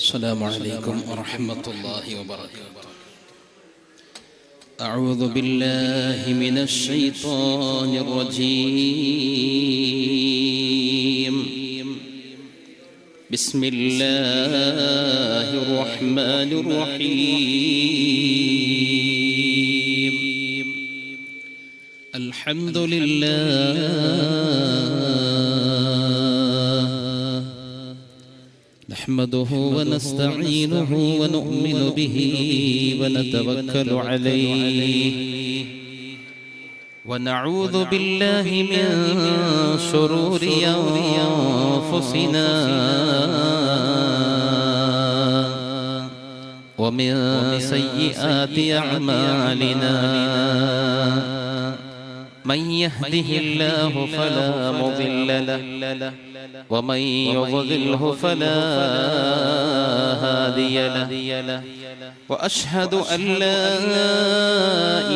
السلام عليكم ورحمة الله وبركاته. أعوذ بالله من الشيطان الرجيم. بسم الله الرحمن الرحيم. الحمد لله نحمده ونستعينه ونؤمن به ونتوكل عليه ونعوذ بالله من شرور أنفسنا ومن سيئات أعمالنا. من يهده الله فلا مضل له ومن يضلله فلا هادي له. وأشهد أن لا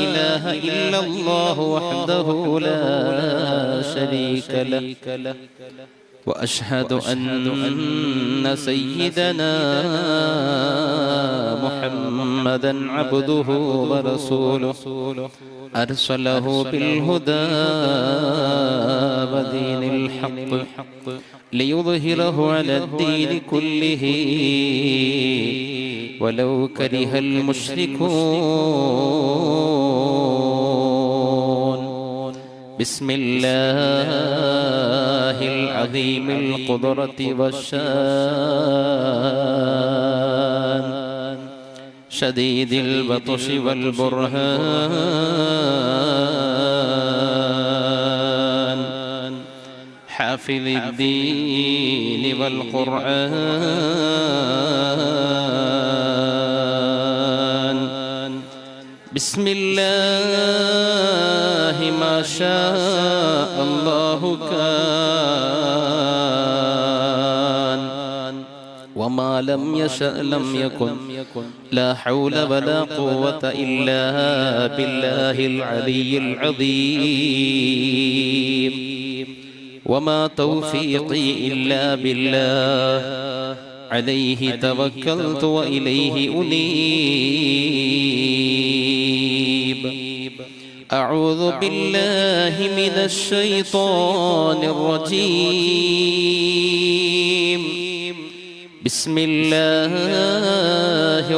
إله إلا الله وحده لا شريك له. وأشهد أن سيدنا محمدا عبده ورسوله أرسله بالهدى ودين الحق ليظهره على الدين كله ولو كره المشركون. بسم الله العظيم القدرة والشان شديد البطش والبرهان حافظ الدين والقرآن. بسم الله ما شاء الله كان وما لم يشأ لم يكن. لا حول ولا قوة إلا بالله العلي العظيم. وما توفيقي إلا بالله عليه توكلت وإليه أنيب. أعوذ بالله من الشيطان الرجيم. بسم الله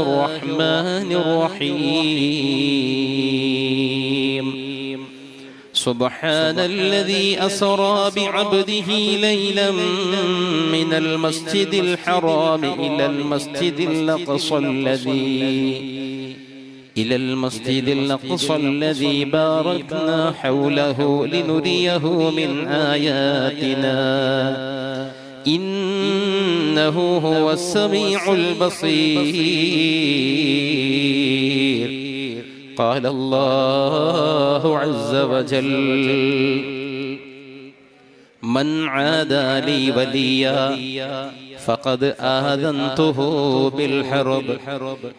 الرحمن الرحيم. سبحان الذي أسرى بعبده ليلا من المسجد الحرام إلى المسجد الأقصى الذي باركنا حوله لنريه من آياتنا إنه هو السميع البصير. قال الله عز وجل: من عادى لي وليا فقد آذنته بالحرب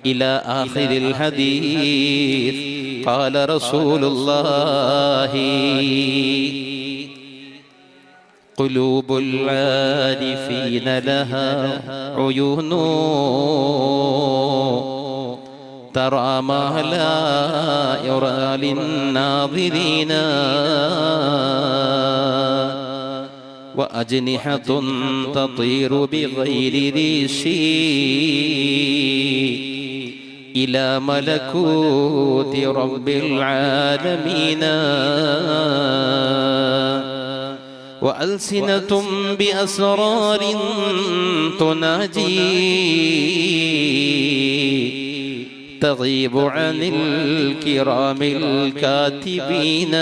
إلى آخر الحديث. قال رسول الله: قلوب العارفين لها عيون ترى ما لا يرى للناظرين وأجنحة تطير بغير ريش إلى ملكوت رب العالمين. وألسنة بأسرار تناجي تغيب عن الكرام الكاتبين.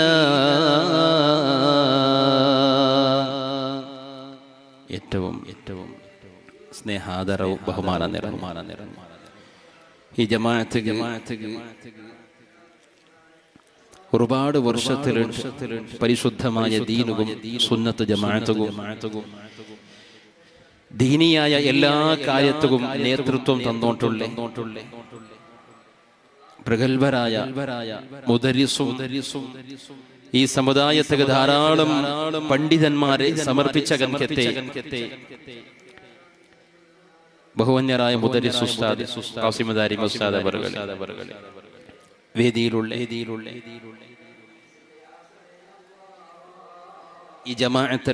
ഏറ്റവും സ്നേഹാദരവും ബഹുമാന നിറം ഈ ജമാഅത്ത് ഒരുപാട് വർഷത്തിൽ പരിശുദ്ധമായ ദീനുകളും സുന്നത്ത് ജമാഅത്തും ദീനിയായ എല്ലാ കാര്യത്തിലും നേതൃത്വം തന്നോട്ടുള്ള പ്രഗത്ഭരായ മുദരിസും ഈ സമുദായത്തിന് ധാരാളം പണ്ഡിതന്മാരെ സമർപ്പിച്ച ഗംഖത്തെ ബഹുവന്യരായ മുദരിസ് ഉസ്താദ് ഖാസിം ദാരിമി ഉസ്താദ് അവറുകൾ, വേദിയിലുള്ള ഈ ജമാഅത്ത്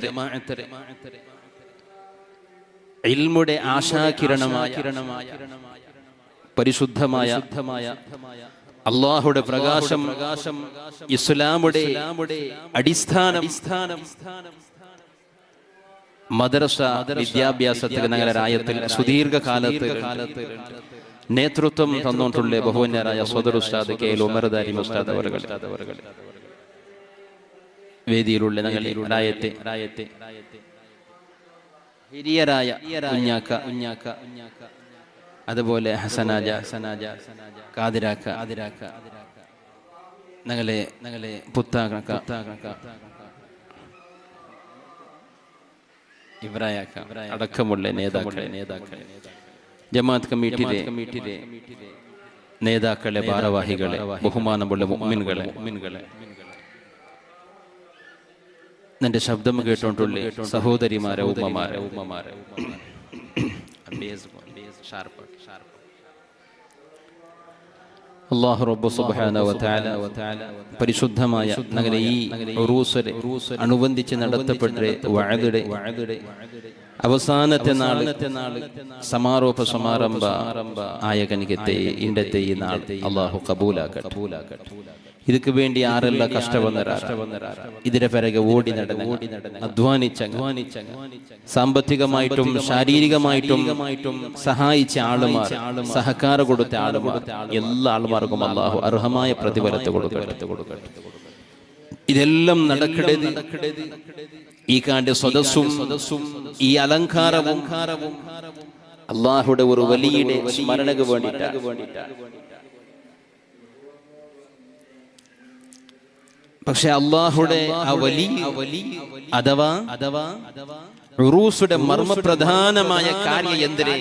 ഇൽമുടെ ആശാകിരണമായ പരിശുദ്ധമായ അല്ലാഹുവിന്റെ പ്രകാശം, ഇസ്ലാമുടെ അടിസ്ഥാനം, മദ്രസ വിദ്യാഭ്യാസത്തിൽ ഞങ്ങളുടെ രായത്തിൽ സുദീർഘകാലത്ത് നേതൃത്വം തന്നുകൊണ്ടുള്ള ബഹുവന്യരായ സദർ ഉസ്താദ് കെ എൽ ഉമർ ദാരിമി ഉസ്താദ് അവറുകൾ, വേദിയിലുള്ള ഞങ്ങളുടെ രായത്തെ ഹിരിയരായ ഉഞ്ഞാക്ക, അതുപോലെ ഹസനാജ, കാതിരാക്ക, ഞങ്ങളെ പുത്താക്ക, ഇബ്രായാക്ക അടക്കമുള്ള നേതാക്കളെ, ജമാഅത്ത് കമ്മിറ്റിയിലെ നേതാക്കളെ, ഭാരവാഹികളെ, ബഹുമാനമുള്ള മുഅ്മിനുകളെ, എന്റെ ശബ്ദം കേട്ടോണ്ടുള്ള സഹോദരിമാരെ, ഉമ്മമാരെ, അല്ലാഹു റബ്ബു സുബ്ഹാനഹു വ തആല പരിശുദ്ധമായ ഞങ്ങളുടെ ഈ ഉറൂസിനെ അനുബന്ധിച്ച് നടത്തപ്പെട്ട വഅദുടെ അവസാനത്തെ നാൾ, സമാരോപ സമാരംഭ ആയകനികത്തെ ഇണ്ടത്തെ ഈ നാൾ അല്ലാഹു കബൂലാക്കട്ടെ. ಇದಕ್ಕೆ വേണ്ടി ആരെല്ലാം കഷ്ടവന്നരാ, ഇതിന്റെ പിറകെ ഓടി നടന്ന് അധ്വാനിച്ച, സാമ്പത്തികമായിട്ടും ശാരീരികമായിട്ടും സഹായിച്ച ആളുമാർ, സഹകാരം കൊടുത്ത ആളുമാർ, എല്ലാ ആളുമാർക്കും അല്ലാഹു അർഹമായ പ്രതിഫലത്തെ കൊടുക്കട്ടെ. ഇതെല്ലാം നടക്കരുത്. ഈ കാന്റെ സദസ്സും ഈ അലങ്കാരവും അല്ലാഹുടെ ഒരു വലിയ സ്മരണക്ക് വേണ്ടിയിട്ടാണ്. പക്ഷെ അല്ലാഹുടെ ആ വലിയ അഥവാ ഉറൂസുടെ മർമ്മപ്രധാനമായ കാര്യം എന്തരേ,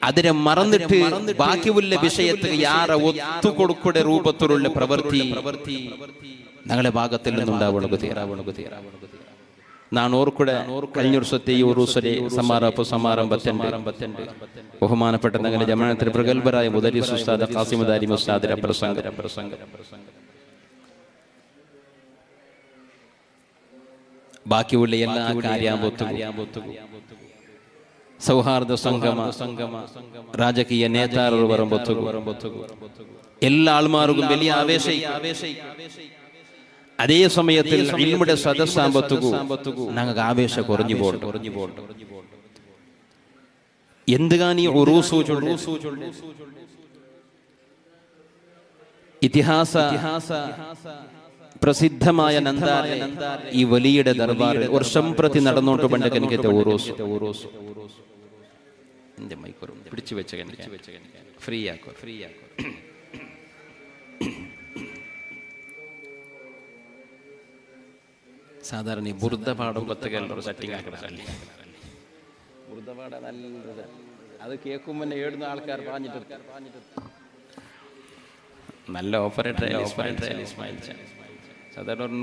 അതിനെ മറന്നിട്ട് ബാക്കിയുള്ള വിഷയത്തിൽ യാറെ ഒത്തുകൊടുക്കുന്ന രൂപത്തിലുള്ള പ്രവൃത്തി ഞങ്ങളുടെ ഭാഗത്തിൽ നിന്നുണ്ടാവുക. നാൻ ഓർക്കൂടെ കഴിഞ്ഞ വർഷത്തെ ഈ ഉറൂസിലെ സമാരംഭത്തിന്റെ ബഹുമാനപ്പെട്ട ഞങ്ങളുടെ ജമാഅത്തിൽ പ്രഗത്ഭരായ മുദരിസ് ഉസ്താദ് ഖാസിം ദാരിമി ഉസ്താദിന്റെ പ്രസംഗം, ബാക്കിയുള്ള എല്ലാ കാര്യാമ്പൊത്തു സൗഹാർദ്ദ സംഗമ രാജകീയ നേതാക്കൾ വരുമ്പൊത്തു എല്ലാ ആൾമാർക്കും വലിയ ആവേശം. അതേ സമയത്തിൽ ഇൽമുടെ സദസ്സാമ്പത്തുകു ഞങ്ങൾക്ക് ആവേശം കുറഞ്ഞു പോകണ്ട. എന്തുകാനി ഉറൂസു ഇതിഹാസ പ്രസിദ്ധമായ നന്ദാരെ ഈ വലിയുടെ ദർബാർ വർഷം പ്രതി നടന്നോട്ട് പണ്ട് കനിക്കത്തെ ഉറൂസ് പിടിച്ചു വെച്ച ഫ്രീ ആക്കോ. സാധാരണ ഈ ബുർദ പാടുമ്പത്തേക്കുള്ള സെറ്റിംഗ് ആക്കണല്ലേ, ബുർദ പാട നല്ലത്. അത് കേൾക്കുമ്പോൾ ഏടുന്ന ആൾക്കാർ പറഞ്ഞിട്ട് നല്ല ഓപ്പറേറ്റർ സാധാരണ ഒരു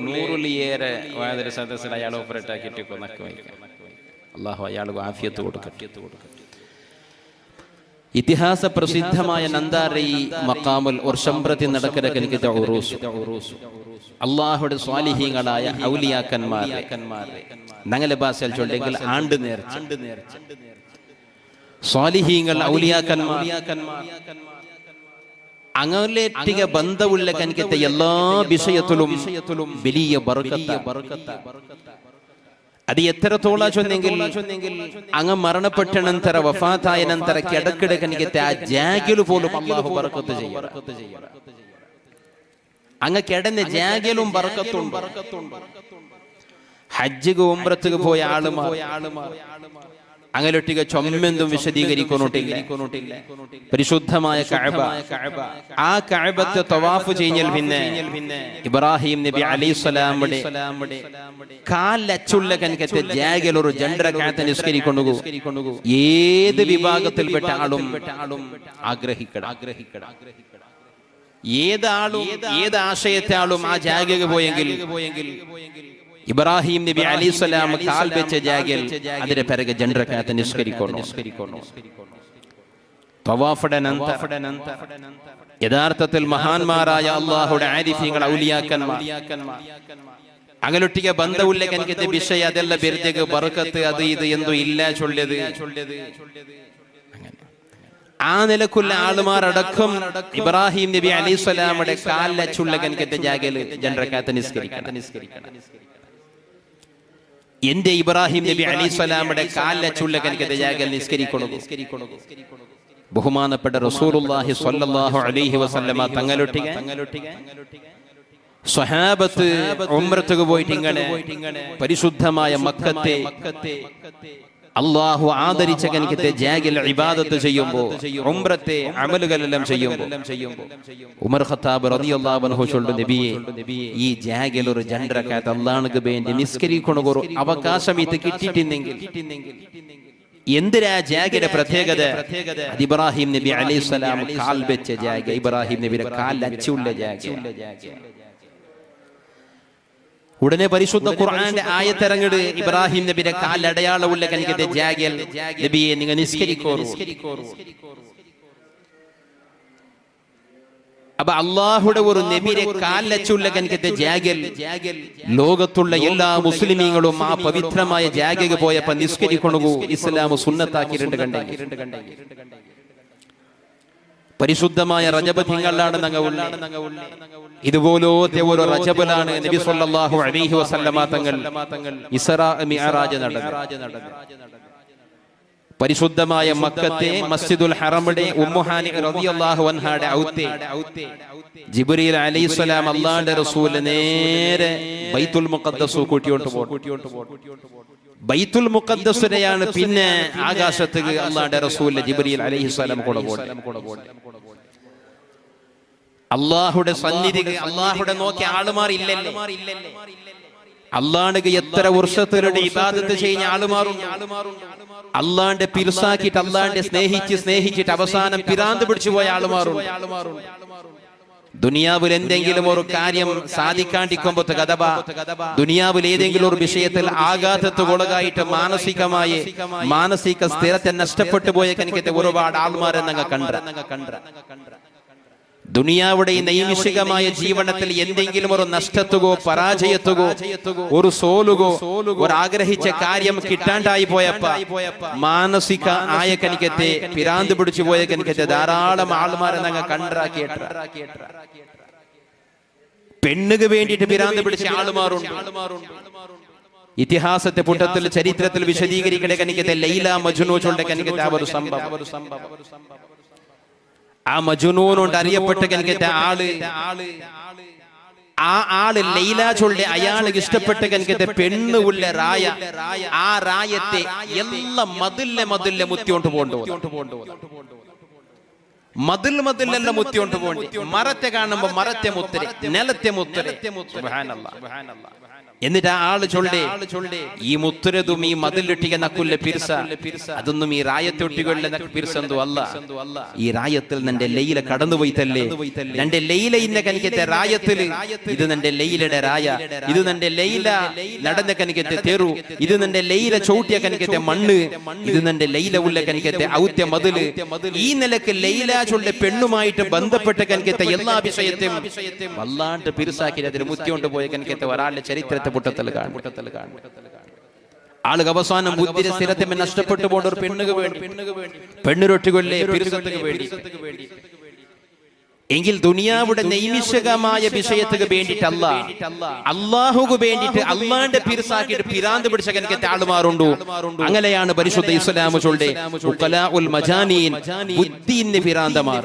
നൂറിലേറെ വായന സദസ്സിൽ അയാൾ ഓപ്പറേറ്റ് ആക്കിയിട്ട് നക്ക് വയ്ക്കാം. അള്ളാഹു അയാൾക്ക് ആഫിയത്ത് കൊടുക്കട്ടെ. ഇതിഹാസ പ്രസിദ്ധമായ നന്ദാരി മഖാമുൽ വർഷം പ്രതി നടക്കുന്ന ഉറൂസ് അള്ളാഹുടെ സ്വാലിഹീങ്ങളായ ഔലിയാക്കന്മാരെ ഞങ്ങളുടെ ഭാഷയിൽ ചൊല്ലെങ്കിൽ ആണ്ട് നേർച്ച. സ്വാലിഹീങ്ങൾ ഔലിയാക്കന്മാർ അങ്ങേറ്റ ബന്ധമുള്ള കനിക്കത്തെ എല്ലാ വിഷയത്തിലും വലിയ ബർക്കത്ത. അത് എത്രത്തോളം ചൊന്നെങ്കിൽ അങ്ങ് മരണപ്പെട്ട നന്തര വഫാത്തായ നന്തര കിടക്കിട കനിക്കത്തെ ആ ജാഗിലു പോലും അല്ലാഹു ബർക്കത്ത് ചെയ്യും. അങ്ങ് കിടന്ന ജാഗിലും ബർക്കത്തുണ്ട്. ഹജ്ജിക്ക് ഉംറക്ക് പോയ ആളുമാർ അങ്ങനൊട്ടിക ചൊമ്മെന്തും വിശദീകരിക്കൊന്നിട്ടില്ല. പരിശുദ്ധമായ കഅബ, ആ കഅബത്തെ തവാഫ് ചെയ്യൽ പിന്നെ ഇബ്രാഹിം നബി അലൈഹിസ്സലാമുടെ കാലച്ചുള്ള കനകത്തെ ജാഗിൽ ഒരു ജണ്ടരക്കാത്ത നിസ്കരിക്കൊണ്ടു ഏത് വിഭാഗത്തിൽപ്പെട്ട ആളും ആഗ്രഹിക്കണം. ഏത് ആളും ഏത് ആശയത്തെ ആളും ആ ജാഗിക്ക് പോയെങ്കിൽ ഇബ്രാഹിം നബി അലൈഹിസ്സലാം കാൽ വെച്ച ജാഗിൽ അതിന്റെ പിറകെ ജൻറക്കാത്ത് നിസ്കരിക്കുന്നു. തവാഫുടെ ನಂತರ യഥാർത്ഥത്തിൽ മഹാന്മാരായ അല്ലാഹുവിന്റെ ആരിഫീങ്ങൾ ഔലിയാക്കന്മാർ അങ്ങനൊട്ടിಗೆ ಬಂದವುಳ್ಳೆ ಕನಕತೆ ವಿಷಯ ಅದೆಲ್ಲ ಬೆರ್ತೆಗೆ ಬರಕತ್ತು ಅದು ಇದು ಎಂದು ಇಲ್ಲ ചൊല്ലിയത്. ആ നിലക്കുള്ള ആളുമാരടക്കം ഇബ്രാഹിം നബി അലൈഹിസ്സലാമിന്റെ കാലച്ചുള്ള കനകത്തെ ജാഗില് ജൻറക്കാത്ത് നിസ്കരിക്കണം. എന്റെ ഇബ്രാഹിം നബി അലൈഹിസ്സലാമിന്റെ കാലച്ചുള്ള കനകത്തെ ജാഗിൽ നിസ്കരിക്കണം. ബഹുമാനപ്പെട്ട റസൂലുള്ളാഹി സ്വല്ലല്ലാഹു അലൈഹി വസല്ലമ തങ്ങളൊട്ടിಗೆ സ്വഹാബത്ത് ഉംറക്ക് പോയിട്ട് ഇങ്ങനെ പരിശുദ്ധമായ മക്കത്തെ അല്ലാഹു ആദരിച്ച കനകത്തെ ജാഗിൽ ഇബാദത്ത് ചെയ്യുമ്പോൾ ഉംറത്തെ അമലുകളെല്ലാം ചെയ്യുമ്പോൾ ഉമർ ഖത്താബ് റളിയല്ലാഹു അൻഹു ചൊല്ലുന്നു, നബിയേ ഈ ജാഗിൽ ഒരു ജൻറക്കാത്ത് അല്ലാഹുവിന് വേണ്ടി നിസ്കരിക്കുന്ന ഒരു അവകാശം ഇത് കിട്ടിയിട്ടില്ലെങ്കിൽ എന്തിനാ ജാഗിയുടെ പ്രത്യേകത? ഇബ്രാഹിം നബി അലൈഹിസ്സലാം കാൽ വെച്ച ജാഗ, ഇബ്രാഹിം നബിയുടെ കാൽ അച്ചുള്ള ജാഗ. ഉടനെ പരിശുദ്ധ ഖുർആന്റെ ആയത്തിറങ്ങിട് ഇബ്രാഹിം നബിയുടെ കാൽ അടയാളമുള്ള കനകത്തെ ജാഗിൽ നബിയെ നിങ്ങൾ നിസ്കരിക്കൂ. അപ്പൊ അള്ളാഹുടെ ഒരു നബിയുടെ കാലച്ചുള്ള കനകത്തെ ജാഗിൽ ലോകത്തുള്ള എല്ലാ മുസ്ലിമീങ്ങളും ആ പവിത്രമായ ജാഗയ്ക്ക് പോയപ്പോ നിസ്കരിക്കണു ഇസ്ലാം സുന്നത്താക്കിയിട്ടുണ്ട്. പരിശുദ്ധമായ റജബ് തിങ്കളാണ് ഇതുപോലത്തെ ഒരു റജബിലാണ് നബി സല്ലല്ലാഹു അലൈഹി വസല്ലമ തങ്ങൾ ഇസ്റാ മിഅ്റാജ് നടന്നത്. പരിശുദ്ധമായ മക്കത്തെ മസ്ജിദുൽ ഹറമിലെ ഉമ്മു ഹാനി റളിയല്ലാഹു അൻഹയുടെ ഔത്തെ ജിബ്രീൽ അലൈഹിസ്സലാം അല്ലാഹുവിന്റെ റസൂൽ നേരെ ബൈത്തുൽ മുഖദ്ദസ് കൂട്ടിയോണ്ട് ബൈത്തുൽ മുഖദ്ദസിനെയാണ് പിന്നെ ആകാശത്തേക്ക് അല്ലാഹുവിന്റെ റസൂൽ ജിബ്രീൽ അലൈഹിസ്സലാം കൊണ്ടുപോയി. അല്ലാഹുവിന്റെ സന്നിധിക്ക് അല്ലാഹുവിനെ നോക്കി ആളുമാർ ഇല്ലല്ലേ? അല്ലാഹുവിനെ എത്ര വർഷത്തിലൂടെ ഇബാദത്ത് ചെയ്യുന്ന ആളുമാരുണ്ട്. അല്ലാഹുവിന്റെ പിർസാക്കിയിട്ട് അല്ലാഹുവിനെ സ്നേഹിച്ചിട്ട് അവസാനം പിരാന്ത് പിടിച്ചു പോയ ആളുമാരുണ്ട്. ദുനിയാവിൽ എന്തെങ്കിലും ഒരു കാര്യം സാധിക്കാണ്ടിരിക്കുമ്പോ ദുനിയാവിൽ ഏതെങ്കിലും ഒരു വിഷയത്തിൽ ആഘാതത്തുകൊളകായിട്ട് മാനസിക സ്ഥിരത്തെ നഷ്ടപ്പെട്ടു പോയ കനിക്കത്തെ ഒരുപാട് ആൾമാരെ ഞങ്ങൾ കണ്ട. ദുനിയാവുടെ നൈമിഷികമായ ജീവനത്തിൽ എന്തെങ്കിലും ഒരു നഷ്ടത്തുകോ പരാജയത്തുകോ ഒരു സോലുകോ ഒരു ആഗ്രഹിച്ച കാര്യം കിട്ടാണ്ടായി പോയപ്പോ മാനസിക ആയ കനിക്കത്തെ പിരാന്ത് പിടിച്ചു പോയ കനിക്കത്തെ ധാരാളം ആൾമാരെ ഞങ്ങൾ കണ്ടാക്കിയിട്ട് പെണ്ണുക്ക് വേണ്ടിയിട്ട് പിരാന്ത് പിടിച്ച ആളുമാരുണ്ട്. ഇതിഹാസത്തെ പുട്ടത്തിൽ ചരിത്രത്തിൽ വിശദീകരിക്കണ കനിക്കത്തെ ലൈല മജ്നൂ ചൊല്ലെ കനിക്കത്തെ ആ ഒരു സംഭവം. ആ മജ്നൂനോണ്ട് അറിയപ്പെട്ട കനിക്കത്തെ ആള് ലൈല ചൊല്ലെ അയാൾക്ക് ഇഷ്ടപ്പെട്ട കനിക്കത്തെ പെണ്ണ് ഉള്ള റായ, ആ റായത്തെ എല്ലാം മതിലെ മുത്തിയോണ്ട് പോണ്ടു. മതിലെല്ലാം മുത്തിയോണ്ട് പോണ്ടി. മരത്തെ കാണുമ്പോ മരത്തെ മുത്തരെ, നിലത്തെ മുത്തരെ. എന്നിട്ട് ആ ആള് ചൊല്ലേ ഈ മുത്തുരതും ഈ മതിലൊട്ടിക നക്കുല്ല പിർസ അതൊന്നും ഈ റായത്തൊട്ടികളുടെ പിർസെന്തോ അല്ല. ഈ റായത്തിൽ നിന്റെ ലൈല കടന്നുപോയിത്തല്ലേ. നിന്റെ ലൈല ഇന്ന കനിക്കത്തെ റായത്തില് ഇത് നിന്റെ ലൈലയുടെ റായ, ഇത് നിന്റെ ലൈല നടന്ന കനിക്കത്തെ തെറു, ഇത് നിന്റെ ലൈല ചവിട്ടിയ കനിക്കത്തെ മണ്ണ്, ഇത് നിന്റെ ലൈല ഉള്ള കനിക്കത്തെ ഔത്യ മതില്. ഈ നിലക്ക് ലൈല ചൊല്ലെ പെണ്ണുമായിട്ട് ബന്ധപ്പെട്ട കനിക്കത്തെ എല്ലാ വിഷയത്തെയും വല്ലാണ്ട് പിർസാക്കി അതിൽ മുത്തിയോണ്ട് പോയ കനിക്കത്തെ ഒരാളുടെ ചരിത്രത്തെ ആളുകൾ അവസാനം ബുദ്ധിയുടെ സ്ഥിരത്തെ നഷ്ടപ്പെട്ടു പോകേണ്ട ഒരു പെണ്ണുരൊട്ടികൊല്ലേ വേണ്ടി. എങ്കിൽ ദുനിയാവുടെ നൈമിഷികമായ വിഷയത്തിന് വേണ്ടിയിട്ടല്ല, അള്ളാഹുക്ക് വേണ്ടിയിട്ട് അള്ളാന്റെ പിർസാക്കിയിട്ട് പിരാന്ത് പിടിച്ച കനിക്കത്തെ ആളുമാരുണ്ടോ? അങ്ങനെയാണ് പരിശുദ്ധ ഇസ്ലാം ചൊല്ലെ ബുദ്ധിന്റെ പിരാന്തമാർ.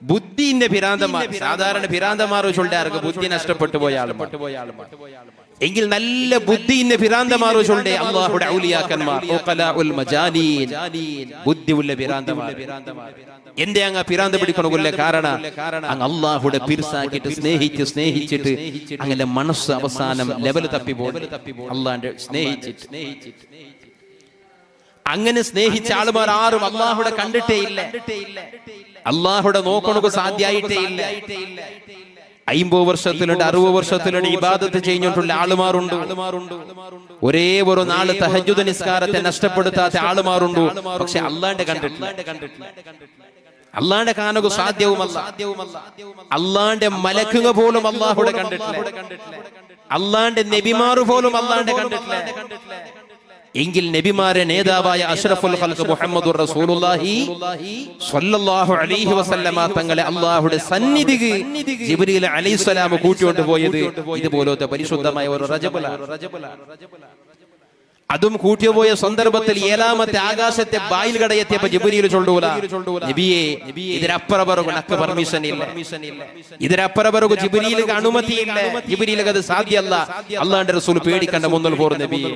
ബുദ്ധിന്റെ പിരാന്തമാർ, സാധാരണ പിരാന്തമാർ ചൊല്ലാർക്ക് ബുദ്ധി നഷ്ടപ്പെട്ടു പോയ ആളും. എങ്കിൽ നല്ല ബുദ്ധിന്റെ പിരാന്തമാർ ചൊല്ലേ അല്ലാഹുവിന്റെ ഔലിയാക്കന്മാർ, ബുദ്ധിയുള്ള പിരാന്തമാർ. എന്റെ അങ്ങ് പിരാന്ത പിടിക്കണമില്ല, കാരണം അങ്ങ് അല്ലാഹുവിന്റെ പിർസാക്കിയിട്ട് സ്നേഹിച്ചിട്ട് അങ്ങനെ മനസ്സ് അവസാനം ലെവൽ തപ്പിപ്പോയി. അല്ലാഹുവിന്റെ സ്നേഹിച്ചിട്ട് അങ്ങനെ സ്നേഹിച്ച ആളുമാർ ആരും അല്ലാഹുവിനെ കണ്ടിട്ടേ ഇല്ല, അല്ലാഹുവിനെ നോക്കണക്ക് സാധ്യായിട്ടേ ഇല്ല. 50 വർഷത്തിലുണ്ട് 60 വർഷത്തിലുണ്ട് ഇബാദത്ത് ചെയ്യുന്നിട്ടുള്ള ആളുമാറുണ്ട്. ഒരേ ഒരു നാള് തഹജ്ജുദ് നിസ്കാരത്തെ നഷ്ടപ്പെടുത്താത്ത ആളുമാറുണ്ട്. പക്ഷെ അള്ളാന്റെ കണ്ടിട്ടില്ല. അള്ളാന്റെ കാണുക സാധ്യവുമല്ല. അള്ളാന്റെ മലക്കുക പോലും അള്ളാഹുടെ കണ്ടിട്ടില്ല. അള്ളാന്റെ നബിമാർ പോലും അള്ളാന്റെ കണ്ടിട്ടില്ല. എങ്കിൽ നബിമാരെ നേതാവായ അഷ്റഫുൽ ഖൽഖ് മുഹമ്മദുർ റസൂലുള്ളാഹി സ്വല്ലല്ലാഹു അലൈഹി വസല്ലമ തങ്ങളെ അല്ലാഹുവിന്റെ സന്നിധിക്ക് ജിബ്രീൽ അലൈഹിസ്സലാം കൂട്ടിക്കൊണ്ട് പോയത് ഇതുപോലത്തെ പരിശുദ്ധമായ ഒരു റജബിലാണ്. അതും കൂട്ടിപ്പോയ സന്ദർഭത്തിൽ 7ാമത്തെ ആകാശത്തെ ബായിൽ കടയെത്തിയപ്പോ ജിബ്രീൽ ചൊല്ലൂല, നബിയേ ഇതിനപ്പുറം നക്ക് പെർമിഷൻ ഇല്ല, ഇതിനപ്പുറം ജിബ്രീലിന് അനുമതിയില്ല, ജിബ്രീലിന് അത് സാധ്യമല്ല. അല്ലാഹുവിന്റെ റസൂൽ പേടിക്കണ്ട മുന്നൽ പോർ നബിയേ.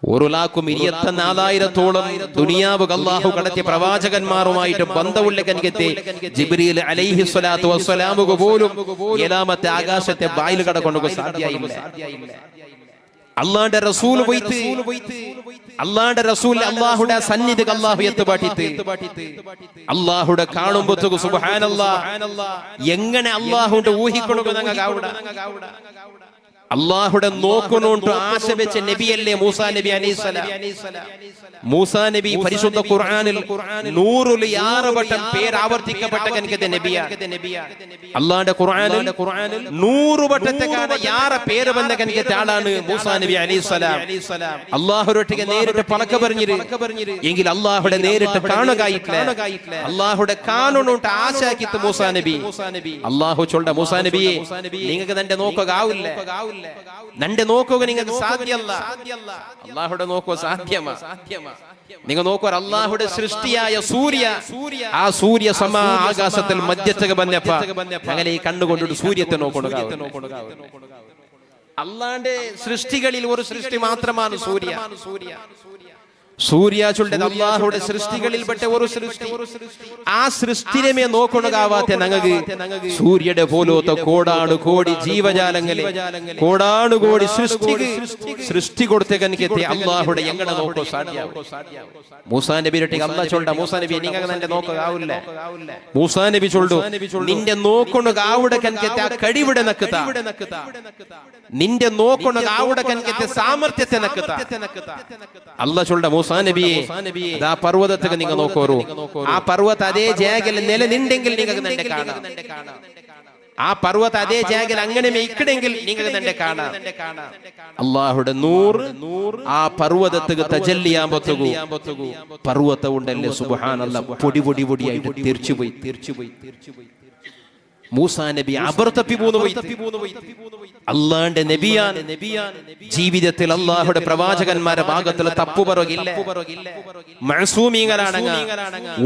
1,24,000 ദുനിയാവ് അല്ലാഹു കടത്തിയ പ്രവാചകന്മാരുമായിട്ട് ബന്ധമുള്ള കനികത്തെ ജിബ്രീൽ അലൈഹിസ്സലാത്തു വസ്സലാമുക പോലും 7ാമത്തെ ആകാശത്തെ ബായിൽ കടക്കൊണ്ടു സാധ്യയില്ല. അല്ലാഹുവിന്റെ റസൂൽ പോയിട്ട് അല്ലാഹുവിന്റെ റസൂൽ അല്ലാഹുവിന്റെ സന്നിധിക്ക് അല്ലാഹു എത്തുപാട്ടിത്ത് അല്ലാഹുവിന്റെ കാണുമ്പോൾ സുബ്ഹാനല്ലാഹ് എങ്ങനെ അല്ലാഹുവിന്റെ ഊഹിക്കൊണ്ടു ഞങ്ങ അള്ളാഹുടെ നോക്കുന്നുണ്ട് ആശ വെച്ച നബിയല്ലേ മൂസാ നബി അലൈഹിസ്സലാം. മൂസാ നബി പരിശുദ്ധ ഖുർആനിൽ 106 വട്ടം പേര് ആവർത്തിക്കപ്പെട്ട നബിയാണ്. അള്ളാഹുടെ ഖുർആനിൽ 100 വട്ടത്തെ യാറ പേര് വന്ന കനിക്കത്തെ ആളാണ് മൂസാ നബി അലൈഹിസ്സലാം. അള്ളാഹുരൊട്ടിಗೆ നേരിട്ട് പലക പറഞ്ഞിര് എങ്കിൽ അള്ളാഹുടെ നേരിട്ട് കാണുകയില്ല. അള്ളാഹുടെ കാണുന്നുണ്ട് ആശാക്കിത്ത് മൂസാ നബി. അള്ളാഹു ചൊല്ല മൂസാ നബിയെ നിങ്ങൾക്ക് തന്റെ നോക്കുകയാവില്ല, നന്റെ നോക്കുക നിങ്ങൾക്ക് സാധ്യമല്ല. അള്ളാഹുടെ നോക്കുക സാധ്യമാ. നിങ്ങൾ നോക്കുക അള്ളാഹുടെ സൃഷ്ടിയായ സൂര്യ, ആ സൂര്യ സമാ ആകാശത്തിൽ മധ്യത്തക ബന്നപ്പ അങ്ങനെ ഈ കണ്ണുകൊണ്ടിട്ട് സൂര്യത്തെ നോക്കുക. അള്ളാഹുടെ സൃഷ്ടികളിൽ ഒരു സൃഷ്ടി മാത്രമാണ് സൂര്യ. സൂര്യാചുള്ള അള്ളാഹുടെ സൃഷ്ടികളിൽപ്പെട്ട ഒരു സൃഷ്ടി. ആ സൃഷ്ടിനെ നോക്കണകാവാത്ത ഞങ്ങൾക്ക് സൂര്യയുടെ പോലത്തെ കോടാനുകോടി ജീവജാലങ്ങളെ കോടാനുകോടി സൃഷ്ടി കൊടുത്ത കനിക്കത്തെ അള്ളാഹുടെ എങ്ങനെ നോക്കോ സാധ്യ. മൂസാ നബി അള്ളാഹ് ചൊല്ല മൂസാ നബി നിങ്ങൾ എന്റെ നോക്കാവില്ല. മൂസാ നബി ചൊല്ലു നിന്റെ നോക്കണകാവുടെ കനിക്കത്തെ ആ കഴിവിടെ നക്കുത്ത, നിന്റെ നോക്കണകാവുടെ കനിക്കത്തെ സാമർത്ഥ്യത്തെ നക്കുത്ത. അള്ളാഹ് ചൊല്ല മൂസാ നബിയെ ആ പർവ്വതത്തേക്ക് നിങ്ങൾ നോക്കൂ. ആ പർവ്വത അതേ ജാഗയിൽ നിലനിണ്ടെങ്കിൽ നിങ്ങൾക്ക് തന്നെ കാണാം. ആ പർവ്വത അതേ ജാഗയിൽ അങ്ങനെ മെയ്ക്കണമെങ്കിൽ നിങ്ങൾക്ക് തന്നെ കാണാം. അള്ളാഹുടെ നൂറ് ആ പർവ്വതത്തേക്ക് തജല്ലിയാമ്പത്തുകൂ പർവ്വത ഉണ്ടല്ലേ സുബ്ഹാനല്ലാഹ് പൊടി പൊടി പൊടിയായിട്ട് തീർച്ചുപോയി. മൂസാ നബി അബർത്തപ്പി പോയി. അള്ളാഹുന്റെ നബിയാണ്. ജീവിതത്തിൽ അള്ളാഹുടെ പ്രവാചകന്മാരുടെ ഭാഗത്തിൽ തപ്പു പറകില്ല, മഅസൂമീങ്ങളാണ്.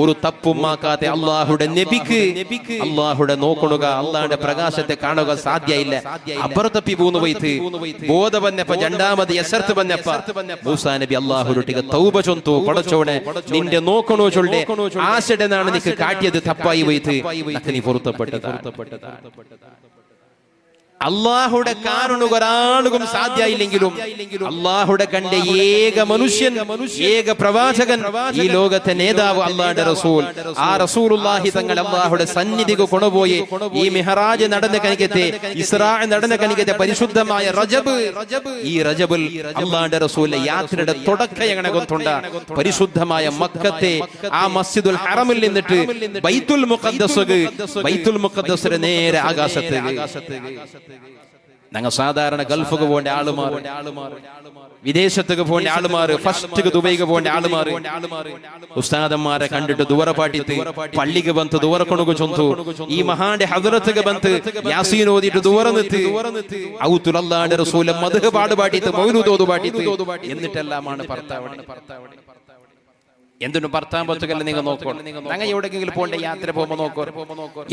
ഒരു തപ്പും മാക്കാതെ അള്ളാഹുടെ നബിക്ക് അള്ളാഹുടെ നോക്കുക, അള്ളാഹുടെ പ്രകാശത്തെ കാണുക സാധ്യയില്ല. അബർത്തപ്പി പോയിട്ട് ബോധ വന്നപ്പോ രണ്ടാമത് എസർത്ത് വന്നപ്പോ മൂസാ നബി അള്ളാഹുരൊട്ടിಗೆ തൗബ ചൊന്തു. പടച്ചോനെ നിന്റെ നോക്കണോ ചൊല്ലേ ആശടെന്നാണ് നിനക്ക് കാട്ടിയത് തപ്പായി പോയിട്ട് നീ പൊരുത്തപ്പെട്ടത്. അള്ളാഹുടെ കാണുകൊരാളും സാധ്യയില്ലെങ്കിലും അള്ളാഹുടെ കണ്ട ഏക മനുഷ്യൻ, ഏക പ്രവാചകൻ, ഈ ലോകത്തെ നേതാവ് അള്ളാഹുടെ റസൂൽ. ആ റസൂലുള്ളാഹി തങ്ങൾ അള്ളാഹുടെ സന്നിധിക്ക് കൊണ്ടുപോയി ഈ മിഹ്റാജ് നടന്ന കനിക്കത്തെ, ഇസ്രാ നടന്ന കനിക്കത്തെ പരിശുദ്ധമായ റജബ്. ഈ റജബിൽ അള്ളാഹുടെ റസൂലിന്റെ യാത്രയുടെ തുടക്കം എങ്ങനെ കൊണ്ടുണ്ട പരിശുദ്ധമായ മക്കത്തെ ആ മസ്ജിദുൽ ഹറമിൽ നിന്നിട്ട് ബൈത്തുൽ മുഖദ്ദസിന്റെ നേരെ ആകാശത്തേക്ക്. ഞങ്ങൾ സാധാരണ ഗൾഫുക്ക് പോകേണ്ട ആളുമാർ, വിദേശത്തേക്ക് പോകേണ്ട ആളുമാർ, ഫസ്റ്റ് ദുബൈക്ക് പോകേണ്ട ആളുമാർ ഉസ്താദന്മാരെ കണ്ടിട്ട് ദൂരപ്പാട്ടിത്ത് പള്ളിക്ക് ബന്ത് ദൂരക്കൊണുക ചൊന്തു. ഈ മഹാന്റെ ഹദ്റത്തുക്ക് ബന്ത് യാസീൻ ഓതിയിട്ട് ദൂരന്നിത്ത് ഔത്തുൽ അല്ലാഹുവിന്റെ റസൂൽ മദ്ഹ് പാടുപാട്ടിത്ത് മൗലൂദ് ഓതുപാട്ടിത്ത് എന്നിട്ടെല്ലാമാണ് ഭർത്താവ്. എന്തിനും ഭർത്താൻ പറ്റുകല്ല. നിങ്ങൾ നോക്കോ, ഞങ്ങൾ എവിടെയെങ്കിലും പോകേണ്ട യാത്ര പോകുമ്പോൾ നോക്കോ,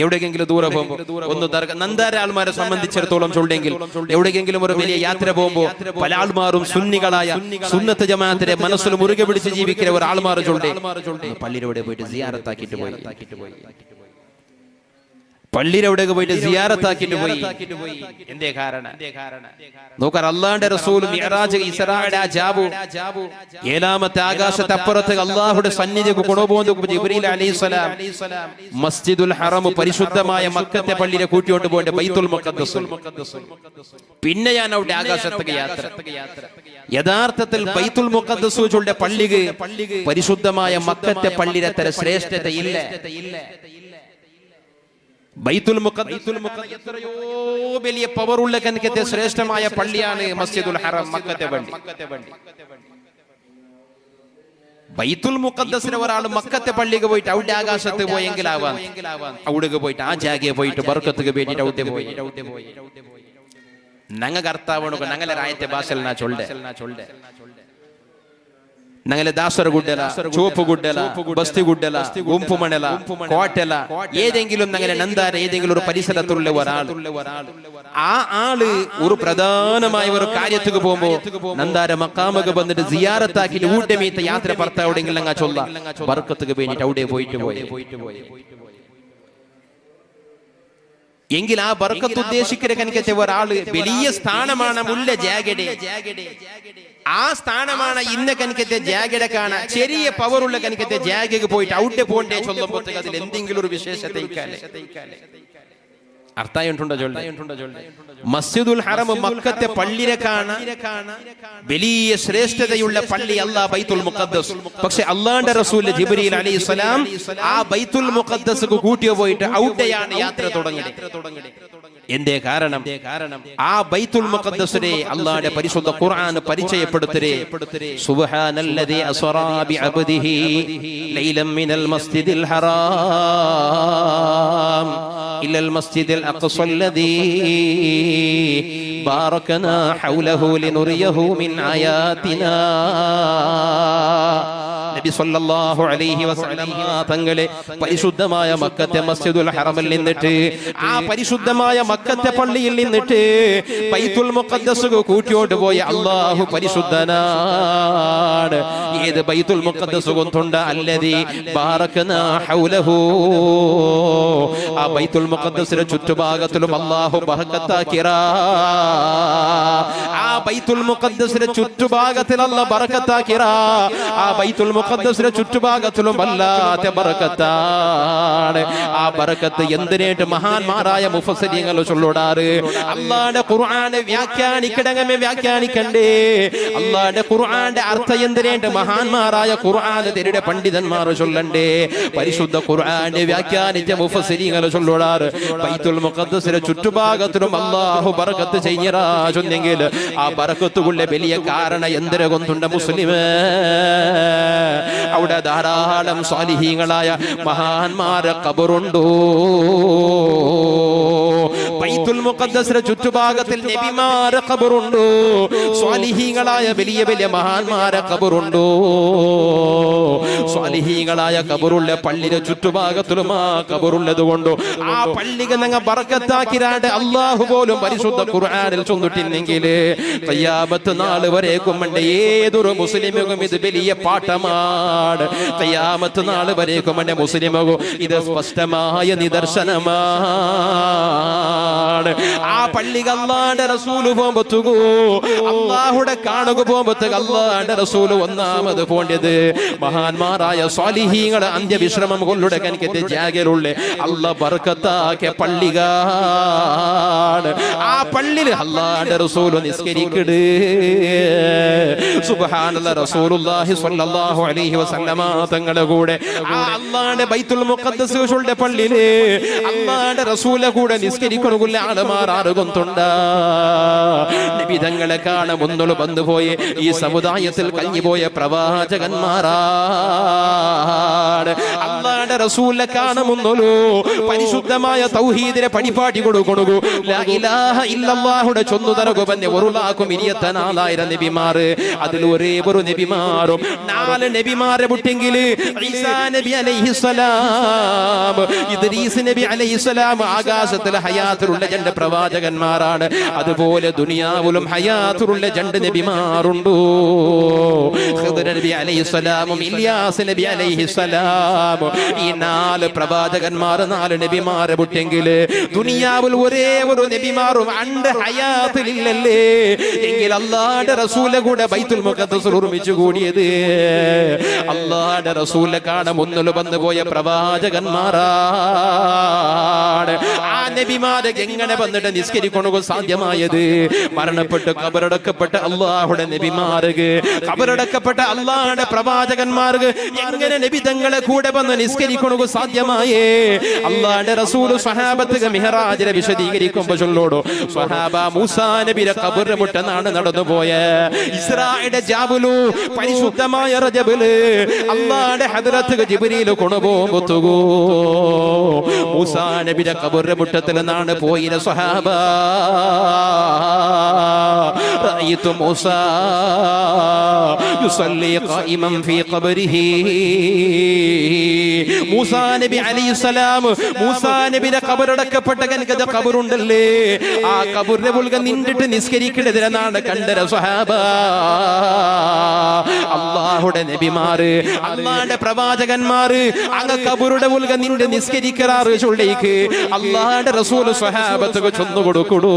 എവിടെയെങ്കിലും ദൂരെ പോകുമ്പോൾ ഒന്ന് നന്ദാര ആൾമാരെ സംബന്ധിച്ചിടത്തോളം ചൊല്ലെങ്കിൽ എവിടെയെങ്കിലും ഒരു വലിയ യാത്ര പോകുമ്പോൾ പല ആൾമാരും സുന്നികളായ സുന്നത്ത് ജമാഅത്തിനെ മനസ്സിൽ മുറുകെ പിടിച്ച് ജീവിക്കുന്ന ഒരു ആൾമാർ ചൊല്ലേ പള്ളിയിലൂടെ പോയിട്ട് സിയാറത്താക്കിയിട്ട് പോയി. പള്ളിയുടെ അവിടേക്ക് പോയിട്ട് സിയാറത്താക്കിട്ട് പോയി. എന്തേ കാരണം? നോക്കാൻ അള്ളാന്റെ റസൂൽ മിഅ്റാജ് ഇസ്രായുടെ ആ ജാബു ഏഴാമത്തെ ആകാശത്തെ അപ്പുറത്ത് അള്ളാഹുടെ സന്നിധിക്ക് കൊണ്ടുപോകുന്ന ജിബ്രീൽ അലൈഹിസ്സലാം മസ്ജിദുൽ ഹറം പരിശുദ്ധമായ മക്കത്തെ പള്ളിയെ കൂട്ടിയോണ്ട് പോകേണ്ട ബൈത്തുൽ മുഖദ്ദസ്. പിന്നെ ഞാൻ അവിടെ ആകാശത്തേക്ക് യാത്ര. യഥാർത്ഥത്തിൽ ബൈത്തുൽ മുഖദ്ദസുകളുടെ പള്ളിക്ക് പരിശുദ്ധമായ മക്കത്തെ പള്ളിയുടെ അത്ര ശ്രേഷ്ഠതയില്ല. ബൈത്തുൽ മുഖദ്ദസ് എത്രയോ വലിയ പവറുള്ള കനക്കത്തെ ശ്രേഷ്ഠമായ പള്ളിയാണ് മസ്ജിദുൽ ഹറം മക്കത്തെ പള്ളി. ബൈത്തുൽ മുഖദ്ദസിന് ഒരാൾ മക്കത്തെ പള്ളിക്ക് പോയിട്ട് അവിടെ ആകാശത്ത് പോയെങ്കിൽ ആവാം, അവിടേക്ക് പോയിട്ട് ആ ജാഗയെ പോയിട്ട് ബർക്കത്തുക്ക് വേണ്ടിട്ട് അവിടെ പോയി. ഞങ്ങ കർത്താവണു ഞങ്ങളെ രായത്തെ ഭാഷയിൽ നാ ചൊല്ലെ ഞങ്ങളെ ദാസര ഗുഡ്ഡല, ചുവപ്പ് ഗുഡ്ഡല, ബസ്തി ഗുഡ്ഡല, ഗുംപുമണല, കോട്ടല, ഏതെങ്കിലും ഞങ്ങളെ നന്ദാര ഏതെങ്കിലും ഒരു പരിസരത്തുള്ള ഒരാൾ, ആ ആള് ഒരു പ്രധാനമായ ഒരു കാര്യത്തിക്ക് പോകുമ്പോ നന്ദാര മക്കാമക്ക് വന്നിട്ട് സിയാറത്താക്കിട്ട് ഊട്ടമീത്ത യാത്ര പറത്ത എവിടെയെങ്കിലും അങ്ങ് ചൊല്ല ബർക്കത്തുക്ക് വേണ്ടിട്ട് അവിടെ പോയിട്ട് പോയി. എങ്കിൽ ആ ബർക്കത്ത് ഉദ്ദേശിക്കുന്ന കനിക്കത്തെ ഒരാള് വലിയ സ്ഥാനമാണ് മുല്ല ജാഗഡെ. ആ സ്ഥാനമാണ് ഇന്ന കനിക്കത്തെ ജാഗഡെ കാണാൻ ചെറിയ പവറുള്ള കനിക്കത്തെ ജാഗക്ക് പോയിട്ട് ഔട്ട് പോണ്ടേ ചൊല്ലുമ്പോഴത്തേക്ക് അതിൽ എന്തെങ്കിലും ഒരു വിശേഷത അർത്ഥമുണ്ടോ? മസ്ജിദുൽ ഹറം മക്കത്തെ പള്ളിയെ കാണാൻ വലിയ ശ്രേഷ്ഠതയുള്ള പള്ളി അല്ലാ ബൈത്തുൽ മുഖദ്ദസ്. പക്ഷെ അള്ളാന്റെ റസൂൽ ജിബ്രീൽ അലൈഹിസ്സലാം ആ ബൈത്തുൽ മുഖദ്ദസ് കൂട്ടിയോ പോയിട്ട് ഔട്ടയാണ് യാത്ര തുടങ്ങിയത്. എന്തേ കാരണം? ആ ബൈത്തുൽ മുഖദ്ദസിനെ അല്ലാഹുവിന്റെ പരിശുദ്ധ ഖുർആൻ പരിചയപ്പെടുത്തരേ. സുബ്ഹാനല്ലദീ അസ്റാ ബിഅബ്ദിഹി ലൈലൻ മിനൽ മസ്ജിദിൽ ഹറാം ഇലൽ മസ്ജിദിൽ അഖ്സല്ലദീ ബാറകനാ ഹൗലഹു ലിനുറിയഹു മിൻ ആയാതിനാ. നബി സല്ലല്ലാഹു അലൈഹി വസല്ലം തങ്ങളെ പരിശുദ്ധമായ മക്കത്തെ മസ്ജിദുൽ ഹറമിൽ നിന്നിട്ട് ആ പരിശുദ്ധമായ മക്കത്തെ പള്ളിയിൽ നിന്നിട്ട് ബൈത്തുൽ മുഖദ്ദസ് കൂട്ടിയോട്ട് പോയ അല്ലാഹു പരിശുദ്ധനാണ്. ഏത് ബൈത്തുൽ മുഖദ്ദസ് കൊണ്ടുണ്ട അല്ലദീ ബാറകനാ ഹൗലഹു, ആ ബൈത്തുൽ മുഖദ്ദസിന്റെ ചുറ്റുഭാഗത്തിലും അല്ലാഹു ബർക്കത്താക്കിറാ. ആ ബൈത്തുൽ മുഖദ്ദസിന്റെ ചുറ്റുഭാഗത്തിൽ അല്ലാഹു ബർക്കത്താക്കിറാ. ആ ബൈത്തുൽ മുഖദ്ദസിന്റെ ചുറ്റുഭാഗത്തിലും വല്ലാത്ത ബർക്കത്താണ്. ആ ബർക്കത്ത് എന്തിനേറ്റ് മഹാന്മാരായ മുഫസ്സിരീങ്ങൾ ചൊല്ലുടാറ്. അല്ലാഹുവിന്റെ ഖുർആനെ വ്യാഖ്യാനിക്കണമേ വ്യാഖ്യാനിക്കണ്ടേ. അല്ലാഹുവിന്റെ ഖുർആന്റെ അർത്ഥം എന്തിനേറ്റ് മഹാന്മാരായ ഖുർആൻ തിരുടെ പണ്ഡിതന്മാർ ചൊല്ലണ്ടേ. പരിശുദ്ധ ഖുർആനെ വ്യാഖ്യാനിച്ച മുഫസ്സിരീങ്ങൾ ചൊല്ലുടാറ്. ബൈത്തുൽ മുഖദ്ദസിന്റെ ചുറ്റുഭാഗത്തിലും അല്ലാഹു ബർക്കത്ത് ചെയ്യറാ ചൊന്നെങ്കിൽ ആ ബർക്കത്തുകളുടെ വലിയ കാരണം എന്തിനെ കൊണ്ടുണ്ട് മുസ്ലിമേ? അവിടെ ധാരാളം സ്വാലിഹീങ്ങളായ മഹാന്മാരെ ഖബറുണ്ടോ. ബൈത്തുൽ മുഖദ്ദസിന്റെ ചുറ്റുഭാഗത്തിൽ നബിമാരെ ഖബറുണ്ടോ. സ്വാലിഹീങ്ങളായ വലിയ വലിയ മഹാന്മാരെ ഖബറുണ്ടോ. സ്വാലിഹീങ്ങളായ ഖബറുള്ള പള്ളിയുടെ ചുറ്റുഭാഗത്തിലും ആ ഖബറുള്ളത് കൊണ്ടോ ആ പള്ളിക്ക് നിങ്ങൾ ബർക്കത്താക്കിരാണ്ട് അല്ലാഹു പോലും പരിശുദ്ധ ഖുർആനിൽ ചൊല്ലിട്ടില്ലെങ്കിൽ ഖിയാമത്ത് നാൾ വരേക്കും ഏതൊരു മുസ്ലിമും ഇത് വലിയ പാഠമാണ്. ഖിയാമത്ത് നാൾ വരേക്കും മുസ്ലിമും ഇത് സ്പഷ്ടമായ നിദർശനമാണ്. ആ പള്ളി അല്ലാഹുവിന്റെ റസൂൽ പോകുമ്പോ അല്ലാഹുടെ കാണുക പോകുമ്പോ അല്ലാഹുവിന്റെ റസൂൽ ഒന്നാമത് പോണ്ടത് മഹാന്മാരായ സ്വാലിഹീങ്ങൾ അന്ത്യവിശ്രമം കൊള്ളുടെ കനിക്കത്തെ ജാഗലുള്ള അല്ലാഹ് ബർക്കത്താക്കിയ പള്ളികാണ്. ആ പള്ളിയിൽ അല്ലാഹുവിന്റെ റസൂൽ നിസ്കരിക്കട്. സുബ്ഹാനല്ലാഹ്. റസൂലുള്ളാഹി സ്വല്ലല്ലാഹു അലൈഹി വസല്ലമ തങ്ങളുടെ കൂടെ ആ അല്ലാഹുവിന്റെ ബൈത്തുൽ മുഖദ്ദസുകളുടെ പള്ളിയില് അല്ലാഹുവിന്റെ റസൂലെ കൂടെ നിസ്കരിക്കണുള്ള ആളുമാർ ആറുകൊണ്ടുണ്ട്. നബി തങ്ങളെ കാണാൻ മുന്നോട്ട് വന്നുപോയി ഈ സമുദായത്തിൽ കഴിഞ്ഞുപോയ പ്രവാചകന്മാരാണ്. അല്ലാഹുവിന്റെ റസൂലിനെ കാണാൻ മുന്നോലു പരിശുദ്ധമായ തൗഹീദിനെ പടിപാടി കൊടുക്കണു. ലാ ഇലാഹ ഇല്ലല്ലാഹുടെ ചൊന്നു തരകുപന്നെ ഒറുലാക്കും 24,000 നബിമാർ. അതിൽ ഒരേ ഒരു നബിമാരും 4 നബിമാരെ വിട്ടെങ്കിൽ ഈസാ നബി അലൈഹിസ്സലാം, ഇദ്രീസ് നബി അലൈഹിസ്സലാം ആകാശത്തിൽ ഹയാത്തുള്ള 2 പ്രവാചകന്മാരാണ്. അതുപോലെ ദുനിയാവിലും ഹയാത്തുള്ള 2 നബിമാരുണ്ടോ. ഖിദ്ർ നബി അലൈഹിസ്സലാമും ഇല്യാസ് നബി അലൈഹിസ്സലാം ഈ 4 പ്രവാചകന്മാർ 4 നബിമാരെ വിട്ടെങ്കിൽ ദുനിയാവിൽ ഒരേ ഒരു നബിമാരും അണ്ട് ഹയാത്തിലില്ലല്ലേ എങ്കിൽ അല്ലാഹുവിന്റെ റസൂലെ കൂടെ ബൈത്തുൽ മുഖദ്ദസിൽ ഒരുമിച്ച് കൂടിയത് അല്ലാഹുവിന്റെ റസൂലെ കാണാൻ മുന്നിൽ വന്നു പോയ പ്രവാചകന്മാരാണ് ആ നബിമാരെ എങ്ങനെ വന്നിട്ട് നിസ്കരിക്കണോ സാധ്യമായത് മരണപ്പെട്ട് ഖബറടക്കപ്പെട്ട അല്ലാഹുവിന്റെ നബിമാർക്ക് ഖബറടക്കപ്പെട്ട അല്ലാഹുവിന്റെ പ്രവാചകന്മാർക്ക് എങ്ങനെ നബി തങ്ങളെ കൂടെ വന്ന് നിസ്കരിക്കണോ സാധ്യമായേ അല്ലാഹുവിന്റെ റസൂൽ സ്വഹാബത്ത് മിഹ്റാജിനെ വിശദീകരിക്കുമ്പോൾ ചൊല്ലോടോ സ്വഹാബ മൂസാ നബിയുടെ ഖബർ മുട്ടനാണ് നടന്നു പോയ ഇസ്രായുടെ ജാബുലു പരിശുദ്ധമായ റജബില് അല്ലാഹുവിന്റെ ഹദ്റത്ത് ജിബ്രീൽ കൊണ്ടുപോകുമ്പോ മൂസാ നബിയുടെ ഖബർ മുട്ടത്തിൽ നിന്നാണ് പോയിന സ്വഹാബ റഅയ്തു മൂസാ യുസല്ലി ഖായിമൻ ഫീ ഖബരിഹി മൂസാ നബി അലൈഹിസ്സലാം മൂസാ നബിയുടെ ഖബറടക്കപ്പെട്ട കനകത ഖബറുണ്ടല്ലേ ആ ഖബറിനെ മുൾക നിന്നിട്ട് നിസ്കരിക്കുന്നതിനാണ് കണ്ടര സ്വഹാബ അല്ലാഹുവിന്റെ നബിമാര് അല്ലാഹുവിന്റെ പ്രവാചകന്മാര് അങ്ങ് ഖബറുടെ മുൾക നിന്നിട്ട് നിസ്കരിക്കാറ് ചൊല്ലേക്ക് അല്ലാഹുവിന്റെ റസൂൽ സ്വഹാബത്തുക്ക് ചൊന്നു കൊടുക്കുടോ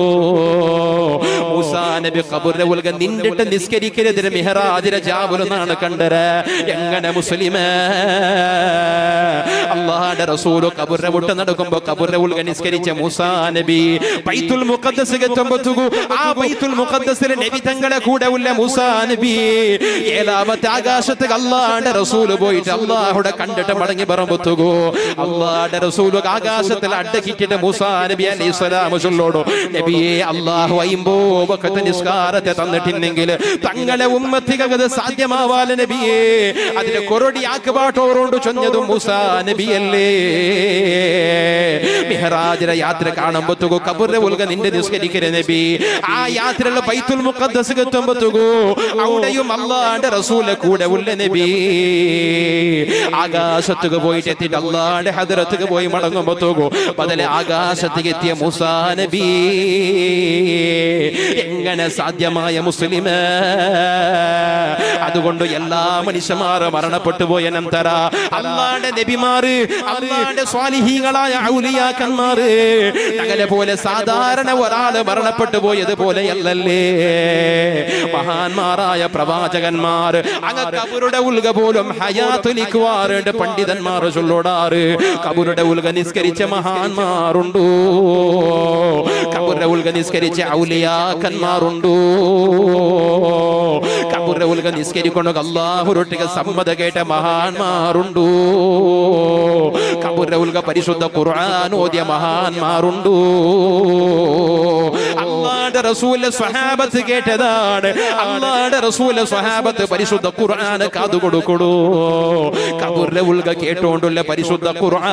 മൂസാ നബി ഖബറിനെ മുൾക നിന്നിട്ട് നിസ്കരിക്കുന്നതിന് മിഹ്റാജിലെ ജാബുലെന്നാണ് കണ്ടര എങ്ങനെ മുസ്ലിമേ അല്ലാഹുവിന്റെ റസൂൽ ഖബറിനെ വിട്ട് നടക്കുമ്പോൾ ഖബറിനെ ഉൾക നിസ്കരിച്ച മൂസാ നബി ബൈത്തുൽ മുഖദ്ദസിൽ എത്തുമ്പോൾ ആ ബൈത്തുൽ മുഖദ്ദസിൽ നബി തങ്ങളെ കൂടെ ഉള്ള മൂസാ നബി ഏഴാമത്തെ ആകാശത്ത് അല്ലാഹുവിന്റെ റസൂൽ പോയിട്ട് അല്ലാഹുടെ കണ്ടിട്ട് മടങ്ങി പറമ്പുത്തുകോ അല്ലാഹുവിന്റെ റസൂൽ ആകാശത്തിൽ അടക്കിയിട്ട് മൂസാ നബി അലൈഹിസ്സലാം ചൊല്ലോടോ നബിയെ അല്ലാഹു 50 വഖത്ത് നിസ്കാരത്തെ തന്നിട്ടില്ലെങ്കിൽ തങ്ങളെ ഉമ്മത്തികത് സാധ്യമാവാല നബിയെ അതിനെ കൊറോടി ആക്കുപാട്ടോരോണ്ട് ചൊന്നതും മൂസാ നബിയല്ലേ മിഹ്റാജിലെ യാത്ര കാണുമ്പോഴത്തേക്കോ ഖബറിനെ ഉൾക നിന്റെ നിസ്കരിക്കുന്ന നബി ആ യാത്രയിലെ ബൈത്തുൽ മുഖദ്ദസ് എത്തുമ്പോഴത്തേക്കോ അവിടെയും അല്ലാഹുവിന്റെ റസൂലെ കൂടെ ഉള്ള നബി ആകാശത്തേക്ക് പോയിട്ട് എത്തിയിട്ട് അല്ലാഹുവിന്റെ ഹദ്റത്തേക്ക് പോയി മടങ്ങുമ്പോഴത്തേക്കോ ബദലെ ആകാശത്തേക്ക് എത്തിയ മൂസാ നബി എങ്ങനെ സാധ്യമായ മുസ്ലിമേ അതുകൊണ്ട് എല്ലാ മനുഷ്യന്മാരും മരണപ്പെട്ടു പോയ നന്തര അല്ലാഹുവിന്റെ നബിമാര് അല്ലാഹുവിന്റെ സ്വാലിഹീങ്ങളായ ഔലിയാക്കന്മാര് തങ്ങളെ പോലെ സാധാരണ ഒരാള് മരണപ്പെട്ടു പോയത് പോലെയല്ലല്ലേ മഹാന്മാരായ പ്രവാചകന്മാർ അങ്ങ് ഖബറുടെ ഉൽഗ പോലും ഹയാത്തുലിക്കുവാറുണ്ട് പണ്ഡിതന്മാർ ചൊല്ലോടാറ് ഖബറുടെ ഉൽഗ നിസ്കരിച്ച മഹാന്മാരുണ്ടോ ഖബറുടെ ഉൽഗ നിസ്കരിച്ച ഔലിയാക്കന്മാരുണ്ടോ ഖബറുടെ ഉൽഗ നിസ്കരിക്കൊണ്ടു അല്ലാഹുവിനൊട്ടിಗೆ സമ്മത കേട്ട മഹാന്മാരുണ്ടോ ഖബറുടെ ഉൽഗ പരിശുദ്ധ ഖുർആൻ ഓതിയ മഹാന്മാരുണ്ടോ അല്ലാഹുവിന്റെ റസൂൽ സ്വഹാബത്ത് കേട്ടതാണ് അല്ലാഹുവിന്റെ റസൂൽ സ്വഹാബത്ത് പരിശുദ്ധ ഖുർആൻ കാതു കൊടുക്കടോ ഖബറുടെ ഉൽഗ കേട്ടോണ്ടുള്ള പരിശുദ്ധ ഖുർആൻ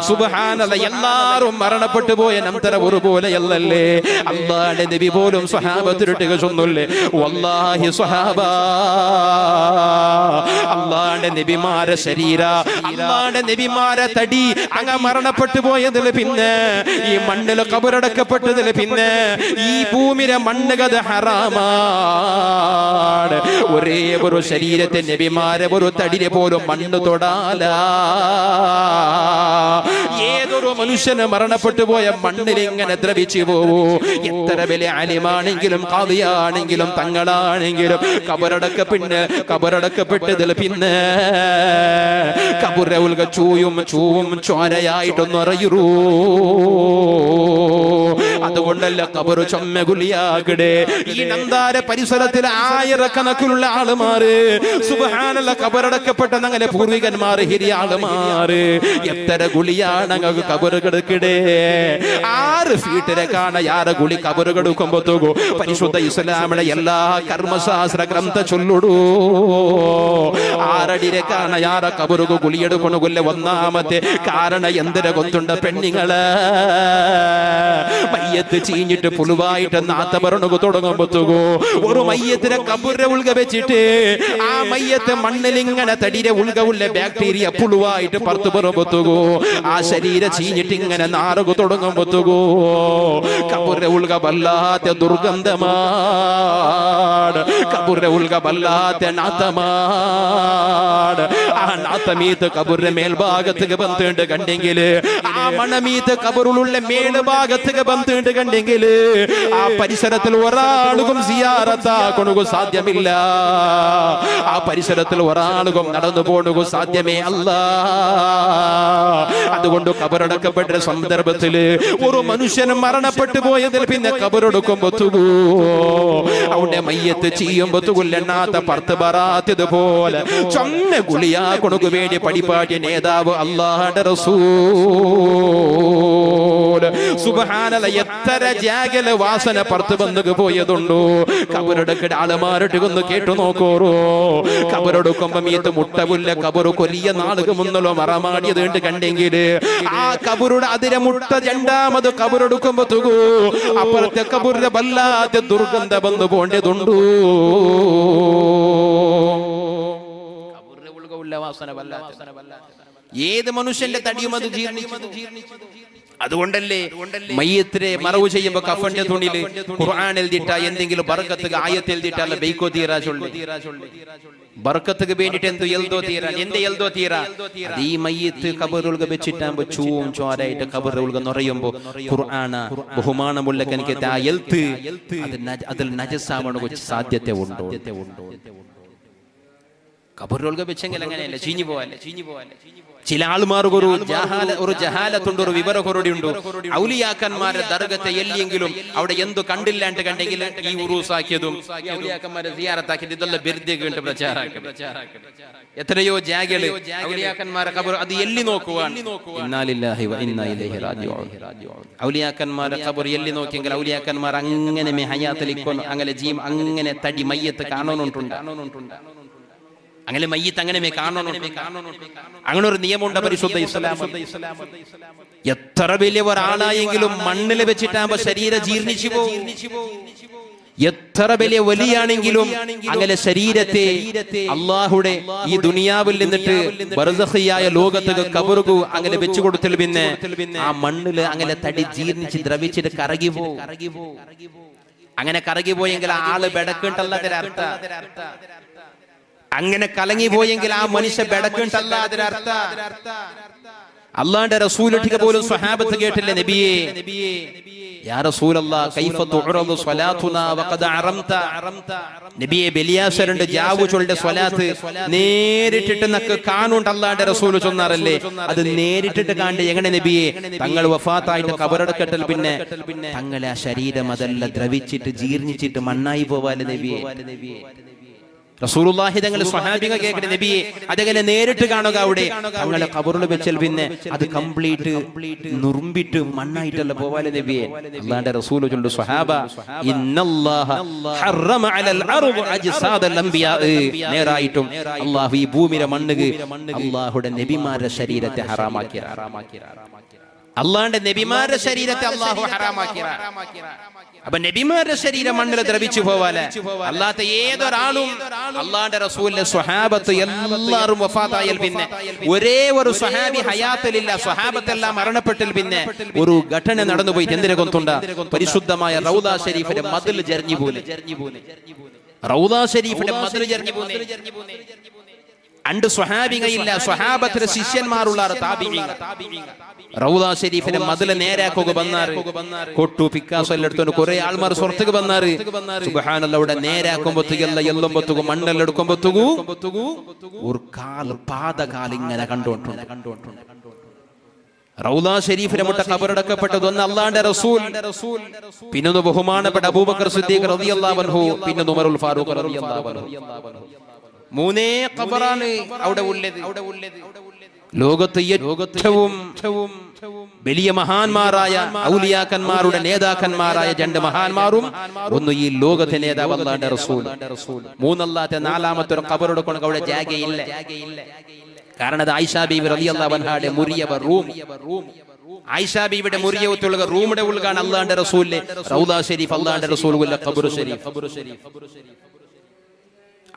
സുബ്ഹാനല്ലാഹ് എല്ലാരും മരണപ്പെട്ടു പോയ നന്തര ഒരുപോലെയല്ലല്ലേ അല്ലാഹുവിന്റെ നബി പോലും സ്വഹാബത്തിനൊട്ടിಗೆ ചൊന്നുല്ലേ വല്ലാഹി സ്വഹാബ അല്ലാഹുവിന്റെ നബിമാരെ ശരീര അല്ലാഹുവിന്റെ നബിമാരെ തടി അങ്ങ മരണപ്പെട്ടു പോയതിൽ പിന്നെ ഈ മണ്ണിൽ ഖബറടക്കപ്പെട്ടതിൽ പിന്നെ ഈ ഭൂമിയിലെ മണ്ണുകത് ഹറാമാണ് ഒരേ ഒരു ശരീരത്തെ നബിമാരെ ഒരു തടിയെ പോലും മണ്ണ് തൊടാല ഏതൊരു മനുഷ്യന് മരണപ്പെട്ടു പോയ മണ്ണിൽ ഇങ്ങനെ ദ്രവിച്ചു പോവൂ എത്ര വലിയ അലിമാണെങ്കിലും ഖാദിയാണെങ്കിലും തങ്ങളാണെങ്കിലും ഖബറടക്കപ്പെട്ടതിൽ പിന്നെ ഖബറിലെ ഉൽഗ ചൂവും ചോരയായിട്ടൊന്നും അറിയൂ അതുകൊണ്ടല്ല ഖബർ ചൊമ്മകുലിയാകടെ ഈ നന്ദാര പരിസരത്തിൽ ആയിരക്കണക്കിലുള്ള ആളുമാര് സുബ്ഹാനല്ലാഹ് ഖബറടക്കപ്പെട്ട ഞങ്ങളുടെ പൂർവികന്മാർ ഹിരിയ ആളുമാര് എത്ര ഗുളിയാണ് അങ്ങ് ഖബർ കിടക്കടേ 6 ഫീറ്റിലെ കാണ യാര ഗുളി ഖബർ കിടക്കുമ്പോ തോകോ പരിശുദ്ധ ഇസ്ലാമിലെ എല്ലാ കർമ്മശാസ്ത്ര ഗ്രന്ഥ ചൊല്ലുടൂ 6 അടിയിലെ കാണ യാര ഖബറുക ഗുളിയെടുക്കണ കൊല്ല ഒന്നാമത്തെ കാരണം എന്തിനെ കൊത്തുണ്ട പെണ്ണിങ്ങള് മയ്യത്ത് ചീഞ്ഞിട്ട് പുലുവായിട്ട് നാത്ത പറഞ്ഞു തുടങ്ങുമ്പോത്തുകോ ഒരു മയ്യത്തിനെ കബുരെ ഉൾക വെച്ചിട്ട് ആ മയ്യത്ത് മണ്ണിലിങ്ങനെ തടിരെ ഉൾക ഉള്ള ബാക്ടീരിയ പുലുവായിട്ട് പുറത്തു പുറമ്പത്തുകോ ആ ശരീരം ചീഞ്ഞിട്ട് ഇങ്ങനെ നാറുക തുടങ്ങുമ്പോത്തുകോ കബുരെ ഉൾക വല്ലാത്ത ദുർഗന്ധമാണ്, കബുരെ ഉൾക വല്ലാത്ത നാത്തമാണ്. ആ നാത്തമീത്ത് കബുരെ മേൽഭാഗത്തേക്ക് ബന്ധുണ്ട് കണ്ടെങ്കിൽ, ആ മണമീത്ത് കബറുള്ള മേൽഭാഗത്തേക്ക് ബന്ധുണ്ട് കണ്ടെങ്കിൽ ആ പരിസരത്തിൽ ഒരാളും സിയാറത്താക്കണു സാധ്യമില്ല, ആ പരിസരത്തിൽ ഒരാളും നടന്നു പോണു സാധ്യമേ അല്ല. അതുകൊണ്ട് കബറടക്കപ്പെട്ട സന്ദർഭത്തിൽ ഒരു മനുഷ്യൻ മരണപ്പെട്ടു പോയതിൽ പിന്നെ കബറെടുക്കുമ്പോ അവിടെ മയ്യത്ത് ചെയ്യുമ്പോത്തുകൊല്ലെണ്ണാത്ത പർത്ത് ബറാത്തതുപോലെ ചൊന്ന ഗുളിയാ കൊണുകു വേണ്ടി പടിപാടിയ നേതാവ് അല്ലാഹുവിന്റെ റസൂൽ സുബ്ഹാനല്ലാഹ്. എത്ര ജാഗല വാസന പുറത്ത് വന്നു പോയതുണ്ടോ. കബറെടുക്കട ആളുമാരുടെ ഒന്ന് കേട്ടു നോക്കോറോ. കബറെടുക്കുമ്പോ മീത്ത് മുട്ടവില്ല കബറ് കൊലിയ നാളുക മുന്നല്ലോ മറമാടിയത് ഉണ്ട് കണ്ടെങ്കിൽ ആ കബറുടെ അതിരെ മുട്ട രണ്ടാമത് കബറെടുക്കുമ്പോ തുകൂ അപ്പുറത്തെ കബറിന്റെ വല്ലാത്ത ദുർഗന്ധ വന്നു പോണ്ടതുണ്ടോ. ഏത് മനുഷ്യന്റെ തടിയും അത് ജീർണിച്ചു. അതുകൊണ്ടല്ലേ മയ്യത്തിനെ മറവ് ചെയ്യുമ്പോ കഫന്റെ തുണിയില് ഖുർആൻ എഴുതിട്ട എന്തെങ്കിലും ബർക്കത്ത് ആയത്ത് എഴുതിട്ട അല്ല ബൈക്കോ തീരാ ചൊല്ലി ബർക്കത്തുക്ക് വേണ്ടിട്ട് എന്ത് എൽദോ തീരാ എന്ത് എൽദോ തീരാ. ഈ മയ്യത്ത് കബറുക വെച്ചിട്ടാകുമ്പോ ചൂവും ചോരായിട്ട് കബറുക നിറയുമ്പോ ഖുർആന ബഹുമാനമുള്ള കനിക്ക് ആ എൽത്ത് അതിൽ നജസാവണ സാധ്യത ഉണ്ടോ. കബറുക വെച്ചെങ്കിൽ അങ്ങനെയല്ല ചീഞ്ഞു പോവാല്ലേ. ചില ആൾമാർക്ക് ഒരു ജഹാലത്തുണ്ട്, ഒരു വിവരക്കുറവുണ്ട്. ഔലിയാക്കന്മാരെ ദർഗത്തെ എല്ലിയെങ്കിലും അവിടെ എന്തു കണ്ടില്ലാണ്ട് കണ്ടെങ്കിൽ ഈ ഉറൂസാക്കിയതും ഔലിയാക്കന്മാരെ സിയാറത്താക്കിയത് ഇതെല്ലാം ബിർദികളുടെ പ്രചാരാക്കി. എത്രയോ ജാഗകള് ഔലിയാക്കന്മാരെ ഖബർ അത് എല്ലി നോക്കുവാൻ. ഇന്നാ ലില്ലാഹി വ ഇന്നാ ഇലൈഹി റാജിഊൻ. ഔലിയാക്കന്മാരെ ഖബർ എല്ലി നോക്കിയെങ്കിൽ ഔലിയാക്കന്മാർ അങ്ങനെ ഹയാത്തിലിക്കൊന്നു അങ്ങനെ ജീം അങ്ങനെ തടി മയ്യത്ത് കാണുന്നുണ്ട്. അങ്ങനെ മയ്യത്ത് അങ്ങനെ കാണുന്നുണ്ട്. അങ്ങനെ ഒരു നിയമമുണ്ട് പരിശുദ്ധ ഇസ്ലാം. എത്ര വലിയ ഒരാളായെങ്കിലും മണ്ണിൽ വെച്ചിട്ടാകുമ്പോ ശരീരം ജീർണിച്ചു പോകും. എത്ര വലിയ വലിയാണെങ്കിലും അങ്ങനെ ശരീരത്തെ അള്ളാഹുടെ ഈ ദുനിയാവിൽ നിന്നിട്ട് ബർസഖിയായ ലോകത്തേക്ക് കബറുകു അങ്ങനെ വെച്ചു കൊടുത്തിൽ പിന്നെ ആ മണ്ണില് അങ്ങനെ തടി ജീർണിച്ച് ദ്രവിച്ചിട്ട് കറകി പോകും. അങ്ങനെ കറകി പോയെങ്കിൽ ആ ആള് ബെടക്കുണ്ടല്ല അതിനർത്ഥ. അങ്ങനെ കലങ്ങി പോയെങ്കിൽ ആ മനുഷ്യ ബെടക്കുണ്ടല്ല അതിനർത്ഥ. അള്ളാന്റെ റസൂലിന്റെ പോലും സ്വഹാബത്ത് കേട്ടില്ലേ നബിയേ യാ റസൂലല്ലാഹ് കൈഫ തുഅറദു സ്വലാത്തുനാ വഖദ് അറംത. നബിയെ ബലിയാസരന്റെ ജാവുചുളുടെ സ്വലാത്ത് നേരിട്ടിട്ട് നക്ക് കാണുണ്ട് അള്ളാന്റെ റസൂൽ ചൊന്നാറല്ലേ. അത് നേരിട്ടിട്ട് കാണ്ട് എങ്ങനെ നബിയെ തങ്ങൾ വഫാത്തായിട്ട് കബറടക്കട്ടൽ പിന്നെ തങ്ങളെ ആ ശരീരം അതെല്ലാം ദ്രവിച്ചിട്ട് ജീർണിച്ചിട്ട് മണ്ണായി പോവാലെ നബിയെ. റസൂലുള്ളാഹി തങ്ങൾ സ്വഹാബികൾ കേൾക്കട്ടെ നബിയെ അതങ്ങനെ നേരിട്ട് കാണുക. അവിടെ തങ്ങളെ ഖബറിൽ വെച്ചാൽ പിന്നെ അത് കംപ്ലീറ്റ് നുറുമ്പിട്ട് മണ്ണായിട്ടല്ല പോവാലെ നബിയെ. അല്ലാഹുവിന്റെ റസൂൽ ചൊല്ലുന്നു സ്വഹാബ ഇന്നല്ലാഹ ഹറമ അലൽ അർദ് അജ്സാദൽ അംബിയാ. നേരായിട്ടും അല്ലാഹു ഈ ഭൂമിയിലെ മണ്ണുക അല്ലാഹുവിന്റെ നബിമാരുടെ ശരീരത്തെ ഹറാമാക്കി. അല്ലാഹുവിന്റെ നബിമാരുടെ ശരീരത്തെ അല്ലാഹു ഹറാമാക്കി. അപ്പൊ നബിമാരുടെ ശരീരം മണ്ണിൽ ദ്രവിച്ചു പോവാലെ. അല്ലാത്ത ഏതൊരാളും അള്ളാന്റെ റസൂലിന്റെ സ്വഹാബത്ത് എല്ലാവരും വഫാത്തായാൽ പിന്നെ ഒരേ ഒരു സ്വഹാബി ഹയാത്തിലില്ല, സ്വഹാബത്തെല്ലാം മരണപ്പെട്ടിൽ പിന്നെ ഒരു ഘടന നടന്നുപോയി. എന്തിനെ കൊണ്ടുണ്ട പരിശുദ്ധമായ റൗദ ഷരീഫിന്റെ മതിൽ ജർഞ്ഞു പോലെ. റൗദ ഷരീഫിന്റെ മതിൽ ജർഞ്ഞു പോലെ. അണ്ട് സ്വഹാബികയില്ല, സ്വഹാബത്തിലെ ശിഷ്യന്മാരുള്ള താബിഈങ്ങൾ. റൗദ ഷരീഫിന്റെ മതിൽ നേരാക്കുക വന്നാറ് കൊട്ടു പിക്കാസോ എല്ലാം എടുത്തോണ്ട് കുറെ ആൾമാർ സ്വർത്തേക്ക് വന്നാറ്. സുബ്ഹാനല്ലാഹ് അവിടെ നേരാക്കുമ്പോത്തുകല്ല എല്ലുമ്പോത്തുകു മണ്ണെല്ലെടുക്കുമ്പോത്തുകു ഒരു കാൽ പാദകാൽ ഇങ്ങനെ കണ്ടോട്ടുണ്ട്. റൗദ ഷരീഫിന്റെ മുട്ട ഖബറടക്കപ്പെട്ടതൊന്ന് അല്ലാഹുവിന്റെ റസൂൽ, പിന്നെ ബഹുമാനപ്പെട്ട അബൂബക്കർ സിദ്ദീഖ് റളിയല്ലാഹു അൻഹു, പിന്നെ ഉമറുൽ ഫാറൂഖ് റളിയല്ലാഹു അൻഹു. മൂന്നേ ഖബറാണ് അവിടെ ഉള്ളത്. ലോകത്ത് ഏറ്റവും വലിയ മഹാന്മാരായ ഔലിയാക്കന്മാരുടെ നേതാക്കന്മാരായ രണ്ട് മഹാന്മാരും ഒന്ന് ഈ ലോകത്തെ നേതാവ് അല്ലാഹുവിന്റെ റസൂൽ. മൂന്നല്ലാത്ത നാലാമത്തെ ഒരു ഖബറുടെ കൊണ്ട് അവിടെ ജാഗയില്ല. കാരണം അത് ആയിഷ ബീവി റളിയല്ലാഹു അൻഹയുടെ മുറിയവ റൂം. ആയിഷ ബീവിയുടെ മുറിയത്തുള്ള റൂമിന്റെ ഉൾക്കാണ് അള്ളാന്റെ റസൂലിലെ റൗദ ഷരീഫ്, അള്ളാന്റെ റസൂലുള്ള ഖബർ ഷരീഫ്.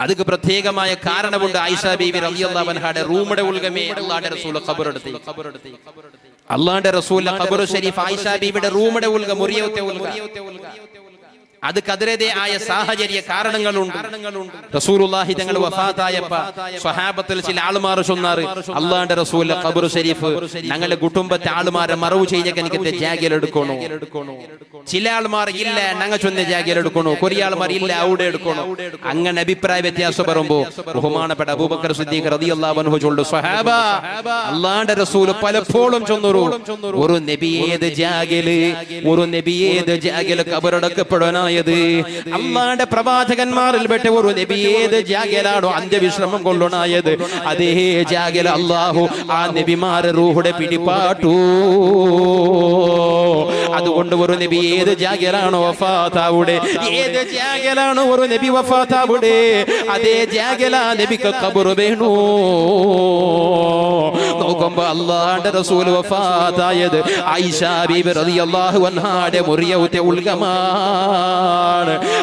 അതിക്ക് പ്രത്യേകമായ കാരണമുണ്ട്. ആയിഷ ബീവി റളിയല്ലാഹു അൻഹയുടെ റൂമിന്റെ ഉൾഗമേ അള്ളാന്റെ റസൂൽ ഖബറെടുത്തി. അള്ളാന്റെ റസൂലിന്റെ ഖബർ ഷരീഫ് ആയിഷ ബീവിയുടെ റൂമിന്റെ ഉൾഗ മുറിയത്തെ ഉൾഗ അത് കതിരതയായ സാഹചര്യ കാരണങ്ങളുണ്ട്. റസൂലുള്ളാഹി തങ്ങൾ വഫാത്തായപ്പോ സ്വഹാബത്തിൽ ചില ആളുമാർ ചൊന്നാറ് അള്ളാന്റെ റസൂലിന്റെ ഖബർ ഷരീഫ് ഞങ്ങളുടെ കുടുംബത്തെ ആളുമാരെ മറവ് ചെയ്തൊക്കെ എനിക്ക് ജാഗയിൽ എടുക്കണോ. ചില ആൾമാർ ഇല്ല ഞങ്ങൾ ചൊന്ന ജാഗയിൽ എടുക്കണോ, കൊറിയ ആൾമാർ ഇല്ല അവിടെ എടുക്കണോ. അങ്ങനെ അഭിപ്രായ വ്യത്യാസം പറയുമ്പോ ബഹുമാനപ്പെട്ട അബൂബക്കർ സിദ്ദീഖ് റളിയല്ലാഹു അൻഹു ചൊല്ലു, സ്വഹാബ അള്ളാന്റെ റസൂൽ പലപ്പോഴും ചൊന്നൊരു ഒരു നബിയേത് ജാഗില് ഒരു നബിയേത് ജാഗില് ഖബറടക്കപ്പെടാനാ അള്ളാന്റെ പ്രവാചകന്മാരിൽ പെട്ട ഒരു നബി ഏത് ജാഗലാണോ അന്ത്യവിശ്രമം കൊള്ളണായത് അതേ ജാഗല അള്ളാഹു ആ നബിമാരെ റൂഹുടെ പിടിപാട്ടു. അതുകൊണ്ട് ഒരു നബി ഏത് ജാഗലാണോ വഫാത്താവുടെ, ഏത് ജാഗലാണോ ഒരു നബി വഫാത്താവുടെ അതേ ജാഗല നബിക്ക് ഖബർ വേണു. നോക്കുമ്പോ അള്ളാന്റെ റസൂൽ വഫാത്തായത് ആയിഷ ബീബി റളിയല്ലാഹു അൻഹയുടെ മുറിയത്തെ ഉൾഗമാ.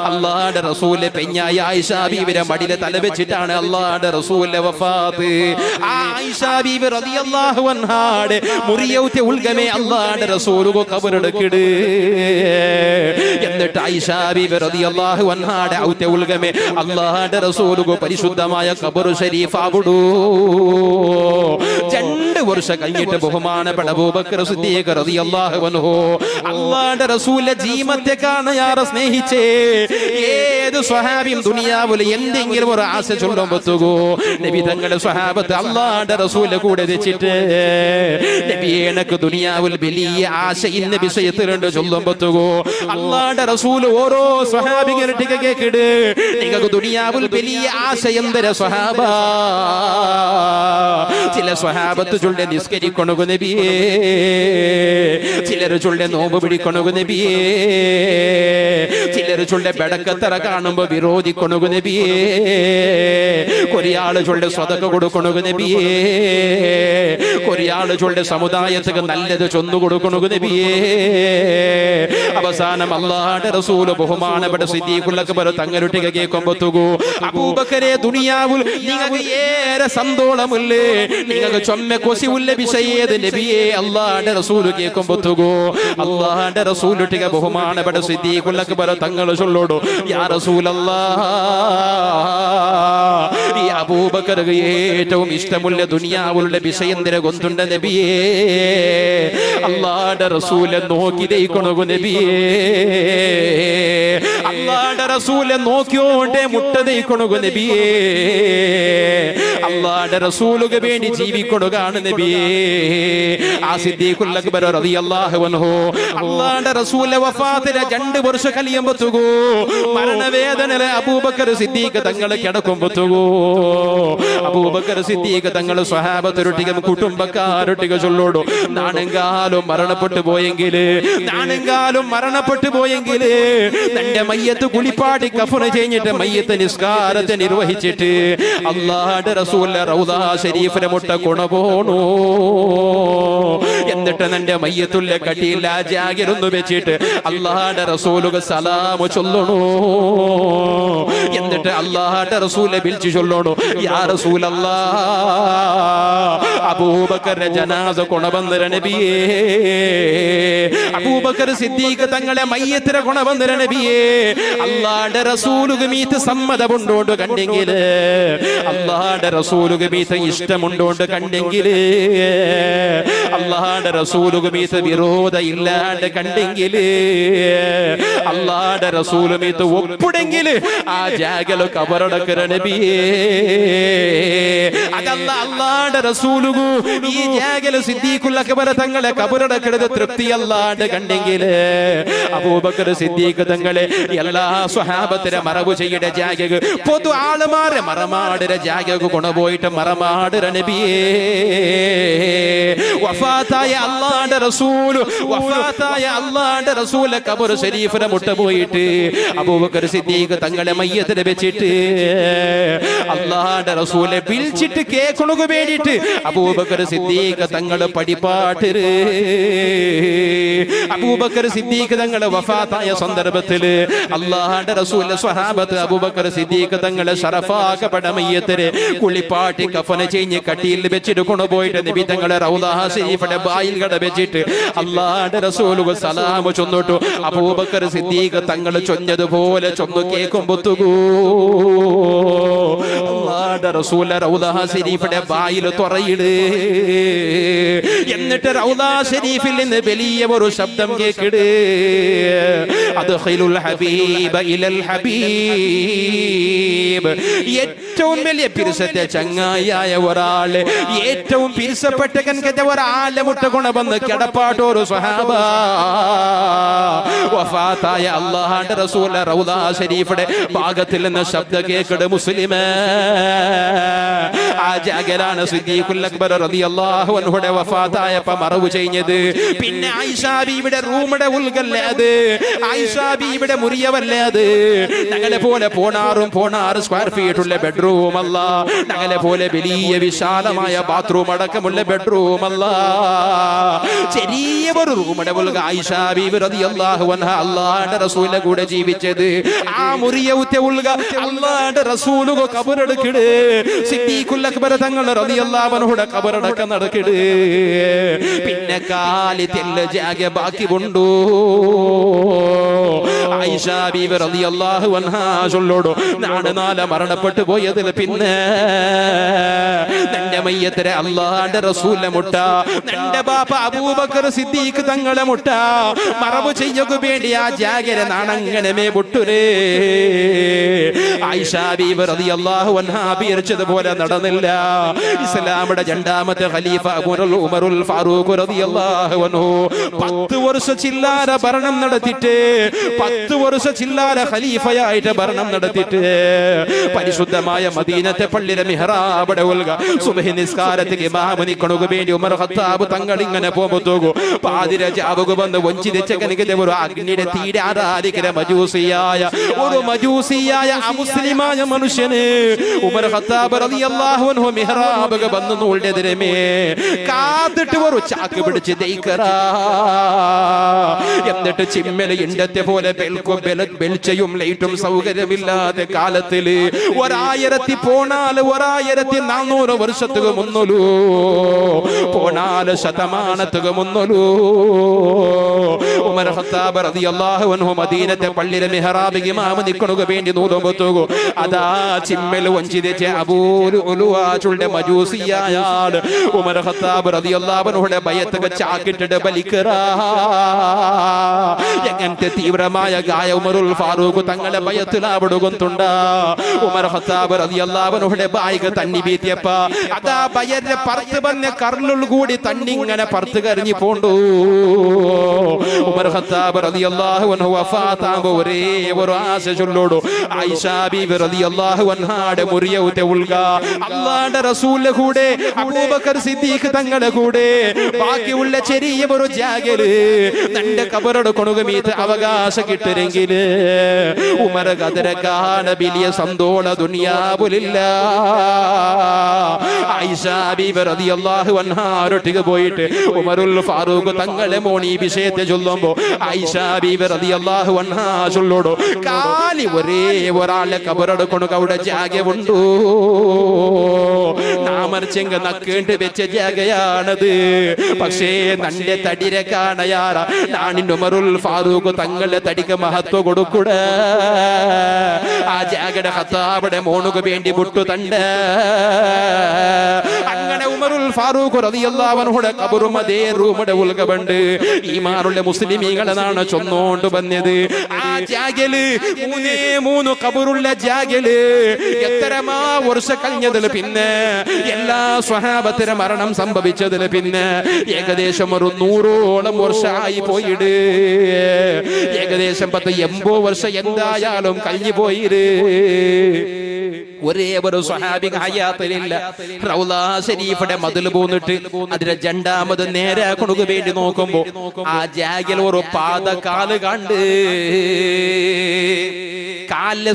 അള്ളാഹുവിന്റെ റസൂലിന്റെ പെഞ്ഞായ ആയിഷ ബീവിയുടെ മടിയിലെ തല വെച്ചിട്ടാണ് അള്ളാഹുവിന്റെ റസൂലിന്റെ വഫാത്ത്. ആയിഷ ബീവി റളിയല്ലാഹു അൻഹയുടെ മുറിയത്തെ ഉൾഗമേ അള്ളാഹുവിന്റെ റസൂൽ ഖബറെടുക്കിട്. എന്നിട്ട് ആയിഷ ബീവി റളിയല്ലാഹു അൻഹയുടെ ഔത്തെ ഉൾഗമേ അള്ളാഹുവിന്റെ റസൂൽ പരിശുദ്ധമായ ഖബർ ഷരീഫ് ആവുടൂ. 2 വർഷം കഴിഞ്ഞിട്ട് ബഹുമാനപ്പെട്ട അബൂബക്കർ സിദ്ദീഖ് റളിയല്ലാഹു അൻഹു അള്ളാഹുവിന്റെ റസൂലിന്റെ ജീവത്തെ കാണാൻ സ്നേഹിച്ചേ ഏത് സ്വഹാബിയും ദുനിയാവിൽ എന്തെങ്കിലും ഒരു ആശ ചൊല്ലുമ്പോ നബി തങ്ങളുടെ സ്വഹാബത്ത് അള്ളാഹുവിന്റെ റസൂലിന്റെ കൂടെ വെച്ചിട്ട് നബി എനിക്ക് ദുനിയാവിൽ വലിയ ആശ ഇന്ന വിഷയത്തിലുണ്ട് ചൊല്ലുമ്പോ അള്ളാഹുവിന്റെ റസൂൽ ഓരോ സ്വഹാബികളുടെ കേക്കിട് നിങ്ങൾക്ക് ദുനിയാവിൽ വലിയ ആശ എന്തര സ്വഹാബ. ചില സ്വഹാബത്ത് ചൊല്ലെ നിസ്കരിക്കൊണു നബിയേ, ചിലർ ചൊല്ലെ നോമ്പ് പിടിക്കൊണു നബിയേ, ചിലർ ചൊല്ലെ ബെടക്കത്തറ കാണുമ്പോ വിരോധിക്കൊണു നബിയേ, കൊറിയാള് ചൊല്ലെ സ്വതക്ക കൊടുക്കൊണു നബിയേ, കൊറിയാള് ചൊല്ലെ സമുദായത്തിന് നല്ലത് ചൊന്നു കൊടുക്കൊണു നബിയേ. അവസാനം അല്ലാഹുവിന്റെ റസൂൽ ബഹുമാനപ്പെട്ട സിദ്ദീഖുൽ അക്ബർ തങ്ങളുടെ കേൾക്കുമ്പോ അബൂബക്കരെ ദുനിയാവിൽ നിങ്ങൾക്ക് ഏറെ സന്തോഷമില്ലേ, നിങ്ങൾക്ക് ചൊമ്മ കൊസിയുള്ള വിഷയേത് നബിയെ അല്ലാഹുവിന്റെ റസൂൽ കേൾക്കുമ്പോ അല്ലാഹുവിന്റെ റസൂൽ ബഹുമാനപ്പെട്ട സിദ്ദീഖുൽ അക്ബർ തങ്ങൾ ചൊല്ലോടോ, യാ റസൂലല്ലാഹ് ഈ അബൂബക്കർക്ക് ഏറ്റവും ഇഷ്ടമുള്ള ദുനിയാവിലുള്ള വിഷയം തിരകൊന്തുണ്ട നബിയേ. അല്ലാഹുവിന്റെ റസൂലെ നോക്കി ദൈക്കൊണു നബിയേ, അല്ലാഹുവിന്റെ റസൂലെ നോക്കിയോണ്ടേ മുട്ട ദൈക്കൊണു നബിയേ, അല്ലാഹുവിന്റെ റസൂലുക്ക് വേണ്ടി ജീവിക്കൊടുകാണ് നബിയേ. ആ സിദ്ദീഖുൽ അക്ബർ റളിയല്ലാഹു അൻഹു അല്ലാഹുവിന്റെ റസൂലിന്റെ വഫാത്തിന് 2 വർഷം കഴിയുമ്പോ മരണവേദനയിലെ അബൂബക്കർ സിദ്ദീഖ് തങ്ങൾ കിടക്കുമ്പോ അബൂബക്കർ സിദ്ദീഖ് തങ്ങൾ സ്വഹാബത്തൊരുട്ടിക കുടുംബക്കാരൊട്ടിക ചൊല്ലോടോ, നാണെങ്കാലും മരണപ്പെട്ടു പോയെങ്കില് തന്റെ മയ്യത്ത് കുളിപ്പാടി കഫന് കഴിഞ്ഞിട്ട് മയ്യത്ത് നിസ്കാരത്തെ നിർവഹിച്ചിട്ട് അല്ലാഹുവിന്റെ റസൂലിന്റെ റൗദാ ശരീഫിനെ മുട്ട കൊണപോണു. എന്നിട്ട് തന്റെ മയ്യത്തുള്ള കട്ടിയില്ല ജാഗിരൊന്നു വെച്ചിട്ട് അല്ലാഹുവിന്റെ റസൂലുക സലാം ചൊല്ലണു. എന്നിട്ട് അല്ലാഹുവിന്റെ റസൂലിനെ വിളിച്ചു ചൊല്ലണു, യാ റസൂലല്ലാഹ് അബൂബക്കറിന്റെ ജനാസ കൊണവന്നര നബിയേ, അബൂബക്കർ സിദ്ദീഖ് തങ്ങളെ മയ്യത്തിനെ കൊണവന്നര നബിയേ. അല്ലാഹുവിന്റെ റസൂലുക മീത്ത് സമ്മതമുണ്ടോണ്ട് കണ്ടെങ്കില്, അല്ലാഹുവിന്റെ റസൂലുക മീത്ത് ഇഷ്ടമുണ്ടോണ്ട് കണ്ടെങ്കില്, അല്ലാഹുവിന്റെ റസൂലുക മീത്ത് വിരോധ ഇല്ലാണ്ട് കണ്ടെങ്കില്, അല്ലാഹുവിന്റെ റസൂൽ മീത്ത് ഒപ്പിടെങ്കില് ആ ജാഗല ഖബറടക്കര നബിയേ. അതല്ല അല്ലാഹുവിന്റെ റസൂലുക ഈ ജാഗല സിദ്ദീഖുൽ അക്ബർ തങ്ങളെ ഖബറടക്കരുത് തൃപ്തിയല്ലാണ്ട് കണ്ടെങ്കില് അബൂബക്കർ സിദ്ദീഖ് തങ്ങളെ എല്ലാ സ്വഹാബത്തിനെ മറവ് ചെയ്യുടെ ജാഗക പൊതു ആളുമാരെ മറമാടര ജാഗക കൊണ്ടുപോയിട്ട് മറമാടര നബിയേ. വഫാത്തായ അല്ലാഹുവിന്റെ റസൂല് ഖബർ ശരീഫിനെ മുട്ട പോയിട്ട് അബൂബക്കർ സിദ്ദീഖ് തങ്ങളെ മയ്യത്തിനെ വെച്ചിട്ട് അല്ലാഹുവിന്റെ റസൂലെ വിളിച്ചിട്ട് കേൾക്കണു വേണ്ടിയിട്ട് അബൂബക്കർ സിദ്ദീഖ് തങ്ങൾ പടിപാട്ട് അബൂബക്കർ സിദ്ദീഖ് തങ്ങൾ വഫാത്തായ സന്ദർഭത്തില് അല്ലാഹുവിന്റെ റസൂൽ സ്വഹാബത്ത് അബൂബക്കർ സിദ്ദീഖ് തങ്ങളെ ശറഫാക്കപ്പെട്ട മയ്യത്തിനെ കുളിപ്പാട്ടി കഫന ചെയ്ഞ്ഞ് കട്ടിയിൽ വെച്ചിട്ട് കൊണ്ടുപോയിട്ട് നബി തങ്ങളെ റൗള ശരീഫിന്റെ ബായിൽ കട വെച്ചിട്ട് അല്ലാഹുവിന്റെ റസൂൽ സലാം ചൊന്നിട്ടു. അബൂബക്കർ സിദ്ദീഖ് തങ്ങൾ ചൊന്നതുപോലെ ചൊന്നു കേൾക്കുമ്പോ അല്ലാഹുവിന്റെ റസൂൽ റൗള ശരീഫിന്റെ ബായിൽ തുറയിട്. എന്നിട്ട് റൗള ശരീഫിൽ നിന്ന് വലിയ ഒരു ശബ്ദം കേൾക്കിട്. അദ്ഖിലുൽ ഹബീബ ഇലൽ ഹബീബ്. ഏറ്റവും വലിയ പിരിസത്തെ ചങ്ങായിയായ ഒരാള്, ഏറ്റവും പിരിസപ്പെട്ട കൻകത്തെ ഒരാളെ മുട്ടകൊണവന്ന് കിടപ്പാട്ടൊരു സ്വഹാബ വഫാത്തായ അല്ലാഹുവിന്റെ റസൂൽ റൗള ശരീഫിന്റെ ഭാഗത്തിൽ നിന്ന് ശബ്ദം കേൾക്കിട്. മുസ്ലിമേ, ആ ജാഗലാണ് സിദ്ദീഖുൽ അക്ബർ റളിയല്ലാഹു അൻഹുടെ വഫാത്തായപ്പോ മറവ് ചെയ്തത്. പിന്നെ ആയിഷ ബീവിയുടെ റൂമിന്റെ ഉൾഗല്ലേ അത്, ആയിഷ ബീവിയുടെ മുറിയവല്ലേ അത്. ഞങ്ങളെ പോലെ 16 സ്ക്വയർ ഫീറ്റ് ഉള്ള ബെഡ്റൂം അല്ല, ഞങ്ങളെ പോലെ വലിയ വിശാലമായ ബാത്റൂം അടക്കമുള്ള ബെഡ്റൂം അല്ല, ചെറിയ ഒരു റൂമിന്റെ ഉൾഗ ആയിഷ ബീവി റളിയല്ലാഹു അൻഹ അല്ലാഹുവിന്റെ റസൂലിന്റെ കൂടെ ജീവിച്ചത്. ആ മുറിയത്തെ ഉൾഗ അല്ലാഹുവിന്റെ റസൂലുക ഖബറടക്കിട്. സിദ്ദീഖുൽ അക്ബർ തങ്ങൾ റളിയല്ലാഹു അൻഹുടെ ഖബറടക്കം നടക്കിട്. പിന്നെ കാലി തെല്ല ജാഗ ബാക്കി ഉണ്ടോ. ആയിഷ ബീവി റളിയല്ലാഹു അൻഹാ ചൊല്ലോടോ, നാളെ മരണപ്പെട്ടു പോയതിൽ പിന്നെ നിന്റെ മയ്യത്തിനെ അല്ലാഹുവിന്റെ റസൂലിനെ മുട്ട, നിന്റെ ബാപ്പ അബൂബക്കർ സിദ്ദീഖ് തങ്ങളെ മുട്ട മറവ് ചെയ്യുക വേണ്ടി ആ ജാഗര നാണങ്ങനെ മുട്ടുരേ. ആയിഷ ബീവി റളിയല്ലാഹു അൻഹാ വിചാരിച്ചതുപോലെ നടന്നില്ല. ഇസ്ലാമിന്റെ രണ്ടാമത്തെ ഖലീഫ ഉമറുൽ ഫാറൂഖ് റളിയല്ലാഹു അൻഹു 10 വർഷം ചില്ലാര ഭരണം നടത്തിയിട്ട്, 10 വർഷം ചില്ലാര ഖലീഫയായിട്ട് ഭരണം നടത്തിയിട്ട് പരിശുദ്ധമായ മദീനത്തെ പള്ളിയിലെ മിഹ്റാബിലെ ഉൽഗ സുബ്ഹി നിസ്കാരത്തിന് ഇമാം നിൽക്കണു വേണ്ടി ഉമർ ഖത്താബ് തങ്ങൾ ഇങ്ങനെ പോകുമ്പോ പാതിര ജാവുക വന്ന് വഞ്ചിതച്ചകനിക്ക് ഒരു അഗ്നിയുടെ തീരെ ആരാധിക്കുന്ന മജൂസിയായ അമുസ്ലിമായ മനുഷ്യന് ഉമർ ഖത്താബ് റളിയല്ലാഹു അൻഹു മിഹ്റാബിൽ വന്നു നൂലിനെതിരെ കാത്തിട്ട് ഒരു ചാക്ക് പിടിച്ച് ദൈക്കറാ. എന്നിട്ട് ചിമ്മല് ഇണ്ടത്തെ പോലെ വെളിച്ചയും ലൈറ്റും സൗകര്യമില്ലാത്ത കാലത്തില് 1400 വർഷത്തുക മുന്നോലൂ, 14 ശതമാനത്തുക മുന്നോലൂ ഉമർ ഖത്താബ് റളിയല്ലാഹു അൻഹു മദീനത്തെ പള്ളിയിലെ മിഹ്റാബിൽ ഇമാം നിൽക്കണുക വേണ്ടി നൂലുമ്പോ അതാ ചിമ്മല് വഞ്ചിതച്ച അബൂലുഅലുഅയുടെ മജൂസിയായ ഉമർ ഖത്താബ് റളിയല്ലാഹു അൻഹുടെ ബയത്തക ചാക്കിട്ടിട്ട് ബലിക്കറാ. എങ്ങനത്തെ തീവ്രമായ ഗായ ഉമറുൽ ഫാറൂഖ് തങ്ങളെ ബയത്തിലാവിടുകൊണ്ടുണ്ട. ഉമർ ഖത്താബ് റളിയല്ലാഹു അൻഹുടെ ബായിക തണ്ണി വീത്തിയപ്പ അതാ ബയന്റെ പറത്ത് വന്ന കർലുൾ കൂടി തണ്ണി ഇങ്ങനെ പറത്ത് കരഞ്ഞു പോണ്ടു. ഉമർ ഖത്താബ് റളിയല്ലാഹു അൻഹു വഫാത്താകുമ്പോൾ ഒരേ ഒരു ആശ ചൊല്ലോടു. ആയിഷ ബീവി റളിയല്ലാഹു അൻഹാടെ മുറിയത്തെ ഉൾഗ അല്ലാഹുവിന്റെ റസൂലിന്റെ കൂടെ അബൂബക്കർ സിദ്ദീഖ് തങ്ങളെ കൂടെ ബാക്കിയുള്ള ചെറിയ ഒരു ജാഗല് നിന്റെ ഖബറോട് കൊണുകമീത്ത് അവകാശം കിട്ടരെങ്കില് ഉമർ കദരക്കാന വലിയ സന്തോള ദുനിയാവുലില്ല. ആയിഷ ബീവി റളിയല്ലാഹു അൻഹാരൊട്ടിക്ക് പോയിട്ട് ഉമറുൽ ഫാറൂഖ് തങ്ങളെ മോണി വിഷയത്തെ ചൊല്ലുമ്പോ ആയിഷ ബീവി റളിയല്ലാഹു അൻഹാ ചൊല്ലോടോ, കാലി ഒരേ ഒരാളെ ഖബറോട് കൊണുക അവിടെ ജാഗ ഉണ്ടോ. നാമർച്ചെങ്ക നക്കേണ്ട് വെച്ച ജാഗയാണത്. പക്ഷേ നന്റെ തടിരെ കാണയാറ നാണിന്റെ ഉമറുൽ ഫാറൂഖ് തങ്ങളെ തടിക്ക് മഹത്വം കൊടുക്കൂട. ആ ജാഗയുടെ ഖത്താബിടെ മോണുക വേണ്ടി മുട്ടു തണ്ട്. അങ്ങനെ ഉമറുൽ ഫാറൂഖ് റളിയല്ലാഹു അൻഹുടെ ഖബറും അതേ റൂമിടെ ഉൽഗബണ്ട് ഈമാനുള്ള മുസ്ലിമീങ്ങളാണ് ചൊന്നോണ്ട് വന്നത്. ആ ജാഗല് 3 ഖബറുള്ള ജാഗല് എത്രമാ വർഷം കഴിഞ്ഞതിൽ പിന്നെ എല്ലാ സ്വഹാബത്തിലെ മരണം സംഭവിച്ചതിൽ പിന്നെ ഏകദേശം ഒരു 100ഓളം വർഷമായി പോയിട്. ഏകദേശം 80 വർഷം എന്തായാലും കഴിഞ്ഞു പോയിര്. ഒരേ ഒരു സ്വഹാബി ഹയാത്തിലില്ല. റൗള ശരീഫിന്റെ മതിൽ പോന്നിട്ട് അതിന്റെ രണ്ടാമത് നേരെ കൊടുക്കു വേണ്ടി നോക്കുമ്പോ ആ ജാഗിൽ ഒരു പാദകാല് കണ്ട്, കാലില്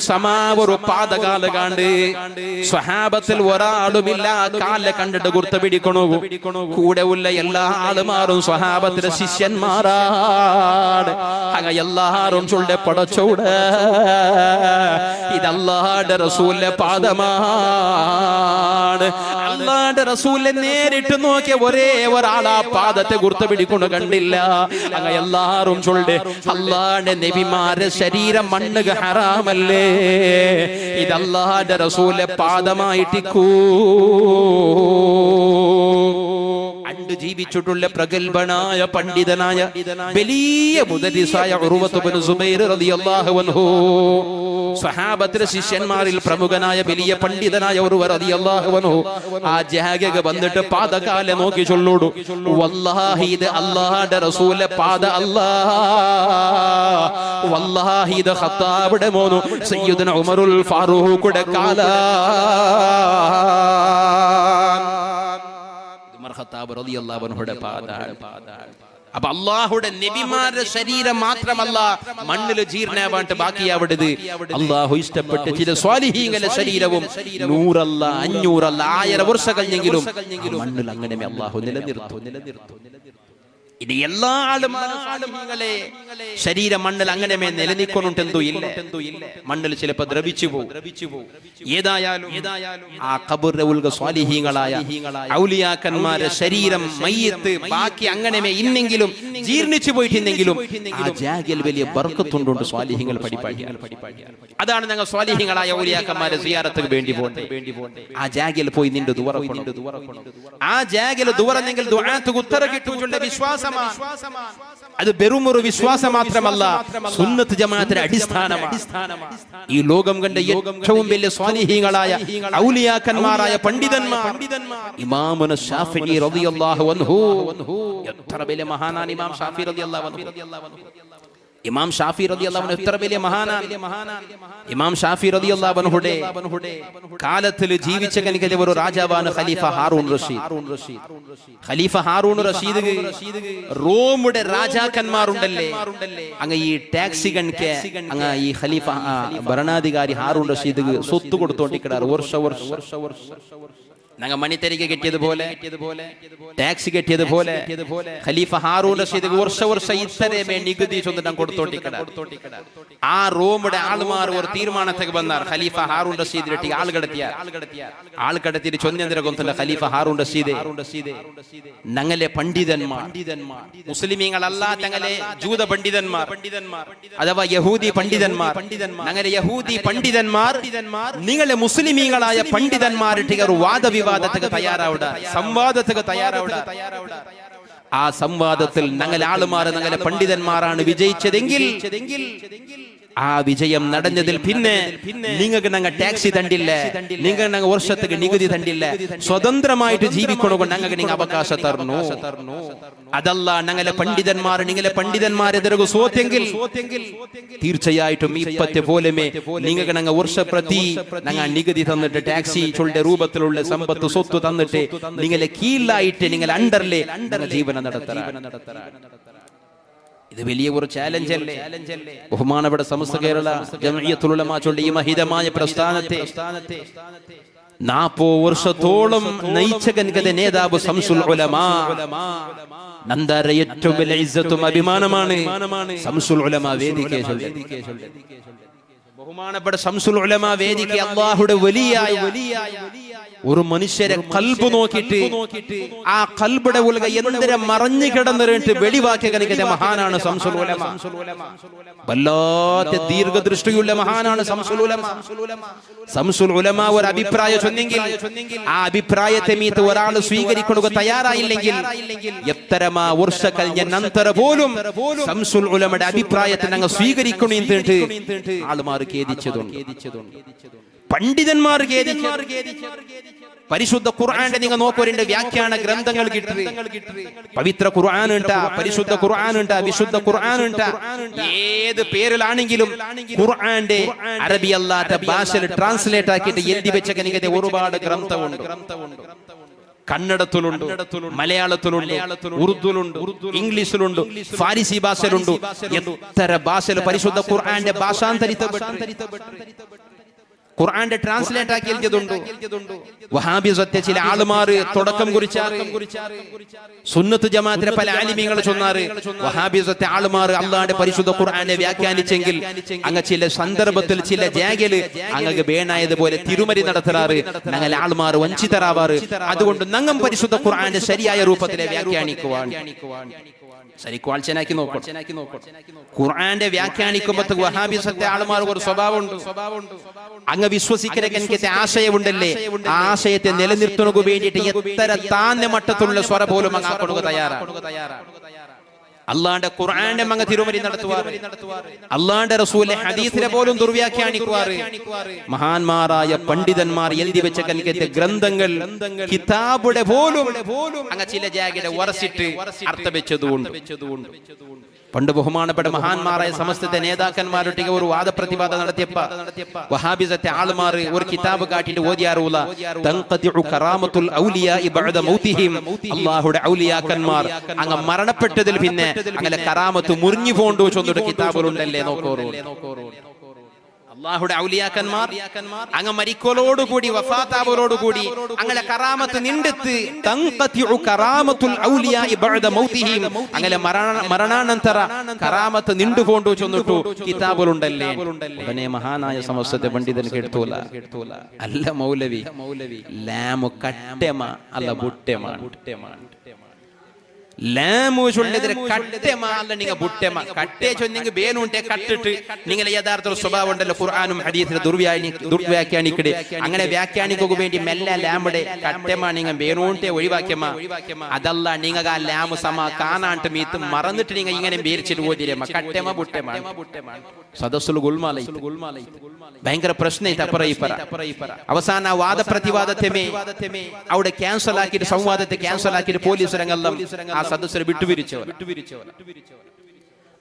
ഒരു പാദകാല് കണ്ട്. സ്വഹാബത്തിൽ ഒരാളുമില്ല കാലിലെ കണ്ടിട്ട് കുർത്ത പിടിക്കണു. കൂടെ ഉള്ള എല്ലാ ആളുമാറും സ്വഹാബത്തിലെ ശിഷ്യന്മാരാണ്. അങ്ങ എല്ലാരും ചൊല്ലെ പടച്ചോട് ഇത് അല്ലാഹുവിന്റെ റസൂലിന്റെ പാദമാണ്. അല്ലാഹുവിന്റെ റസൂലിനെ നേരിട്ട് നോക്കിയ ഒരേ ഒരാൾ ആ പാദത്തെ കുർത്ത പിടിക്കൊണ്ട് കണ്ടില്ല. അങ്ങ എല്ലാരും ചൊല്ലെ അല്ലാഹുവിന്റെ നബിമാരുടെ ശരീരം മണ്ണുക ഹറാമല്ലേ, ഇത് അല്ലാഹുവിന്റെ റസൂലിന്റെ പാദമായിട്ടിക്കൂ. ജീവിച്ചിട്ടുള്ള പ്രഗൽഭനായ പണ്ഡിതനായ വലിയ മുദരിസായ ഉർവത്ത് ഇബ്നു സുബൈർ റളിയല്ലാഹു അൻഹു, സ്വഹാബത്തിലെ ശിഷ്യന്മാരിൽ പ്രമുഖനായ വലിയ പണ്ഡിതനായ ഉർവ റളിയല്ലാഹു അൻഹു ആ ജാഗക വന്നിട്ട് പാദകാലെ നോക്കി ചൊല്ലോടു, വല്ലാഹി ഇത് അല്ലാഹുവിന്റെ റസൂലിന്റെ പാദ അല്ലാഹ്, വല്ലാഹി ഇത് ഖത്താബുടെ മോനു സയ്യിദുന ഉമറുൽ ഫാറൂഖുടെ കാല. അപ്പൊ അള്ളാഹുടെ നബിമാരുടെ ശരീരം മാത്രമല്ല മണ്ണിൽ ജീർണാവാണ്ട് ബാക്കിയാവിടത്. അള്ളാഹു ഇഷ്ടപ്പെട്ട് ചില സ്വാലിഹീങ്ങളുടെ ശരീരവും 100 അല്ല 500 അല്ല 1000 വർഷം കഴിഞ്ഞെങ്കിലും മണ്ണിൽ അങ്ങനെ അള്ളാഹു നിലനിർത്തും. ഇത് എല്ലാ ആളുകളെ ശരീരം മണ്ണിൽ അങ്ങനെ നിലനിൽക്കൊണ്ടുണ്ടെന്തോ ഇല്ല. മണ്ണിൽ ചിലപ്പോ ദ്രവിച്ചു പോകും. ഏതായാലും ആ ഖബറിലെ ഉൽഗ സ്വാലിഹീങ്ങളായ ഔലിയാക്കന്മാരെ ശരീരം മയ്യത്ത് ബാക്കി അങ്ങനെ ഇന്നെങ്കിലും ജീർണിച്ചു പോയിട്ടുണ്ടെങ്കിലും ആ ജാഗിൽ വലിയ ബർക്കത്തുണ്ട്. സ്വാലിഹീങ്ങൾ പഠിപ്പാടിയാൽ അതാണ് ഞങ്ങൾ സ്വാലിഹീങ്ങളായ ഔലിയാക്കന്മാരെ സിയാറത്തിന് വേണ്ടി പോകണ്ടേ. ആ ജാഗിൽ പോയി നിന്റെ ദുവറ, ആ ജാഗിൽ ദുവറെങ്കിൽ ദുആക്ക് ഉത്തരം കിട്ടും വിശ്വാസം. അത് വെറുമൊരു വിശ്വാസം മാത്രമല്ല, സുന്നത്ത് ജമാഅത്തിന്റെ അടിസ്ഥാനമാണ്. ഈ ലോകം കണ്ട ഏറ്റവും വലിയ സ്വാലിഹീങ്ങളായ ഔലിയാക്കന്മാരായ പണ്ഡിതന്മാർ ഇമാമുന ശാഫിഈ റളിയല്ലാഹു അൻഹു, എത്ര വലിയ മഹാനാണ് ഇമാം ശാഫിഈ റളിയല്ലാഹു അൻഹു. ഇമാം ഷാഫി റളിയല്ലാഹു അൻഹു എത്ര വലിയ മഹാനാണ്. ഇമാം ഷാഫി റളിയല്ലാഹു അൻഹുടെ കാലത്തിൽ ജീവിച്ച കനികലെ ഒരു രാജാവാണ് ഖലീഫ ഹാറൂൺ റഷീദ്. ഖലീഫ ഹാറൂൺ റഷീദ് റോമുടെ രാജാക്കന്മാരുണ്ടല്ലേ, അങ്ങ് ഈ ടാക്സി കണക്കെ അങ്ങ് ഈ ഖലീഫ ഭരണാധികാരി ഹാറൂൺ റഷീദ് സ്വത്ത് കൊടുത്തോണ്ടിരിക്കാറ്. വർഷ ഞങ്ങൾ മണിത്തരിക കെട്ടിയതുപോലെ ടാക്സി കെട്ടിയതുപോലെ ഖലീഫ ഹാറൂൺ റഷീദ് വർഷ ഇത്തരമേ നികുതി ചൊന്നിട്ട് കൊടുത്തോട്ടിക്കട. ആ റോമുടെ ആളുമാർ ഒരു തീരുമാനത്തേക്ക് വന്നാർ. ഖലീഫ ഹാറൂൺ റഷീദിനെ ആൾ കടത്തിയിട്ട് ചൊന്നേന്ദ്ര കൊന്തല്ല ഖലീഫ ഹാറൂൺ റഷീദ്, ഞങ്ങളെ പണ്ഡിതന്മാർ മുസ്ലിമീങ്ങളല്ല, ഞങ്ങളെ ജൂത പണ്ഡിതന്മാർ അഥവാ യഹൂദി പണ്ഡിതന്മാർ, ഞങ്ങളെ യഹൂദി പണ്ഡിതന്മാർ നിങ്ങളെ മുസ്ലിമീങ്ങളായ പണ്ഡിതന്മാരുടെ ഒരു വാദവിവാദത്തിന് തയ്യാറാവുക, സംവാദത്തിന് തയ്യാറാവുക. ആ സംവാദത്തിൽ ഞങ്ങളെ ആളുമാർ ഞങ്ങളെ പണ്ഡിതന്മാരാണ് വിജയിച്ചതെങ്കിൽ ആ വിജയം നടന്നതിൽ പിന്നെ നിങ്ങൾക്ക് ഞങ്ങൾ ടാക്സി തണ്ടില്ല, നിങ്ങൾ ഞങ്ങൾ വർഷത്തേക്ക് നികുതി തണ്ടില്ല, സ്വതന്ത്രമായിട്ട് ജീവിക്കണമെന്ന് ഞങ്ങൾക്ക് നിങ്ങൾ അവകാശം തരണു. അതല്ല ഞങ്ങളെ പണ്ഡിതന്മാർ നിങ്ങളെ പണ്ഡിതന്മാരെതിരെ സ്വത്തെങ്കിൽ തീർച്ചയായിട്ടും ഇപ്പത്തെ പോലെമേ നിങ്ങൾക്ക് ഞങ്ങൾ വർഷപ്രതി ഞങ്ങൾ നികുതി തന്നിട്ട് ടാക്സി ചൊല്ലുടെ രൂപത്തിലുള്ള സമ്പത്ത് സ്വത്ത് തന്നിട്ട് നിങ്ങളെ കീഴിലായിട്ട് നിങ്ങൾ അണ്ടറിലെ ജീവനം നടത്തണം. ഇത് വലിയ ഒരു ചാലഞ്ച് അല്ലേ? ബഹുമാനപ്പെട്ട സമസ്ത കേരള ജംഇയ്യത്തുൽ ഉലമാ ചൊല്ലിയ ഈ മഹിതമായ പ്രസ്ഥാനത്തെ 40 വർഷത്തോളം നയിച്ചകൻകത നേതാവ് ശംസുൽ ഉലമാ. നന്ദാര ഏറ്റവും വലിയ ഇസ്സത്തും അഭിമാനമാണ് ശംസുൽ ഉലമാ വേദികെ ചൊല്ലി. ബഹുമാനപ്പെട്ട ശംസുൽ ഉലമാ വേദികെ അല്ലാഹുവിന്റെ വലിയായ ഒരു മനുഷ്യരെ കൽബ് നോക്കിയിട്ട് ആ കൽബുടെ ഉലക എന്തിനെ മറഞ്ഞു കിടന്നിട്ട് വെളിവാക്കിയ കനിക്കത്തെ മഹാനാണ് ശംസുൽ ഉലമാ. വല്ലാത്ത ദീർഘദൃഷ്ടിയുള്ള മഹാനാണ് ശംസുൽ ഉലമാ. ശംസുൽ ഉലമാ ഒരു അഭിപ്രായം ചൊന്നെങ്കിൽ ആ അഭിപ്രായത്തെ മീത്ത് ഒരാൾ സ്വീകരിക്കുക തയ്യാറായില്ലെങ്കിൽ എത്രമാ വർഷ കഴിഞ്ഞ നന്തര പോലും ശംസുൽ ഉലമയുടെ അഭിപ്രായത്തെ ഞങ്ങൾ സ്വീകരിക്കണമെന്നിട്ട് ആളുമാർ ഖേദിച്ചതുണ്ട്, പണ്ഡിതന്മാർ ഖേദിച്ചു. പരിശുദ്ധ ഖുർആന്റെ നിങ്ങൾ നോക്കോരിന്റെ വ്യാഖ്യാന ഗ്രന്ഥങ്ങൾ കിട്ടി പവിത്ര ഖുർആൻ ഉണ്ട്, പരിശുദ്ധ ഖുർആൻ ഉണ്ട്, വിശുദ്ധ ഖുർആൻ ഉണ്ട്. ഏത് പേരിലാണെങ്കിലും ഖുർആന്റെ അറബി അല്ലാത്ത ഭാഷയിൽ ട്രാൻസ്ലേറ്റ് ആക്കിയിട്ട് എഴുതി വെച്ച കനികത്തെ ഒരുപാട് ഗ്രന്ഥമുണ്ട്. കന്നഡത്തിലുണ്ട്, മലയാളത്തിലുണ്ട്, ഉറുദുലുണ്ട്, ഇംഗ്ലീഷിലുണ്ട്, ഫാരിസി ഭാഷയിലുണ്ട്. എത്ര ഭാഷയിൽ പരിശുദ്ധ ഖുർആന്റെ ഭാഷാന്തരിക്കപ്പെട്ടു, ഖുർആന്റെ ട്രാൻസ്ലേറ്റ് ആക്കി എഴുതിയതുണ്ട്. വഹാബിസത്തെ ചില ആളുമാര് തുടക്കം കുറിച്ചാറ്, സുന്നത്ത് ജമാഅത്തിലെ പല ആലിമീങ്ങൾ ചൊന്നാറ് വഹാബിസത്തെ ആളുമാര് അള്ളാഹുവിന്റെ പരിശുദ്ധ ഖുർആനെ വ്യാഖ്യാനിച്ചെങ്കിൽ അങ്ങ് ചില സന്ദർഭത്തിൽ ചില ജാഗല് അങ്ങക്ക് വേണായതുപോലെ തിരുമരി നടത്താറ്, ഞങ്ങൾ ആളുമാർ വഞ്ചിതരാവാറ്. അതുകൊണ്ട് ഞങ്ങൾ പരിശുദ്ധ ഖുർആന്റെ ശരിയായ രൂപത്തിലെ വ്യാഖ്യാനിക്കുവാൻ ശരിക്കും നോക്കണം. ഖുർആന്റെ വ്യാഖ്യാനിക്കുമ്പോൾ വഹാബിസത്തെ ആളുമാർക്ക് ഒരു സ്വഭാവമുണ്ട്. അങ്ങ് വിശ്വസിക്കുന്ന എനിക്ക് ആശയമുണ്ടല്ലേ, ആ ആശയത്തെ നിലനിർത്തുന്നതിന് വേണ്ടിയിട്ട് എത്ര താഴ്ന്ന മട്ടത്തിലുള്ള സ്വര പോലും അങ്ങ് കൊടുക്കുക തയ്യാറാണ്. അള്ളാന്റെ ഖുർആന്റെ മങ്ങ തിരുമരി നടത്തുവാറ്, അള്ളാന്റെ റസൂലിന്റെ ഹദീസിനെ പോലും ദുർവ്യാഖ്യാനിക്കുവാറ്. മഹാന്മാരായ പണ്ഡിതന്മാർ എഴുതി വെച്ച കനിക്കത്തെ ഗ്രന്ഥങ്ങൾ കിതാബുടെ പോലും അങ്ങ് ചില ജാഗയുടെ വറച്ചിട്ട് അർത്ഥം വെച്ചതുകൊണ്ട്. പണ്ട് ബഹുമാനപ്പെട്ട മഹാന്മാരായ സമസ്തത്തെ നേതാക്കന്മാരൊട്ടിക ഒരു വാദപ്രതിവാദം നടത്തിയപ്പ വഹാബിസത്തെ ആളുമാർ ഒരു കിതാബ് കാട്ടിട്ട് ഓതിയാറൂല തൻഖതിഉ കറാമത്തുൽ ഔലിയാഇ ബഅദ മൗതിഹിം. അല്ലാഹുവിന്റെ ഔലിയാക്കന്മാർ അങ്ങ് മരണപ്പെട്ടതിൽ പിന്നെ അങ്ങനെ കറാമത്ത് മുറിഞ്ഞു പോണ്ടു ചൊന്നിട്ട് കിതാബുകളുണ്ടല്ലേ നോക്കോറൂ. അല്ലാഹുവിന്റെ ഔലിയാക്കന്മാർ അങ്ങ് മരിക്കലോടുകൂടി വഫാത്താവലോടുകൂടി അങ്ങനെ കറാമത്ത് നിണ്ടെത്ത് തൻഖതിഉ കറാമത്തുൽ ഔലിയാഇ ബഅദ മൗതിഹിം. അങ്ങനെ മരണാനന്തര കറാമത്ത് നിണ്ടു പോണ്ടു ചൊന്നിട്ടു കിതാബുകളുണ്ടല്ലേ. ഉടനെ മഹാനായ സമസ്തത്തെ പണ്ഡിതൻ കേട്ടൂല, അല്ല മൗലവി ലാമു കട്ടെമ അല്ല ബുട്ടെമാണ്. നിങ്ങൾ യഥാർത്ഥ സ്വഭാവം ഉണ്ടല്ലോ ഖുർആനും ഹദീസിലെ ദുർവ്യാഖ്യാനിക്കടെ. അങ്ങനെ വ്യാഖ്യാനിക്കുക വേണ്ടി മെല്ലെ ലാമുടെ കട്ടെമാ നിങ്ങൾ ബേനൂണ്ടെ ഒഴിവാക്കിയമാ. അതല്ല നിങ്ങൾ ആ ലാമു സമ കാണാണ്ട് മീത്ത് മറന്നിട്ട് നിങ്ങൾ ഇങ്ങനെ ബേരിച്ചിട്ട് പോതിരമ്മ കട്ടെമ ബുട്ടെമാ. സദസ്സുൽ ഗുൽമാലൈ ഭയങ്കര പ്രശ്നം അവസാന വാദപ്രതിവാദത്തെ അവിടെ ക്യാൻസൽ ആക്കിയിട്ട് സംവാദത്തെ ക്യാൻസൽ ആക്കിയിട്ട് പോലീസ് രംഗം ആ സദസ്യരെ വിട്ടുപിരിച്ചവർ.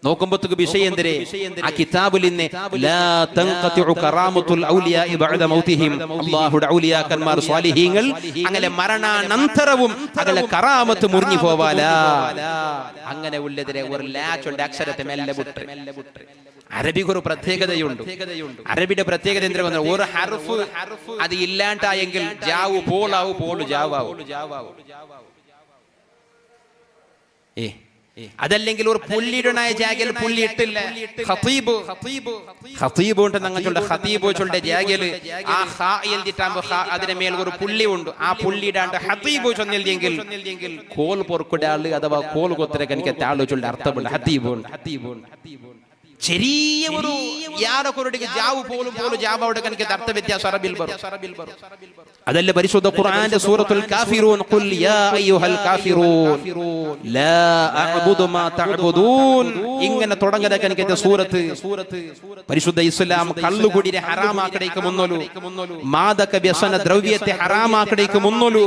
നോക്കുമ്പോഴത്തേക്ക് വിഷയം എന്തരെ ആ കിതാബിൽ നിന്ന് ലാ തൻഖതിഉ കറാമത്തുൽ ഔലിയാഇ ബഅദ മൗതിഹിം. അല്ലാഹുവിന്റെ ഔലിയാക്കന്മാർ സ്വാലിഹീങ്ങൾ അങ്ങനെ മരണാനന്തരവും അങ്ങനെ കറാമത്ത് മുറിഞ്ഞു പോവാല. അങ്ങനെ ഉള്ളതിരെ ഒരു ലാച്ചുണ്ട് അക്ഷരത്തെ മെല്ലെ ബുട്ട്. അറബിക്ക് ഒരു പ്രത്യേകതയുണ്ട്. അറബിയുടെ പ്രത്യേകത എന്താ പറഞ്ഞാൽ ഒരു ഹർഫ് അത് ഇല്ലാണ്ടായെങ്കിൽ ജാവു പോളാവു പോളു ജാവാവു. അതല്ലെങ്കിൽ ഒരു പുള്ളിയുടനായ ജാഗയിൽ പുള്ളി ഇട്ടില്ല. ഖതീബ് കൊണ്ട് ഞങ്ങളുടെ ഖതീബുകളുടെ ജാഗയിൽ ആ ഖാ എഴുതിട്ടാകുമ്പോൾ അതിന്റെ മേൽ ഒരു പുള്ളി ഉണ്ട്. ആ പുള്ളിയിടാണ്ട് ഖതീബ് ചൊന്നെഴുതിയെങ്കിൽ കോൽ പൊറുക്കുടെ ആള് അഥവാ കോൽ കൊത്തരക്ക് എനിക്ക് ആളുകളുടെ അർത്ഥമുണ്ട്. ഹതീബ് ചെറിയ ഒരു യാതൊക്കെ ജാവ് പോലും ജാവയുടെ കണക്ക് അർത്ഥ വ്യത്യാസം അറബിൽ വരും. അതല്ലേ പരിശുദ്ധ ഖുർആന്റെ സൂറത്തുൽ കാഫിറൂൻ ഖുൽ യാ അയ്യുഹൽ കാഫിറൂൻ ലാ അഅ്ബുദു മാ തഅ്ബുദൂൻ. ഇങ്ങനെ തുടങ്ങുന്ന കണക്കത്തെ സൂറത്ത് പരിശുദ്ധ ഇസ്ലാം കള്ളുകുടിയെ ഹറാമാക്കടേക്ക് മുന്നോലു, മാദക വ്യസന ദ്രവ്യത്തെ ഹറാമാക്കടേക്ക് മുന്നോലു.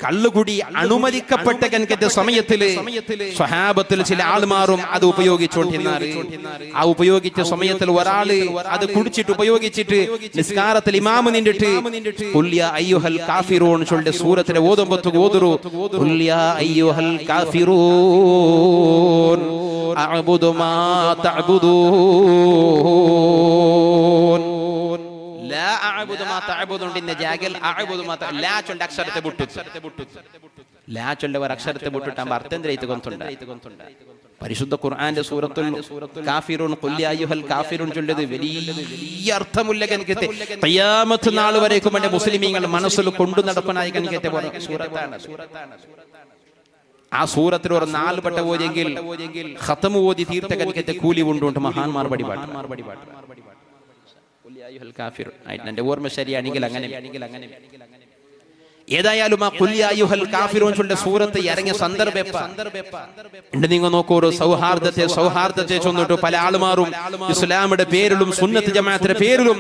കള്ളുകുടി അനുമതിക്കപ്പെട്ട കണക്കത്തെ സമയത്തില് സ്വഹാബത്തിൽ ചില ആൾമാരും അത് ഉപയോഗിച്ചുകൊണ്ടിരുന്നാറ്. ആ ഉപയോഗിച്ച സമയത്തിൽ ഒരാള് അത് കുടിച്ചിട്ട് ഉപയോഗിച്ചിട്ട് നിസ്കാരത്തിൽ ഇമാമ് നിന്നിട്ട് ഖുൽ യാ അയ്യുഹൽ കാഫിറൂൻ ചൊല്ലിയ സൂറത്തിലെ ഓതുമ്പോൾ ഓതുറു ഖുൽ യാ അയ്യുഹൽ കാഫിറൂൻ അഅ്ബുദു മാ തഅ്ബുദൂൻ. ലാ അഅ്ബുദു മാ തഅ്ബുദൂൻ ഇന്ന ജാഗൽ അഅ്ബുദു മാ ലാ ചൊല്ല അക്ഷരത്തെ ബുട്ടു ലാ ചൊല്ല ഒരു അക്ഷരത്തെ ബുട്ടിട്ടാകുമ്പോൾ അർത്ഥം ദ്രൈത്ത് കൊണ്ടുണ്ട്. പരിശുദ്ധ ഖുർആന്റെ സൂറത്തുൽ കാഫിറൂൻ ഖുൽ യാ അയ്യുഹൽ കാഫിറൂൻ ചൊല്ലിയത് വലിയ അർത്ഥമുള്ള കനിക്കത്തെ ഖിയാമത്ത് നാൾ വരേക്കും വേണ്ട മുസ്ലിമീങ്ങൾ മനസ്സിൽ കൊണ്ടു നടപ്പനായ കനിക്കത്തെ സൂറത്താണ്. ആ സൂറത്തിൽ ഒരു 4 പട്ട ഓതിയെങ്കിൽ ഖതമ് ഓതി തീർത്ത കനിക്കത്തെ കൂലി കൊണ്ടുണ്ട് മഹാന്മാർ പടിപാട്ട്. എന്റെ ഓർമ്മ ശരിയാണെങ്കിൽ അങ്ങനെ ഏതായാലും ആ ഖുൽ യാ അയ്യുഹൽ കാഫിറൂൻ ചൊല്ലിയ സൂറത്ത് ഇറങ്ങിയ സന്ദർഭം നിങ്ങൾ നോക്കൂ. ഒരു സൗഹാർദ്ദത്തെ ചൊന്നിട്ട് പല ആളുമാറും ഇസ്ലാമിന്റെ പേരിലും സുന്നത്ത് ജമാഅത്തിന്റെ പേരിലും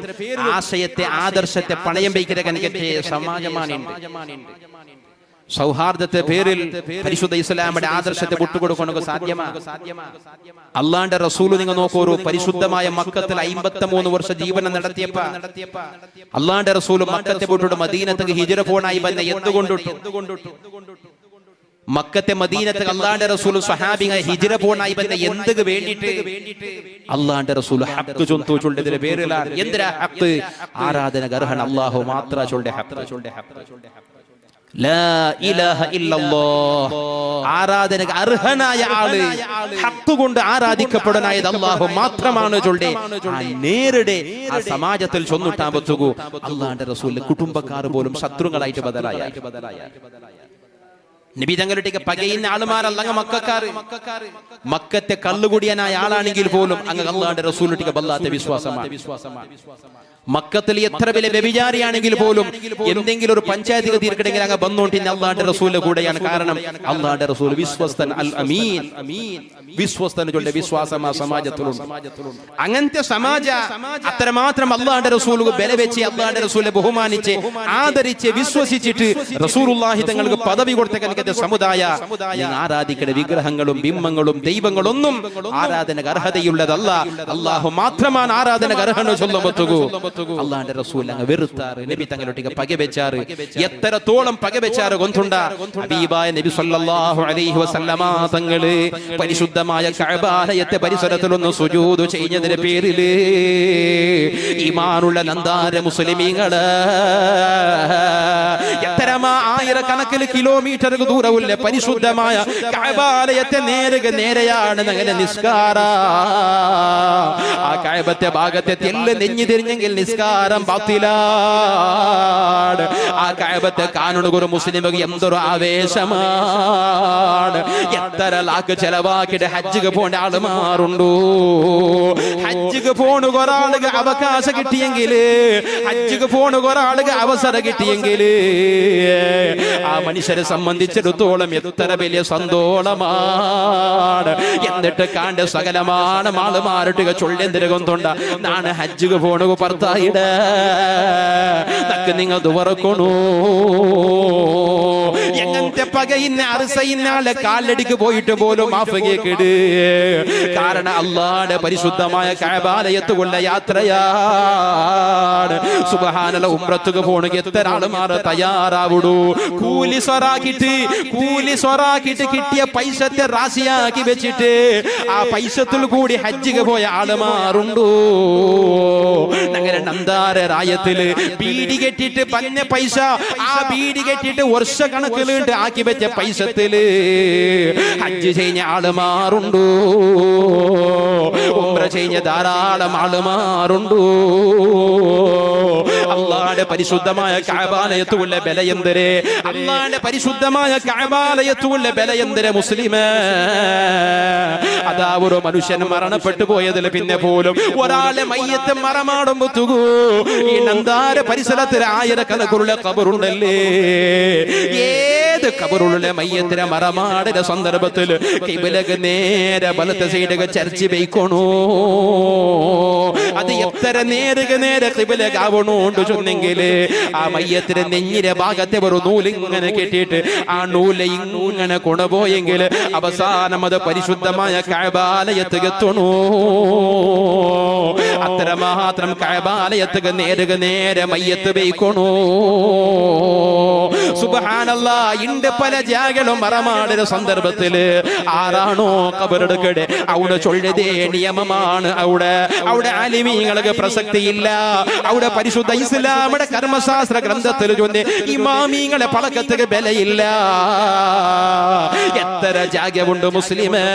ആശയത്തെ ആദർശത്തെ പണയം വയ്ക്കുന്ന കണക്കത്തെ സമാജമാണ്. സൗഹാർദ്ദത്തെ പേരിൽ പരിശുദ്ധ ഇസ്ലാമിന്റെ ആദർശത്തെ വിട്ടുകൊടുക്കാൻ സാധ്യമാണ്? അള്ളാന്റെ റസൂല് നിങ്ങൾ നോക്കൂ. ഒരു പരിശുദ്ധമായ മക്കത്തിൽ 53 വർഷം ജീവനം നടത്തിയപ്പോ അള്ളാന്റെ റസൂല് മക്കത്തെ വിട്ടിട്ട് മദീനത്തേക്ക് ഹിജ്റ പോണായി വന്ന എന്തുകൊണ്ടിട്ടു? മക്കത്തെ മദീനത്തേക്ക് അള്ളാന്റെ റസൂല് സ്വഹാബികൾ ഹിജ്റ പോണായി വന്ന എന്തിനു വേണ്ടിയിട്ട്? അള്ളാന്റെ റസൂല് ഹഖ് ചൊല്ലുന്നതിന്റെ പേരിലാണ്. എന്തിനാ ഹഖ്? ആരാധനക്ക് അർഹൻ അല്ലാഹു മാത്രം ചൊല്ലുന്ന ഹഖ്. ലാ ഇലാഹ ഇല്ലല്ലാഹ്. ആരാധനക്ക് അർഹനായ ആള്, ഹഖ് കൊണ്ട് ആരാധിക്കപ്പെടാനായത് അല്ലാഹു മാത്രമാണ് ചൊല്ലുന്നേ. നേരിടെ ആ സമാജത്തിൽ ചൊന്നിട്ടാൻ പറ്റുകൂ. അള്ളാന്റെ റസൂലിന്റെ കുടുംബക്കാർ പോലും ശത്രുക്കളായിട്ട് ബദലായ നബി തങ്ങളുടെ പകയുന്ന ആളുമാരല്ല മക്കാര്. മക്കത്തെ കള്ളുകുടിയനായ ആളാണെങ്കിൽ പോലും അങ്ങ് അള്ളാന്റെ റസൂലിന്റെ വല്ലാത്ത വിശ്വാസമാണ്. മക്കത്തിൽ എത്ര വലിയ വ്യഭിചാരിയാണെങ്കിൽ പോലും എന്തെങ്കിലും ഒരു പഞ്ചായത്ത് തീർക്കണമെങ്കിൽ അങ്ങ് വന്നോണ്ടിന് അള്ളാന്റെ റസൂലിന്റെ കൂടെയാണ്. കാരണം അള്ളാന്റെ റസൂൽ വിശ്വസ്തൻ, അൽ അമീൻ, വിശ്വസ്തൻ ചൊല്ലിയ വിശ്വാസം ആ സമാജത്തിലുണ്ട്. അങ്ങനത്തെ സമാജ അത്രമാത്രം അള്ളാന്റെ റസൂൽ ബല വെച്ച് അള്ളാന്റെ റസൂലിനെ ബഹുമാനിച്ച് ആദരിച്ച് വിശ്വസിച്ചിട്ട് റസൂലുള്ളാഹി തങ്ങൾക്ക് പദവി കൊടുത്ത കണക്കത്തെ സമുദായ ആരാധിക്കുന്ന വിഗ്രഹങ്ങളും ബിംബങ്ങളും ദൈവങ്ങളൊന്നും ആരാധനക്ക് അർഹതയുള്ളതല്ല. അള്ളാഹു മാത്രമാണ് ആരാധനക്ക് അർഹന ചൊല്ലുമ്പോ അള്ളാന്റെ റസൂൽ അങ്ങ് വെറുത്താറ്. നബി തങ്ങളൊട്ടിക്ക് പകവെച്ചാറ്. എത്രത്തോളം പകവെച്ചാറ് കൊണ്ടുണ്ട ഹബീബായ നബി സല്ലല്ലാഹു അലൈഹി വസല്ലമ തങ്ങള് പരിശുദ്ധമായ കഅബാലയത്തെ പരിസരത്തിലൊന്ന് സുജൂദ് ചെയ്യുന്നതിന്റെ പേരില് ഈമാനുള്ള നന്ദാര മുസ്ലിമീങ്ങള് എത്രമാ ആയിരക്കണക്കിന് കിലോമീറ്റർ ദൂരമുള്ള പരിശുദ്ധമായ കഅബാലയത്തെ നേരെയാണ് അങ്ങനെ നിസ്കാര. ആ കഅബത്തെ ഭാഗത്തെ തെല്ല് നെഞ്ഞു തിരിഞ്ഞെങ്കിൽ നിസ്കാരം ബാത്തിലാണ്. ആ കഅബത്തെ കാണുന്ന ഒരു മുസ്ലിമുക്ക് എന്തൊരു ആവേശമാണ്. എത്ര ലാക്ക് ചെലവാക്കിയിട്ട് ഹജ്ജിക്ക് പോണ്ട ആള് മാറുണ്ടോ? ഹജ്ജിക്ക് പോണ ഒരാൾക്ക് അവകാശം കിട്ടിയെങ്കിൽ, ഹജ്ജിക്ക് പോണ ഒരാൾക്ക് അവസരം കിട്ടിയെങ്കിൽ ആ മനുഷ്യരെ സംബന്ധിച്ചിടത്തോളം എത്ര വലിയ സന്തോഷമാണ്. എന്നിട്ട് കാണ്ട സകലമാണ് ആളുമാരുടെ ചൊല്ലെന്തിരകൊണ്ടുണ്ട നാണ് ഹജ്ജിക്ക് പോണു ഭർത്തായിട നക്ക് നിങ്ങൾ തുറക്കണു. എങ്ങനത്തെ പകയിന്ന അറുസയിന്നാളെ കാലടിക്ക് പോയിട്ട് പോലും മാഫ് കേക്കിട്. കാരണം അള്ളാന്റെ പരിശുദ്ധമായ കഅബാലയത്തുള്ള യാത്രയാണ്. സുബ്ഹാനല്ലാഹ്, ഉംറത്തുക്ക് പോണെങ്കിൽ എത്ര ആളുമാർ തയ്യാറാവുടൂ. കൂലി സ്വറാക്കിട്ട് കിട്ടിയ പൈസത്തെ റാസിയാക്കി വെച്ചിട്ട് ആ പൈസത്തിൽ കൂടി ഹജ്ജിക്ക് പോയ ആളുമാറുണ്ടോ? അങ്ങനെ നന്ദാര റായത്തില് ബീഡി കെട്ടിട്ട് പന്ന പൈസ, ആ ബീഡി കെട്ടിട്ട് വർഷക്കണക്കിലിട്ട് ആക്കി വെച്ച പൈസത്തില് ഹജ്ജ് ചെയ്യുന്ന ആളുമാറുണ്ടോ? ഉംറ ചെയ്യുന്ന ധാരാളം ആളുമാറുണ്ടോ? അള്ളാന്റെ പരിശുദ്ധമായ കഅബാലയത്തുള്ള ബലയന്തരെ, അള്ളാന്റെ പരിശുദ്ധമായ കഅബാലയത്തുള്ള ബലയന്തരെ മുസ്ലിമേ. അതാ ഒരു മനുഷ്യൻ മരണപ്പെട്ടു പോയതിൽ പിന്നെ പോലും ഒരാളെ മയ്യത്തെ മറമാടുമ്പോ തുകൂ ഈ നന്ദാര പരിസരത്തിൽ ആയിരക്കണക്കുള്ള ഖബറുണ്ടല്ലേ. ഏത് ഖബറുള്ള മയ്യത്തിനെ മറമാടുന്ന സന്ദർഭത്തിൽ ഖിബലക്ക് നേരെ വലത്തെ സൈഡൊക്കെ ചർച്ച വയ്ക്കണോ? അത് എത്ര നേരെ ഖിബലക്ക് ആവണോണ്ട് ചൊന്നെങ്കിൽ ആ മയ്യത്തിന്റെ നെഞ്ഞിന്റെ ഭാഗത്തെ ഒരു നൂലിങ്ങനെ കെട്ടിയിട്ട് ആ നൂല് ഇങ്ങനെ കൊണ്ടുപോയെങ്കിൽ അവസാനം അത് പരിശുദ്ധമായ കഅബാലയത്തേക്ക് എത്തണോ? അത്രമാത്രം കഅബാലയത്തേക്ക് നേരെ മയ്യത്ത് വയ്ക്കണോ? സുബ്ഹാനല്ലാഹ്, ഇണ്ട് പല ജാഗകളും മറമാടുന്ന സന്ദർഭത്തില് ആരാണോ ഖബറെടുക്കടെ അവിടെ ചൊല്ലതേ നിയമമാണ്. അവിടെ ആലിമീങ്ങൾക്ക് പ്രസക്തിയില്ല. അവിടെ പരിശുദ്ധ ഇസ്ലാമിന്റെ കർമ്മശാസ്ത്ര ഗ്രന്ഥത്തിൽ ചൊല്ലെ ഇമാമീങ്ങളെ പളക്കത്തേക്ക് ബലയില്ല. എത്ര ജാഗവുണ്ട് മുസ്ലിമേ.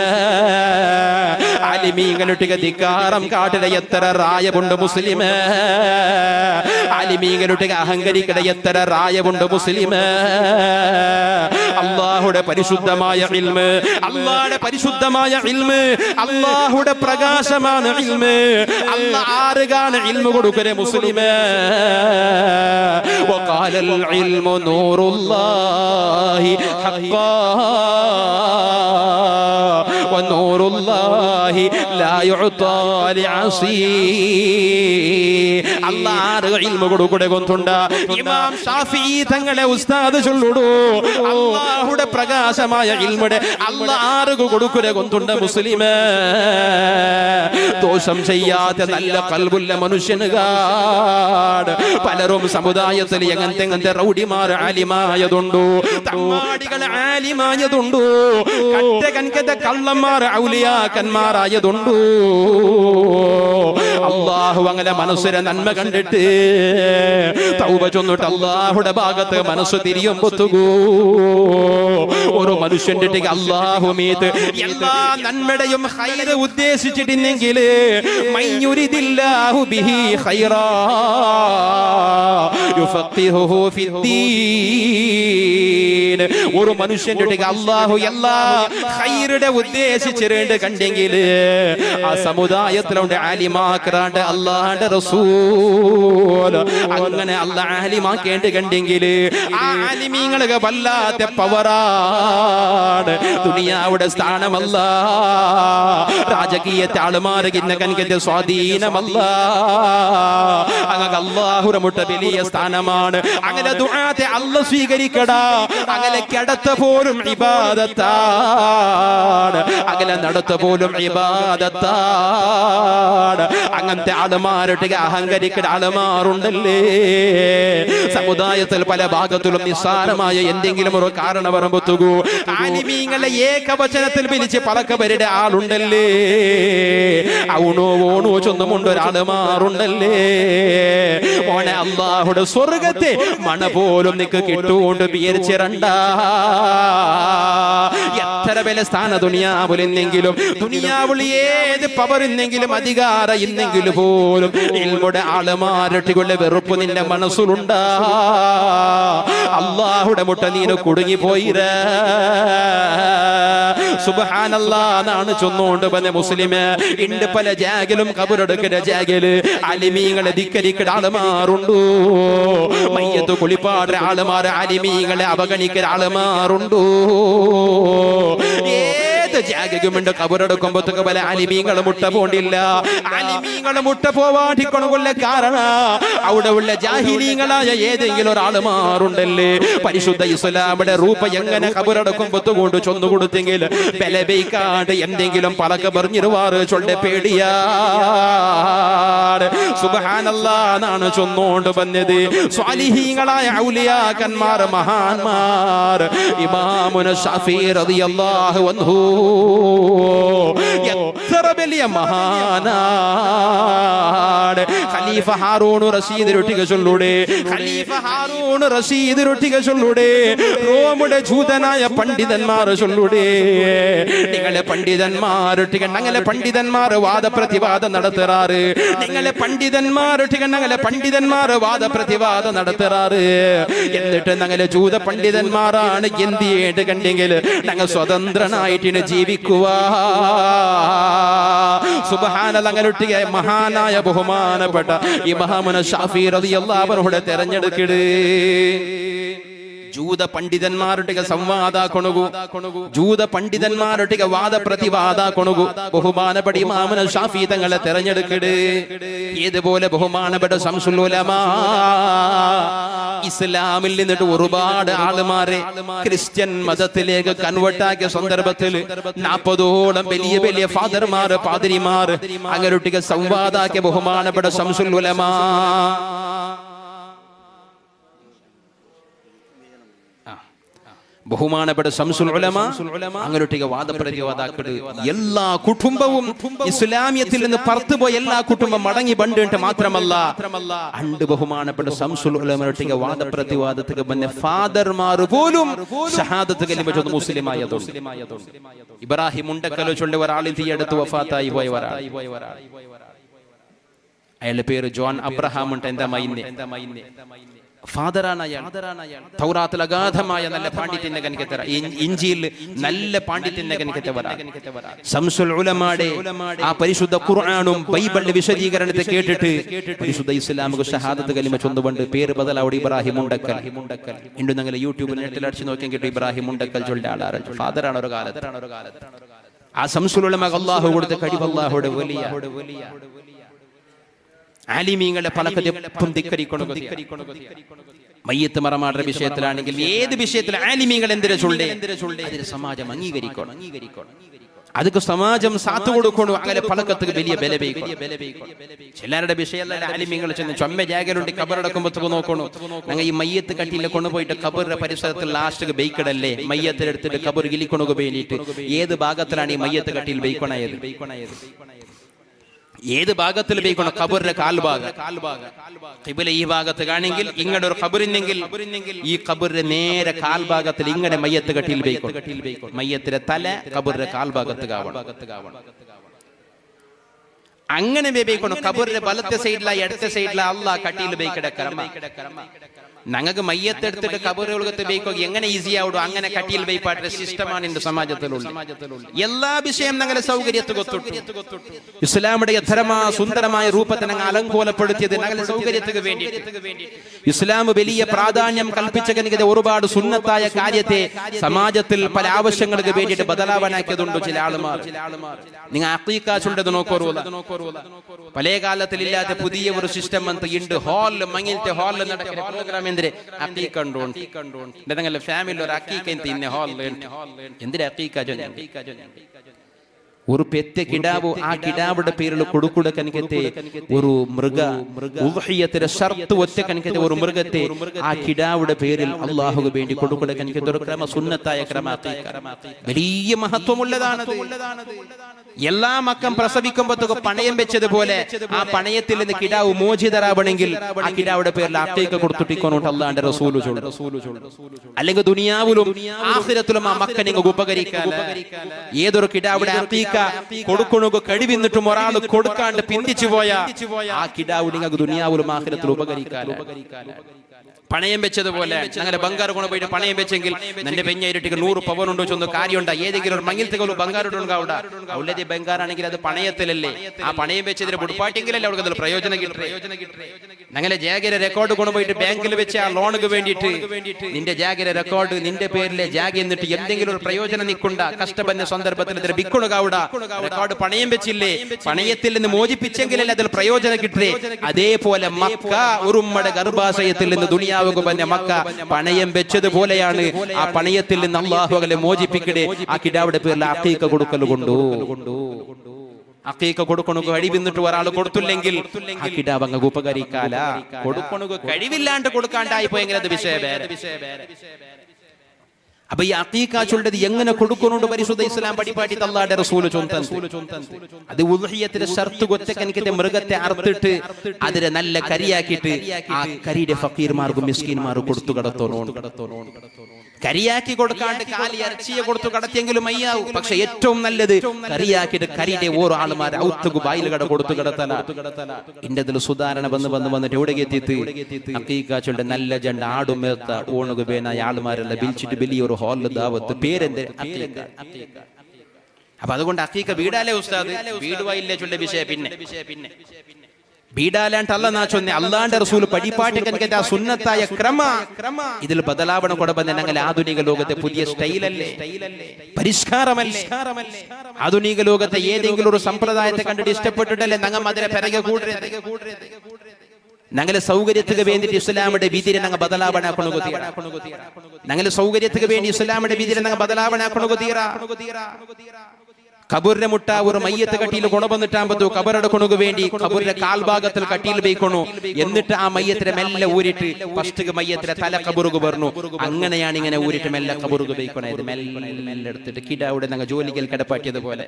ആലിമീങ്ങളുടെ ധിക്കാരം കാട്ടിലെ എത്ര റായവുണ്ട് മുസ്ലിമേ. ആലിമീങ്ങളുടെ അഹങ്കരിക്കട എത്ര റായവുണ്ട് മുസ്ലിമേ. അല്ലാഹുവിന്റെ പരിശുദ്ധമായ ഇൽമ്, അല്ലാഹുവിന്റെ പരിശുദ്ധമായ ഇൽമ്, അല്ലാഹുവിന്റെ പ്രകാശമാണ് ഇൽമ്. അല്ലാഹ് ആർക്കാണ് ഇൽമു കൊടുക്കരെ മുസ്ലിമേ. വഖാല വഖാലൽ ഇൽമു നൂറുല്ലാഹി ഹഖ്ഖാ വനൂറുല്ലാഹി ലാ യുഅതാ ലിഅസീ. അല്ലാഹ് ഇൽമു കൊടുക്കുടെ കൊണ്ടുണ്ട ഇമാം ഷാഫിഈ തങ്ങളെ ഉസ്താദ് ചൊല്ലുടോ അല്ലാഹുടെ പ്രകാശമായ ഇൽമുടെ അല്ലാഹ് കൊടുക്കുടെ കൊണ്ടുണ്ട മുസ്ലിമേ. ദോഷം ചെയ്യാത്ത നല്ല ഖൽബുള്ള മനുഷ്യനുകാട് പലരും സമുദായത്തിൽ എങ്ങനത്തെ റൗഡിമാർ ആലിമായതുണ്ടോ, തമ്മാടികൾ ആലിമായതുണ്ടോ, കറ്റകൻകത കള്ളന്മാർ ഔലിയാക്കന്മാരായതുണ്ടോ. അല്ലാഹു അങ്ങനെ മനസ്സിലെ നന്മ കണ്ടിട്ട് തൗബ ചൊന്നിട്ട് അല്ലാഹുടെ ഭാഗത്ത് മനസ്സ് തിരിയുമ്പൊത്തുകൂ ഒരു മനുഷ്യന്റെ അല്ലാഹു മീത് എല്ലാ നന്മയുടെയും ഖൈറ് ഉദ്ദേശിച്ചിട്ടുണ്ടെങ്കിൽ മയ്യുരിദില്ലാഹു ബിഹി ഖൈറാ യുഫഖിഹുഹു ഫിദ്ദീൻ. ഒരു മനുഷ്യന്റെ അല്ലാഹു എല്ലാ ഖൈറുടെ ഉദ്ദേശിച്ചിട്ട് കണ്ടെങ്കിൽ ആ സമുദായത്തിലുണ്ട് ആലിമാക്കറാണ്ട് അല്ലാഹുവിന്റെ റസൂൽ അങ്ങനെ അല്ലാഹ് ആലിമാക്കേണ്ട കണ്ടെങ്കിൽ ആ ആലിമീങ്ങളെ വല്ലാത്ത പവറാണ്. ദുനിയാവുടെ സ്ഥാനമല്ല, രാജകീയ ആളുമാരുടെ കനികന്റെ സ്വാധീനമല്ല, അങ്ങനെ അല്ലാഹുവിന്റെ മുട്ട വലിയ സ്ഥാനമാണ്. അങ്ങനെ ദുആത്തെ അല്ലാഹ് സ്വീകരിക്കടാ. അങ്ങനെ കിടത്ത പോലും ഇബാദത്താണ്, അങ്ങനെ നടത്ത പോലും ഇബാദത്താണ്. അങ്ങനത്തെ ആളുമാരുടെ അഹങ്കരിക്കുന്ന ആളുമാരുണ്ടല്ലേ സമുദായത്തിൽ പല ഭാഗത്തിലും. നിസ്സാരമായ എന്തെങ്കിലും ഒരു കാരണം പറയുമ്പോത്തുകൂ ആലിമീങ്ങളെ ഏകവചനത്തിൽ വിളിച്ച് പലക്കവരുടെ ആളുണ്ടല്ലേ. ഔണോ ഓണോ ചൊന്നുമുണ്ട് ഒരാളുമാറുണ്ടല്ലേ. ഓനെ അല്ലാഹുടെ സ്വർഗത്തെ മണ പോലും നിക്ക് കിട്ടുകൊണ്ട് വിചാരിച്ചിരണ്ട. എത്ര വില സ്ഥാന ദുനിയാവുലെന്നെങ്കിലും, ദുനിയാവുൾ ഏത് പവർ ഇന്നെങ്കിലും അധികാരം ഇന്നെങ്കിലും പോലും ഇൽമുടെ ആളുമാരട്ടികളുടെ വെറുപ്പ് നിന്റെ മനസ്സിലുണ്ടാ. അല്ലാഹുടെ മുട്ട നീന് കുടുങ്ങിപ്പോയിര. സുബ്ഹാനല്ലാഹ് എന്നാണ് ചൊന്നുകൊണ്ട് പറഞ്ഞ മുസ്ലിമേ. ഇണ്ട് പല ജാഗലും കബറെടുക്കുന്ന ജാഗല് അലിമീങ്ങളെ ധിക്കരിക്കുന്ന ആളുമാറുണ്ടോ, മയ്യത്ത് കുളിപ്പാടുന്ന ആളുമാർ അലിമീങ്ങളെ അവഗണിക്കുന്ന ആളുമാറുണ്ടോ. ജാഗുമുണ്ട് കബറെടുക്കുമ്പോഴത്തേക്ക് പല അലിമീങ്ങൾ മുട്ട പോണ്ടില്ല. അലിമീങ്ങൾ മുട്ട പോവാണ്ടിക്കൊള്ള കാരണം അവിടെ ഉള്ള ജാഹിലീങ്ങളായ ഏതെങ്കിലും ഒരാൾ മാറുണ്ടല്ലേ. പരിശുദ്ധ ഇസ്ലാമിന്റെ രൂപ എങ്ങനെ കബറെടുക്കുമ്പോഴത്ത് കൊണ്ട് ചൊന്നു കൊടുത്തെങ്കിൽ ബലബൈക്കാണ്ട് എന്തെങ്കിലും പലക പറഞ്ഞിരുവാറ് ചൊല്ല പേടിയാണ്. സുബ്ഹാനല്ലാഹ് എന്നാണ് ചൊന്നോണ്ട് വന്നത്. സ്വാലിഹീങ്ങളായ ഔലിയാക്കന്മാർ മഹാന്മാർ ഇമാമുന ശാഫി റളിയല്ലാഹു അൻഹു എത്ര വലിയ മഹാനാണ്. ഖലീഫ ഹാറൂൺ റഷീദ് രൊട്ടിക ചൊല്ലൂടെ, ഖലീഫ ഹാറൂൺ റഷീദ് രൊട്ടിക ചൊല്ലൂടെ. റോമുടെ ജൂതനായ പണ്ഡിതന്മാർ ചൊല്ലൂടെ. നിങ്ങളെ പണ്ഡിതന്മാരൊട്ടിക ഞങ്ങളെ പണ്ഡിതന്മാർ വാദപ്രതിവാദം നടത്താറ്. നിങ്ങളെ പണ്ഡിതന്മാരൊട്ടിക ഞങ്ങളെ പണ്ഡിതന്മാർ വാദപ്രതിവാദം നടത്താറ്. എന്നിട്ട് ഞങ്ങളെ ജൂത പണ്ഡിതന്മാരാണ് എന്ത് ചെയ്യേണ്ട കണ്ടെങ്കിൽ ഞങ്ങൾ സ്വതന്ത്രനായിട്ട് ജീവിക്കുവാ. സുബ്ഹാനല്ലാഹ്. അങ്ങനെയൊട്ടിക മഹാനായ ബഹുമാനപ്പെട്ട ഇമാമുന ശാഫി റളിയല്ലാഹു അൻഹുടെ തെരഞ്ഞെടുക്കട് ജൂത പണ്ഡിതന്മാരുടെ സംവാദ കൊണുകു, ജൂത പണ്ഡിതന്മാരുടെ വാദപ്രതിവാദ കൊണുകു ബഹുമാനപ്പെട്ട ഇമാമുന ശാഫി തങ്ങളെ തെരഞ്ഞെടുക്കട്. ഏതുപോലെ ബഹുമാനപ്പെട്ട ശംസുൽ ഉലമാ ഇസ്ലാമിൽ നിന്നിട്ട് ഒരുപാട് ആളുമാരെ ക്രിസ്ത്യൻ മതത്തിലേക്ക് കൺവേർട്ടാക്കിയ സന്ദർഭത്തിൽ 40ഓളം വലിയ വലിയ ഫാദർമാർ പാതിരിമാർ അങ്ങനെയൊട്ടിക സംവാദാക്കിയ ബഹുമാനപ്പെട്ട ശംസുൽ ഉലമാ ബഹുമാനപ്പെട്ട ശംസുൽ ഉലമാ അങ്ങനെയൊട്ടിക വാദപ്രതിവാദാക്കള് എല്ലാ കുടുംബവും ഇസ്ലാമിയത്തിൽ നിന്ന് പുറത്തുപോയ എല്ലാ കുടുംബം മടങ്ങി ബണ്ടിട്ട് മാത്രമല്ല അണ്ട് ബഹുമാനപ്പെട്ട ശംസുൽ ഉലമയൊട്ടിക വാദപ്രതിവാദത്തിന് വന്ന ഫാദർമാർ പോലും ഷഹാദത്ത് കലിമ ചൊല്ലുന്ന മുസ്ലിമായതുണ്ട്. ഇബ്രാഹിം ഉണ്ടക്കലോ ചൊല്ലിയ ഒരാളിൽ തീയെടുത്ത് വഫാത്തായി പോയ ഒരാൾ. അയാളുടെ പേര് ജോൺ അബ്രഹാം ഉണ്ട്. എന്താ മൈന്നെ ഫാദറാണ് അയാൾ. തൗറാത്തിൽ അഗാധമായ നല്ല പാണ്ഡിത്യന്റെ കനിക്കത്തറ, ഇഞ്ചിയിൽ നല്ല പാണ്ഡിത്യന്റെ കനിക്കത്തവര. ശംസുൽ ഉലമാടെ ആ പരിശുദ്ധ ഖുർആനും ബൈബിളിന്റെ വിശദീകരണത്തെ കേട്ടിട്ട് പരിശുദ്ധ ഇസ്ലാമിക ഷഹാദത്ത് കലിമ ചൊന്നുകൊണ്ട് പേര് ബദലാവോട് ഇബ്രാഹിം മുണ്ടക്കൽ. ഇണ്ട് നിങ്ങൾ യൂട്യൂബിൽ നെറ്റിൽ അടിച്ചു നോക്കിയാൽ കിട്ടും ഇബ്രാഹിം മുണ്ടക്കൽ ചൊല്ലിയ ആളാണ്. ഫാദറാണ് ഒരു കാലത്ത്. ആ ശംസുൽ ഉലമ അല്ലാഹു കൊടുത്ത കഴിവ്, അല്ലാഹുവിന്റെ വലിയ ആലിമീങ്ങളുടെ പലക്കതെപ്പം ധിക്കരിക്കണം. മയ്യത്ത് മറമാടുന്ന വിഷയത്തിലാണെങ്കിൽ ഏത് വിഷയത്തിൽ ആലിമീങ്ങൾ എന്തിനു ചൊല്ലേ അതിന് സമാജം അംഗീകരിക്കണം. അതൊക്കെ സമാജം സാത്തു കൊടുക്കണം. അങ്ങനെ പലക്കത്ത് വലിയ ചിലരുടെ വിഷയം ആലിമീങ്ങൾ ചെന്ന് ചൊമ്മ ജാഗലുണ്ട് കബറടക്കുമ്പോ നോക്കണു. ഞങ്ങൾ ഈ മയ്യത്ത് കട്ടിയിൽ കൊണ്ടുപോയിട്ട് കബറിന്റെ പരിസരത്തിൽ ലാസ്റ്റ് ബെയ്ക്കടല്ലേ മയ്യത്തിലെടുത്തിട്ട് കബർ ഗിലിക്കൊണുക വേണ്ടിയിട്ട് ഏത് ഭാഗത്തിലാണ് ഈ മയ്യത്ത് കട്ടിയിൽ ബെയ്ക്കണയത്? ഏത് ഭാഗത്തിൽ ബെയ്ക്കണം? ഖബറിന്റെ കാൽഭാഗം. ഖിബല ഈ ഭാഗത്ത് കാണെങ്കിൽ ഇങ്ങടെ ഒരു ഖബറിനെങ്കിൽ ഈ ഖബറിന്റെ നേരെ കാൽഭാഗത്തിൽ ഇങ്ങടെ മയ്യത്ത് കട്ടിയിൽ ബെയ്ക്കണം. മയ്യത്തിന്റെ തല ഖബറിന്റെ കാൽഭാഗത്ത് കാവണം. അങ്ങനെ ബെയ്ക്കണം. ഖബറിന്റെ വലത്തെ സൈഡില ഇടത്തെ സൈഡില അല്ലാഹ് കട്ടിയിൽ ബെയ്ക്കടക്കറമ. ഞങ്ങൾക്ക് മയ്യത്തെടുത്തിട്ട് കബറുകൾക്ക് ബെയ്ക്കുക എങ്ങനെ ഈസി ആവിടും അങ്ങനെ കട്ടിയിൽ ബെയ്പ്പാട്ട സിസ്റ്റമാണ് ഇന്ന് സമാജത്തിലുള്ള. എല്ലാ വിഷയം ഞങ്ങളെ സൗകര്യത്ത് കൊത്തൊട്ടു. ഇസ്ലാമിന്റെ യഥരമായ സുന്ദരമായ രൂപത്തെ ഞങ്ങൾ അലങ്കോലപ്പെടുത്തിയത് ഞങ്ങളുടെ സൗകര്യത്തിന് വേണ്ടി. ഇസ്ലാം വലിയ പ്രാധാന്യം കൽപ്പിച്ച ഒരുപാട് സുന്നത്തായ കാര്യത്തെ സമാജത്തിൽ പല ആവശ്യങ്ങൾക്ക് വേണ്ടിയിട്ട് ബദലാവാനാക്കിയതുണ്ട് ചില ആളുമാർ. നിങ്ങൾ അഖീഖാച്ചുണ്ടത് നോക്കോറൂല. പഴയ കാലത്തിൽ ഇല്ലാത്ത പുതിയ ഒരു സിസ്റ്റം ഉണ്ട്. ഹാളിൽ മങ്ങിലത്തെ ഹാളിൽ നടക്കുന്ന പ്രോഗ്രാം ഫാമിലി ഒരു അക്കീക്ക തിന്നെ ഹാളിൽ എന്തിനാ അക്കീക്ക ഒരു പെറ്റ കിടാവ് ആ കിടാവുടെ പേരിൽ കൊടുക്കുക കനിക്കത്തെ ഒരു മൃഗ ഉദ്ഹിയത്തിന്റെ ഷർത്ത് ഒറ്റ കനിക്കത്തെ ഒരു മൃഗത്തെ ആ കിടാവുടെ പേരിൽ അല്ലാഹുവിന് വേണ്ടി കൊടുക്കുക കനിക്കത്തെ ഒരു ക്രമ സുന്നത്തായ ക്രമ വലിയ മഹത്വമുള്ളതാണ്. എല്ലാ മക്കം പ്രസവിക്കുമ്പോഴത്തേക്ക് പണയം വെച്ചതുപോലെ ആ പണയത്തിൽ നിന്ന് കിടാവ് മോചിതരാവണമെങ്കിൽ ആ കിടാവുടെ പേരിൽ അക്കീക്ക കൊടുത്തിട്ടിക്കോണോട്ട് അല്ലാഹുവിന്റെ റസൂൽ അല്ലെങ്കിൽ ദുനിയാവിലും ആഖിറത്തിലും ആ മക്ക നിങ്ങൾക്ക് ഉപകരിക്കാൻ ഏതൊരു കിടാവുടെ അക്കീക്ക കൊടുക്കണോ കഴിവിന്നിട്ടും ഒരാൾ കൊടുക്കാണ്ട് പിന്തിച്ചു പോയ ആ കിടാവ് നിങ്ങൾക്ക് ദുനിയാവിലും ആഖിറത്തിലും ഉപകരിക്കാൻ. പണയം വെച്ചതുപോലെ ഞങ്ങളുടെ ബംഗാർ കൊണ്ട് പോയിട്ട് പണയം വെച്ചെങ്കിൽ നിന്റെ പെഞ്ഞായിട്ട് 100 പവനുണ്ടോ ചൊന്ന് കാര്യമുണ്ടാ ഏതെങ്കിലും ഒരു മങ്ങിലത്തേക്ക് ബംഗാറുണ്ടാവുക ഉള്ളത് ബംഗാറാണെങ്കിൽ അത് പണയത്തിലല്ലേ. ആ പണയം വെച്ചതിന് പുടുപ്പാട്ടെങ്കിലല്ലേ അവർക്ക് അതിൽ പ്രയോജനം കിട്ടും. ഞങ്ങളെ ജാഗര റെക്കോർഡ് കൊണ്ടുപോയിട്ട് ബാങ്കിൽ വെച്ച് ആ ലോണുക്ക് വേണ്ടിയിട്ട് നിന്റെ ജാഗര റെക്കോർഡ് നിന്റെ പേരിലെ ജാഗ എന്നിട്ട് എന്തെങ്കിലും ഒരു പ്രയോജനം നിൽക്കണ്ട കഷ്ടപ്പെടുന്ന സന്ദർഭത്തിൽ ഇതിൽ വിൽക്കണുകാവുക. റെക്കോർഡ് പണയം വെച്ചില്ലേ പണയത്തിൽ നിന്ന് മോചിപ്പിച്ചെങ്കിലല്ലേ അതിൽ പ്രയോജനം കിട്ടേ. അതേപോലെ മക്ക ഉറുമ്മയുടെ ഗർഭാശയത്തിൽ നിന്ന് ദുനിയാവ് മക്ക പണയം വെച്ചതുപോലെയാണ്. ആ പണയത്തിൽ നിന്ന് അല്ലാഹു അകലെ മോചിപ്പിക്കണേ. ആ കിടാവുടെ പേരിൽ അഖീഖ കൊടുക്കൽ കൊണ്ടു. അഖീഖ കൊടുക്കണു കഴിവിന്നിട്ട് ഒരാൾ കൊടുത്തില്ലെങ്കിൽ ആ കിടാവ് അങ്ങ് ഉപകരിക്കാല. കൊടുക്കണു കഴിവില്ലാണ്ട് കൊടുക്കാണ്ടായി പോയെങ്കിൽ അത് വിഷയ വേറെ. അപ്പൊ ഈ അഖീഖ ചൊല്ലത് എങ്ങനെ കൊടുക്കുന്നുണ്ട് പരിശുദ്ധ ഇസ്ലാം പഠിപ്പാട്ടി അല്ലാഹുവിന്റെ റസൂൽ ചൊന്തൻ. അത് ഉദ്ഹിയത്തിന്റെ ഷർത്ത് കൊച്ചക്കനിക്കത്തെ മൃഗത്തെ അറുത്തിട്ട് അതിനെ നല്ല കരിയാക്കിയിട്ട് ആ കരിയുടെ ഫക്കീർമാർക്കും മിസ്കീന്മാർക്കും കൊടുത്തു കടത്തോണോ. കരിയാക്കി കൊടുക്കാണ്ട് കാലി ഇറച്ചിയെ കൊടുത്തു കടത്തിയെങ്കിലും അയ്യാവും. പക്ഷെ ഏറ്റവും നല്ലത് കരിയാക്കിയിട്ട് കരിയുടെ ഓരോ ആളുമാരെ ഔത്തുകു ബായിൽ കട കൊടുത്തു കടത്തല. ഇന്നതിൽ സുധാരണ വന്നിട്ട് എവിടെ എത്തിയിട്ട് അഖീഖാച്ചുണ്ട് നല്ല ജണ്ട് ആടുമേത്ത ഓണുക വേനായ ആളുമാരെല്ലാം വിളിച്ചിട്ട് വലിയൊരു ഹാളിൽ ദാവത്ത് പേരെന്ത് അഖീഖ. അപ്പൊ അതുകൊണ്ട് അഖീഖ വീടാലേ ഉസ്താദ് വീടുവായില്ലേ ചൊല്ല വിഷയ പിന്നെ ബീഡാലാണ്ട് അല്ലാ ചൊന്നെ അല്ലാന്റെ റസൂൽ പഠിപ്പാട്ടിക്കനിക്കത്തെ ആ സുന്നത്തായ ക്രമ ഇതിൽ ബദലാവണം കൊടുക്കുന്ന ഞങ്ങൾ ആധുനിക ലോകത്തെ പുതിയ സ്റ്റൈലല്ലേ പരിഷ്കാരമല്ലേ. ആധുനിക ലോകത്തെ ഏതെങ്കിലും ഒരു സമ്പ്രദായത്തെ കണ്ടിട്ട് ഇഷ്ടപ്പെട്ടിട്ടല്ലേ ഞങ്ങൾ അതിനെ പിറകെ കൂടരുത്. ഞങ്ങളെ സൗകര്യത്തിന് വേണ്ടിയിട്ട് ഇസ്ലാമിന്റെ വിധിരെ ഞങ്ങൾ ബദലാവണാക്കണുക. ഞങ്ങളുടെ സൗകര്യത്തിന് വേണ്ടി ഇസ്ലാമിന്റെ വിധിരെ ഞങ്ങൾ ബദലാവണാക്കണുക. കബറിന്റെ മുട്ട ഒരു മയ്യത്ത് കട്ടിയിൽ കൊണ്ടുവന്നിട്ടാകുമ്പോ കബറടക്കണുക വേണ്ടി കബറിന്റെ കാൽഭാഗത്തിൽ കട്ടിയിൽ വെക്കണു. എന്നിട്ട് ആ മയ്യത്തിനെ മെല്ലെ ഊരിട്ട് ഫസ്റ്റ് മയ്യത്തിനെ തല കബറുക പറഞ്ഞു. അങ്ങനെയാണ് ഇങ്ങനെ ഊരിട്ട് മെല്ലെ കബറുക വെക്കണത്. മെല്ലെ എടുത്തിട്ട് കിടാവിടെ ഞങ്ങൾ ജോലികൾ കിടപ്പാട്ടിയതുപോലെ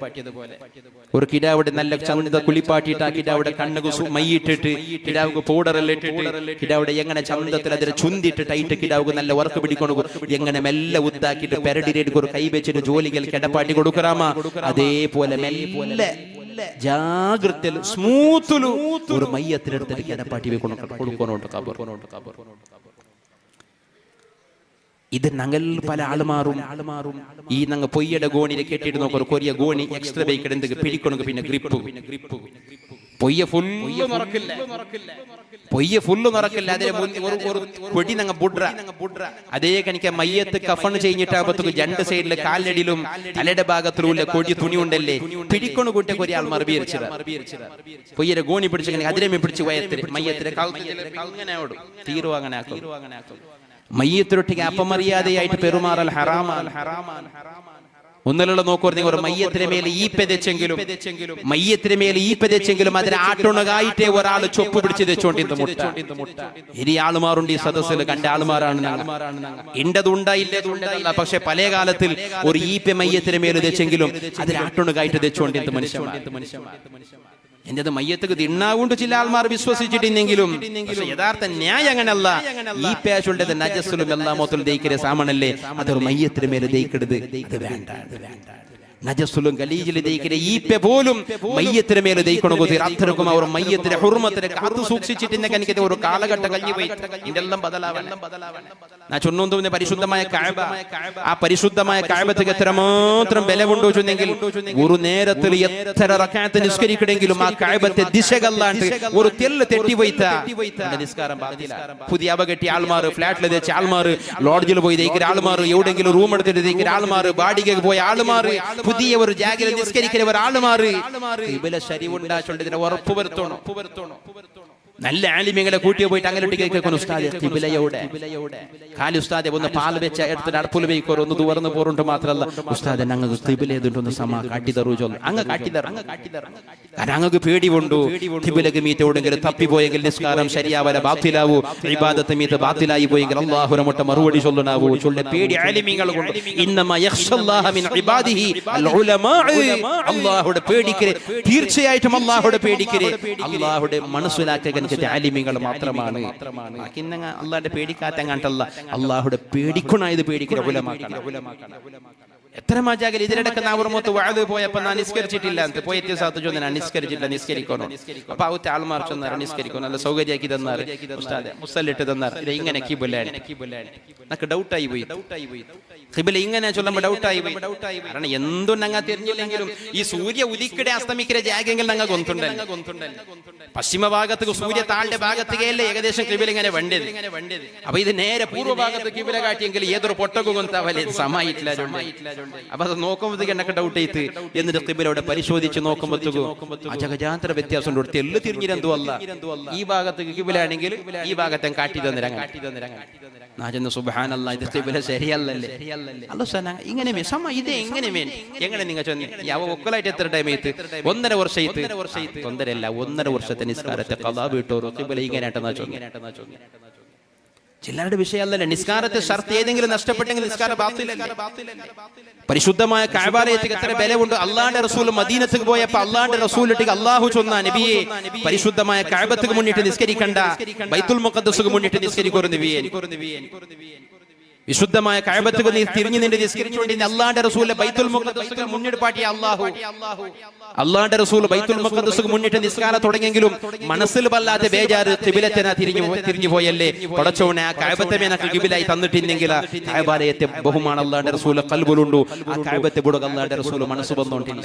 ഒരു കിടാവിടെ നല്ല ചന്ത കുളിപ്പാട്ടിയിട്ട് ആ കിടാവിടെ കണ്ണുക മയ്യിട്ടിട്ട് കിടാവുക പൗഡറെല്ലാം ഇട്ടിട്ട് കിടാവിടെ എങ്ങനെ ചന്തത്തിൽ അതിനെ ചുന്തിട്ട് ടൈറ്റ് കിടാവുക നല്ല വർക്ക് പിടിക്കൊണ്ടു എങ്ങനെ മെല്ലെ ഉത്താക്കിയിട്ട് പെരടിരേക്ക് ഒരു കൈ വെച്ചിട്ട് ജോലികൾ കിടപ്പാട്ടി കൊടുക്കറാമ. അതേപോലെ മെല്ലെ ജാഗ്രതയിൽ സ്മൂത്തിലും ഒരു മയ്യത്തിനെടുത്തിട്ട് കിടപ്പാട്ടി കൊടുക്കണോട്ട് കബർ. ഇത് ഞങ്ങൾ പല ആളുമാറും ഈ ഞങ്ങൾ പൊയ്യയുടെ ഗോണിനെ കെട്ടിയിട്ട് നോക്കും കൊറിയ ഗോണി എക്സ്ട്രാ ബൈക്ക് എന്തെങ്കിലും പിടിക്കണമെങ്കിൽ പിന്നെ ഗ്രിപ്പ് പൊയ്യ ഫുള്ള് നടക്കില്ല അതേ പൊടി ഞങ്ങ ബുഡ്ര അതേ കണിക്ക മയ്യത്ത് കഫൺ കഴിഞ്ഞിട്ടാകുമ്പോ രണ്ട് സൈഡിലെ കാലിനടിയിലും തലയുടെ ഭാഗത്തിലുള്ള കൊടി തുണി ഉണ്ടല്ലേ പിടിക്കൊണു കൂട്ടിയ കൊറിയ ആൾമാർ പൊയ്യയുടെ ഗോണി പിടിച്ചു അതിനെ പിടിച്ച് മയ്യത്തിലെ അങ്ങനെ ഓടും തീരും അങ്ങനെ ആക്കും മയ്യത്തിനൊട്ടിക്ക് അപമര്യാദയായിട്ട് പെരുമാറൽ ഹറാമാണ്. ഒന്നിലുള്ള നോക്കുവാണെങ്കിൽ ഒരു മയ്യത്തിന് മേലെ ഈ പെതച്ചെങ്കിലും അതിന് ആട്ടുണകായിട്ടേ ഒരാൾ ചൊപ്പ് പിടിച്ച് തെച്ചോണ്ടിന്ന് മുട്ട ഇനി ആളുമാറുണ്ട് ഈ സദസ്സിൽ കണ്ട ആളുമാറാണ് ഇണ്ടതുണ്ടായില്ല. പക്ഷെ പല കാലത്തിൽ ഒരു ഈപ്പ മയ്യത്തിന് മേലെ തെച്ചെങ്കിലും അതിന് ആട്ടുണകായിട്ട് തെച്ചോണ്ടിന്ന് മനുഷ്യന്മാർ എന്റെ മയ്യത്തേക്ക് തിണ്ണാവുകൊണ്ട് ചില ആൾമാർ വിശ്വസിച്ചിട്ടില്ലെങ്കിലും യഥാർത്ഥ ന്യായം അങ്ങനല്ല. ഈ പേശുണ്ടത് നജസ്സുലും എല്ലാം മൊത്തം ദയിക്കരെ സാമണല്ലേ, അതൊരു മയ്യത്തിന് മേലെ ദയിക്കരുത്. അത് വേണ്ട. നജസ്സുലും ഗലീജിൽ ദയിക്കരെ ഈപ്പ പോലും മയ്യത്തിന് മേലെ ദയിക്കണമെങ്കിൽ അത്രക്കും അവർ മയ്യത്തിന്റെ ഹുർമത്തിനെ കാത്തു സൂക്ഷിച്ചിട്ടുണ്ടെങ്കിൽ എനിക്ക് ഒരു കാലഘട്ടം കഴിഞ്ഞു പോയി. ഇതെല്ലാം ബദലാവണം. ഞാൻ ചൊന്നുന്ന പരിശുദ്ധമായ കഅബ, ആ പരിശുദ്ധമായ കഅബത്തേക്ക് എത്രമാത്രം ബലമുണ്ടോ ചെന്നെങ്കിൽ ഒരു നേരത്തിൽ എത്ര റക്അത്ത് നിസ്കരിക്കണമെങ്കിലും ആ കഅബത്തെ ദിശകല്ലാണ്ട് ഒരു തെല്ല് തെറ്റിപ്പോയിത്ത നിസ്കാരം ബാത്തിലാണ്. പുതിയ അപകെട്ടിയ ആൾമാർ, ഫ്ലാറ്റിൽ വെച്ച ആൾമാർ, ലോഡ്ജിൽ പോയി ദയിക്കുന്ന ആൾമാർ, എവിടെയെങ്കിലും റൂം എടുത്തിട്ട് ദയിക്കുന്ന ആൾമാർ, ബാഡികക്ക് പോയ ആൾമാർ, പുതിയ ഒരു ജാഗയിൽ നിസ്കരിക്കുന്ന ഒരാൾമാർ ഇബല ശരീഉണ്ടാച്ചുകൊണ്ട് ഇതിനെ ഉറപ്പ് വരുത്തണം. നല്ല ആലിമ്യങ്ങളെ കൂട്ടിയോ പോയിട്ട് അങ്ങനെ കേൾക്കുന്നു ഉസ്താദെ ഖിബിലയോടെ കാലി ഉസ്താദെ ഒന്ന് പാൽ വെച്ച എടുത്തിട്ട് അടുപ്പിൽ വെക്കോ ഒന്ന് തുറന്ന് പോറുണ്ട് മാത്രമല്ല ഉസ്താദെ ഞങ്ങൾക്ക് ഖിബില ഏതുണ്ടൊന്ന് സമ കാട്ടിത്തറൂ ചൊല്ലും. അങ്ങ് കാട്ടിത്തരണം. കാരണം അങ്ങക്ക് പേടി കൊണ്ടു ഖിബിലക്ക് മീറ്റോടെങ്കിലും തപ്പിപ്പോയെങ്കിൽ നിസ്കാരം ശരിയാവല ബാത്തിലാവൂ, ഇബാദത്ത് മീറ്റ് ബാത്തിലായി പോയെങ്കിൽ അല്ലാഹു മുട്ട മറുപടി ചൊല്ലനാവൂ ചൊല്ല പേടി ആലിമ്യങ്ങൾ കൊണ്ട്. ഇന്നമാ യഖ്ശല്ലാഹ മിൻ ഇബാദിഹി അൽ ഉലമാ. അല്ലാഹുടെ പേടിക്കരെ, തീർച്ചയായിട്ടും അല്ലാഹുടെ പേടിക്കരെ, അല്ലാഹുടെ മനസ്സിലാക്കുക ആലിമ്യങ്ങൾ മാത്രമാണ്. അള്ളാഹുടെ പേടിക്കാത്ത കണ്ടല്ല, അള്ളാഹുടെ പേടിക്കുണായത് പേടിക്കുന്ന ഉലമാക്കളാണ്. എത്ര മജാകൽ ഇതിനിടക്ക് നാവർമൊത്ത് വാഴ് പോയപ്പോ ഞാൻ നിസ്കരിച്ചിട്ടില്ല എന്ന് പോയിട്ട് സാത്ത് ചോദിച്ചു നിസ്കരിച്ചിട്ടില്ല, നിസ്കരിക്കണോ? അപ്പൊ അവത്തെ ആൾമാർ ചെന്നാറ് നിസ്കരിക്കണം, നല്ല സൗകര്യമാക്കി തന്നാറ്, മുസല്ലിട്ട് തന്നാറ്. ഇത് ഇങ്ങനെ കിബിലാണ് നമുക്ക് ഡൗട്ടായി പോയി. ഖിബില ഇങ്ങനെ ചൊല്ലുമ്പോ ഡൗട്ടായി പോയി. കാരണം എന്തും ഞങ്ങൾ തിരിഞ്ഞില്ലെങ്കിലും ഈ സൂര്യ ഉദിക്കടെ അസ്തമിക്കുന്ന ജാഗെങ്കിൽ ഞങ്ങൾ കൊന്തുണ്ടല്ലോ. പശ്ചിമ ഭാഗത്ത് സൂര്യ താഴെ ഭാഗത്തേക്കല്ലേ ഏകദേശം ഖിബില ഇങ്ങനെ വണ്ടത്. അപ്പൊ ഇത് നേരെ പൂർവ്വഭാഗത്ത് ഖിബില കാട്ടിയെങ്കിൽ ഏതൊരു പൊട്ടക്ക് കൊന്താവല്ലേ സമായിട്ടില്ല. അപ്പൊ അത് നോക്കുമ്പോഴത്തേക്ക് എന്നൊക്കെ ഡൗട്ട് ചെയ്ത് എന്നിട്ട് ഖിബിലയുടെ പരിശോധിച്ച് നോക്കുമ്പോഴത്തേക്കും അജഗജാന്തര വ്യത്യാസം ഉണ്ട്. തെല്ല് തിരിഞ്ഞിരെന്തോ അല്ല, ഈ ഭാഗത്ത് ഖിബിലാണെങ്കിൽ ഈ ഭാഗത്തെ കാട്ടി തന്നിരങ്ങ. സുബ്ഹാനല്ലാഹ്, ഇത് ഖിബില ശരിയല്ലല്ലേ? അല്ലാഹ് ഇങ്ങനെ ഇത് എങ്ങനെ എങ്ങനെ നിങ്ങൾ ചൊന്നി അവ ഒക്കലായിട്ട് എത്ര ടൈം ചെയ്ത് 1.5 വർഷം 1.5 വർഷത്തെ നിസ്കാരത്തെ ഖളാ വീട്ടോറോ ഖിബില ഇങ്ങനെയാട്ടെന്നാ ചൊന്നി. ചിലരുടെ വിഷയമല്ലല്ലേ നിസ്കാരത്തെ ഷർത്ത് ഏതെങ്കിലും നഷ്ടപ്പെട്ടെങ്കിൽ നിസ്കാരം ബാത്തിലല്ലേ? പരിശുദ്ധമായ കഅബാലയത്തേക്ക് എത്ര ബലമുണ്ട്. അല്ലാഹുവിന്റെ റസൂൽ മദീനത്തേക്ക് പോയപ്പോൾ അല്ലാഹുവിന്റെ റസൂലിലേക്ക് അല്ലാഹു ചൊന്ന നബിയെ പരിശുദ്ധമായ കഅബത്തേക്ക് മുന്നിട്ട് നിസ്കരിക്കണ്ട, ബൈത്തുൽ മുഖദ്ദസിന് മുന്നിട്ട് നിസ്കരിക്കൂ നബിയെ. വിശുദ്ധമായ കഅബത്തേക്ക് നീ തിരിഞ്ഞു നിന്റെ നിസ്കരിച്ചുകൊണ്ട് അല്ലാഹുവിന്റെ റസൂൽ ബൈത്തുൽ മുഖദ്ദസിന് മുന്നിട്ട് പാട്ടിയ അല്ലാഹുവിന്റെ റസൂൽ ബൈത്തുൽ മുഖദ്ദസിന് മുന്നിട്ട് നിസ്കാരം തുടങ്ങിയെങ്കിലും മനസ്സിൽ വല്ലാതെ ബേജാറ് ഖിബിലത്തിനാ തിരിഞ്ഞു പോയല്ലേ. പടച്ചോനെ ആ കഅബത്തെ മേനക്ക് ഖിബിലായി തന്നിട്ടില്ലെങ്കിൽ കഅബാലയത്തെ ബഹുമാനം അല്ലാഹുവിന്റെ റസൂൽ ഖൽബിലുണ്ട്. ആ കഅബത്തെ ബുട അല്ലാഹുവിന്റെ റസൂൽ മനസ്സ് വന്നോണ്ടില്ല.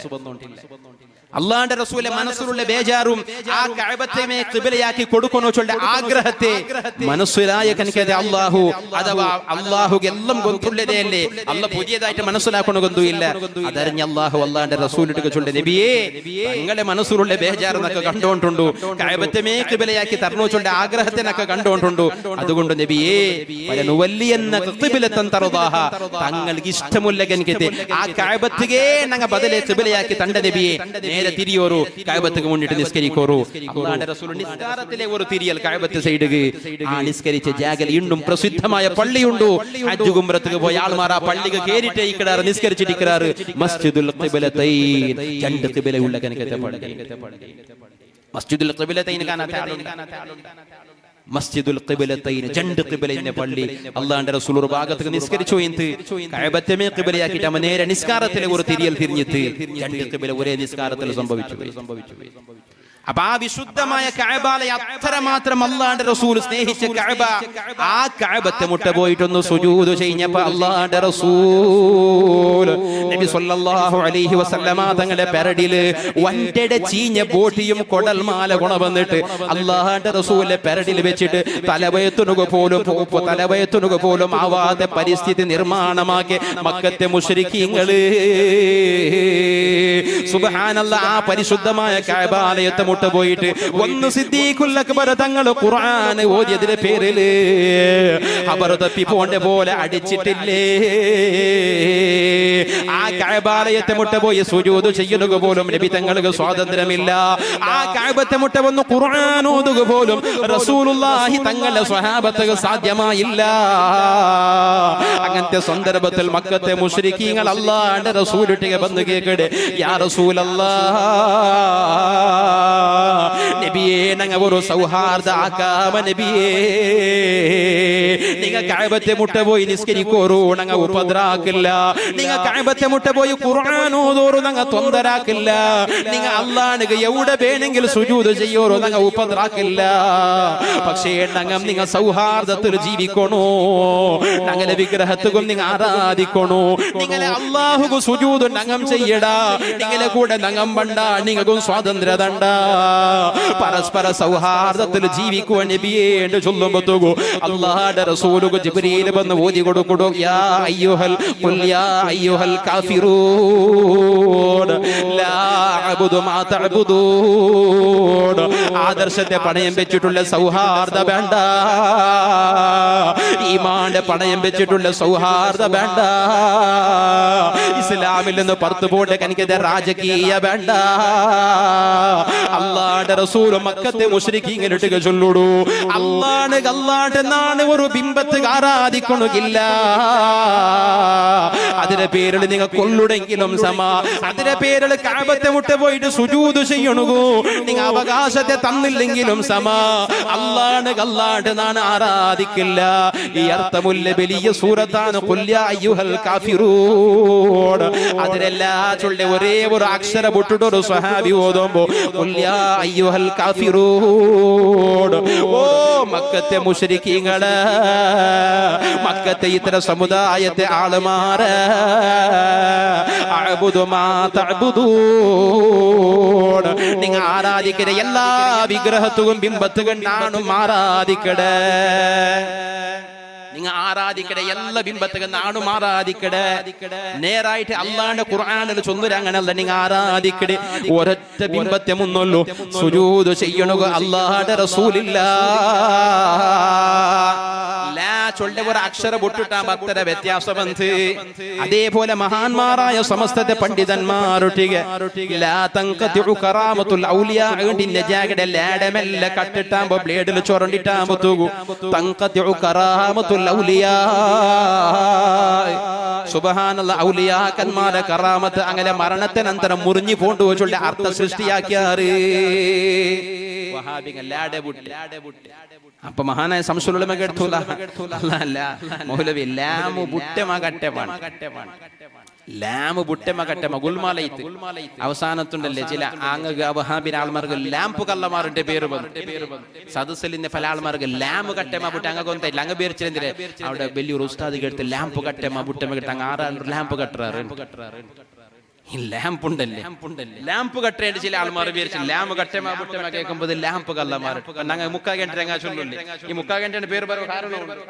അള്ളാഹുവിന്റെ റസൂലിന്റെ മനസ്സിലുള്ള ബേജാറും ആ കഅബത്തെ ഖിബലയാക്കി കൊടുക്കണോ ചൊല്ല ആഗ്രഹത്തെ മനസ്സിലായ കനിക്കതെ അല്ലാഹു അഥവാ അല്ലാഹു എല്ലാം ഗൊന്തുള്ളതല്ലേ. അല്ലാഹ് പുതിയതായിട്ട് മനസ്സിലാക്കണ ഗൊന്തുമില്ല. അതറിഞ്ഞ അല്ലാഹു അള്ളാഹുവിന്റെ റസൂലിന്റെ ചൊല്ല നബിയേ നിങ്ങളുടെ മനസ്സിലുള്ള ബേജാറെന്നൊക്കെ കണ്ടോണ്ടുണ്ടു, കഅബത്തെ ഖിബലയാക്കി തരണോ ചൊല്ല ആഗ്രഹത്തിനൊക്കെ കണ്ടോണ്ടുണ്ടു. അതുകൊണ്ട് നബിയേ തങ്ങൾക്ക് ഇഷ്ടമുള്ള കനിക്കത്തെ ആ കഅബത്തിനെ ഞങ്ങൾ ബദലെ ഖിബലയാക്കി തണ്ട നബിയെ നേരെ തിരിയോറു കഅബത്തേക്ക് മുന്നിട്ട് നിസ്കരിക്കോറു. അല്ലാഹുവിന്റെ റസൂൽ നിസ്കാരത്തിലെ ഒരു തിരിയൽ കഅബത്തെ സൈഡിക്ക് ആ നിസ്കരിച്ച ജാഗൽ ഇന്നും പ്രസിദ്ധമായ പള്ളിയുണ്ട്. ഹജ്ജ് ഉംറക്ക് പോയ ആൾമാർ ആ പള്ളിക്ക് കേറിട്ടേ ഇക്കടാറ് നിസ്കരിച്ചിട്ടിക്കറാറ്. മസ്ജിദുൽ ഖിബലതൈൻ, രണ്ട് ഖിബലയുള്ള കനകത്തെ പള്ളി. മസ്ജിദുൽ ഖിബലതൈൻ മസ്ജിദുൽ ഖിബലതൈൻ രണ്ട് ഖിബലയിന്റെ പള്ളി. അല്ലാഹുവിന്റെ റസൂൽ ഒരു ഭാഗത്തേക്ക് നിസ്കരിച്ചു എന്ത് കഅബത്തെ ഖിബലയാക്കിയിട്ട് അവൻ നേരെ നിസ്കാരത്തിലെ ഒരു തിരിയൽ തിരിഞ്ഞിട്ട് രണ്ട് ഖിബല ഒരേ നിസ്കാരത്തിൽ സംഭവിച്ചു. അപ്പൊ ആ വിശുദ്ധമായ കഅബയെ അത്രമാത്രം അല്ലാഹുവിന്റെ റസൂൽ സ്നേഹിച്ച കഅബ, ആ കഅബത്തെ മുട്ട പോയിട്ടൊന്ന് സുജൂദ് ചെയ്യപ്പോൾ അല്ലാഹുവിന്റെ റസൂൽ നബി സല്ലല്ലാഹു അലൈഹി വസല്ലമ തങ്ങളുടെ പെരടില് വൻറ്റയുടെ ചീഞ്ഞ ബോട്ടിയും കൊടൽമാല കൊണ്ടുവന്നിട്ട് അല്ലാഹുവിന്റെ റസൂലിന്റെ പെരടിൽ വെച്ചിട്ട് തലവയത്തുനുക പോലും ആവാതെ പരിസ്ഥിതി നിർമ്മാണമാക്കി മക്കത്തെ മുശ്രിക്കീങ്ങള് സുബ്ഹാനല്ലാഹ് ആ പരിശുദ്ധമായ കഅബാലയത്തെ മുട്ട പോയിട്ട് ഒന്ന് സിദ്ദീഖുൽ അക്ബർ തങ്ങൾ ഖുർആൻ ഓതിയതിന്റെ പേരില് അവർ തപ്പി പോണ്ട പോലെ അടിച്ചിട്ടില്ലേ? ആ കഅബാലയത്തെ മുട്ട പോയി സുജൂദ് ചെയ്യുക പോലും നബി തങ്ങൾക്ക് സ്വാതന്ത്ര്യമില്ല. ആ കഅബത്തെ മുട്ട വന്ന് ഖുർആൻ ഓതുക പോലും റസൂലുള്ളാഹി തങ്ങളുടെ സ്വഹാബത്തുകൾ സാധ്യമായില്ല. അങ്ങനത്തെ സന്ദർഭത്തിൽ മക്കത്തെ മുശ്രിക്കീങ്ങൾ അല്ലാഹുവിന്റെ റസൂലിനെ വന്ന് കേൾക്കടെ, യാ റസൂലല്ലാഹ് നബിയേ, ഞങ്ങൾ ഒരു സൗഹാർദ്ദ ആക്കാമ നബിയേ, നിങ്ങൾ കഅബത്തെ മുട്ട പോയി നിസ്കരിക്കോറൂ, ഞങ്ങൾ ഉപദ്രാക്കില്ല. നിങ്ങൾ കഅബത്തെ മുട്ട പോയി ഖുർആൻ ഓതോറൂ, ഞങ്ങൾ തൊന്തരാക്കില്ല. നിങ്ങൾ അല്ലാഹുവിനെ എവിടെ വേണമെങ്കിൽ സുജൂദ് ചെയ്യോറൂ, ഞങ്ങൾ ഉപദ്രാക്കില്ല. പക്ഷേ നിങ്ങൾ സൗഹാർദ്ദത്തിൽ ജീവിക്കണോ, ഞങ്ങളെ വിഗ്രഹത്തും നിങ്ങൾ ആരാധിക്കണോ, നിങ്ങളെ അല്ലാഹുക്ക് സുജൂദ് ഞങ്ങൾ ചെയ്യടാ, നിങ്ങളെ കൂടെ ഞങ്ങൾ പണ്ട, നിങ്ങൾക്കും സ്വാതന്ത്ര്യതണ്ട. പരസ്പര സൗഹാർദ്ദത്തിൽ ജീവിക്കുവാൻ നബിയേ എന്ന് ചൊല്ലുമ്പോഴത്തേക്കും അല്ലാഹുവിന്റെ റസൂലുക്ക് ജിബ്രീൽ വന്ന് ഓതി കൊടുക്കുന്നു, യാ അയ്യുഹൽ ഖുൽ യാ അയ്യുഹൽ കാഫിറൂൻ ലാ അഅ്ബുദു മാ തഅ്ബുദൂൻ. ആദർശത്തെ പണയം വെച്ചിട്ടുള്ള സൗഹാർദ്ദം വേണ്ട, ഈമാന്റെ പണയം വെച്ചിട്ടുള്ള സൗഹാർദ്ദം വേണ്ട, ഇസ്ലാമിൽ നിന്ന് പുറത്തു പോട്ടെ എനിക്കത് രാജകീയ വേണ്ട. അല്ലാഹുവിന്റെ റസൂൽ മക്കത്തെ മുശ്രിക്കീങ്ങളെ ഇട്ട് ചൊല്ലുടൂ, അല്ലാഹുവിനെ ഒരു ബിംബത്തെ ആരാധിക്കണമെന്നില്ല. അതിന്റെ പേരിൽ നിങ്ങൾ കൊല്ലുടെങ്കിലും സമ, അതിന്റെ പേരിൽ കഅബത്തെ മുട്ട പോയിട്ട് സുജൂദ് ചെയ്യണു, നിങ്ങൾ അവകാശത്തെ തന്നില്ലെങ്കിലും സമ, അല്ലാഹുവിനെ ആരാധിക്കില്ല. ഈ അർത്ഥമുള്ള വലിയ സൂറത്താണ് ഖുൽ യാ അയ്യുഹൽ കാഫിറൂൻ. അതിലെല്ലാ ചൊല്ലെ ഒരേ ഒരു അക്ഷര പൊട്ടിട്ട് ഒരു സ്വഹാബി ഓതുമ്പോ ഖുൽ യാ അയ്യുഹൽ കാഫിറൂൻ. ഓ മക്കത്തെ മുശ്രിക്കീങ്ങള്, മക്കത്തെ ഇത്തര സമുദായത്തെ ആളുമാര്, അഅ്ബുദു മാ തഅ്ബുദൂൻ, നിങ്ങൾ ആരാധിക്കുന്ന എല്ലാ വിഗ്രഹത്തും ബിംബത്തും നാണും ആരാധിക്കടേ, നിങ്ങൾ ആരാധിക്കടേ, എല്ലാ ബിംബത്തും നാണും ആരാധിക്കടേ. നേരായിട്ട് അല്ലാഹുവിന്റെ ഖുർആനിൽ ചൊല്ലുക അങ്ങനെയല്ല, നിങ്ങൾ ആരാധിക്കടേ. ഒരൊറ്റ ബിംബത്തെ മുന്നല്ലോ സുജൂദ് ചെയ്യണോ അല്ലാഹുവിന്റെ റസൂലില്ല. ചൊല്ലെ ഒരു അക്ഷര പൊട്ടിട്ടാ ഭക്തര വ്യത്യാസബന്ധ്. അതേപോലെ മഹാന്മാരായ സമസ്തത്തെ പണ്ഡിതന്മാരൊട്ടിಗೆ ലാ തൻഖതിഉ കറാമത്തുൽ ഔലിയാ ന്റെ ജാഗടെ ലാഡമെല്ല കട്ടിട്ടാമ്പോ ബ്ലേഡിൽ ചൊരണ്ടിട്ടാമ്പോ തൂഗു തൻഖതിഉ കറാമത്തുൽ ഔലിയാ. സുബ്ഹാനല്ലാഹ്, ഔലിയാക്കന്മാരെ കറാമത്ത് അങ്ങനെ മരണത്തിനന്തരം മുറിഞ്ഞു പോണ്ടു ചൊല്ലെ അർത്ഥ സൃഷ്ടിയാക്കിയാറ് വഹാബികൾ അപ്പൊ മഹാനായ ശംസുലുലമ കേട്ടൂല മൗലവി ലാമു ബുട്ടമകട്ടമാണ്, ലാമു ബുട്ടമകട്ടമ ഗുൽമാലയിത്ത് അവസാനത്തുണ്ടല്ലേ ചില ആംഗ വഹാബിൻ ആൾമാർക്ക് ലാമ്പ് കള്ളമാറിന്റെ പേര് സദസ്സിലിന്റെ പല ആൾമാർക്ക് ലാമ് കട്ടമ ബുട്ട അങ്ങൊന്നില്ല അങ്ങ് പേരിച്ചെന്തിരെ അവിടെ വലിയൊരു ഉസ്താദ് കേട്ട് ലാമ്പ് കട്ടമ ബുട്ടമ കിട്ട അങ്ങ് ആറാണ്ട് ലാമ്പ് കട്ടറാറ്. ലാമ്പുണ്ടല്ലേ, ലാമ്പ് കട്ടേണ്ട ചില ആൾമാർ വിചാരിച്ചു ലാമ്പ് കട്ടമ ബുട്ടമ കേൾക്കുമ്പോൾ ലാമ്പ് കള്ളമാർ മുക്കാകേണ്ട ചൊല്ലില്ലേ. ഈ മുക്കാകേണ്ട പേര് പറയാൻ കാരണമുണ്ട്.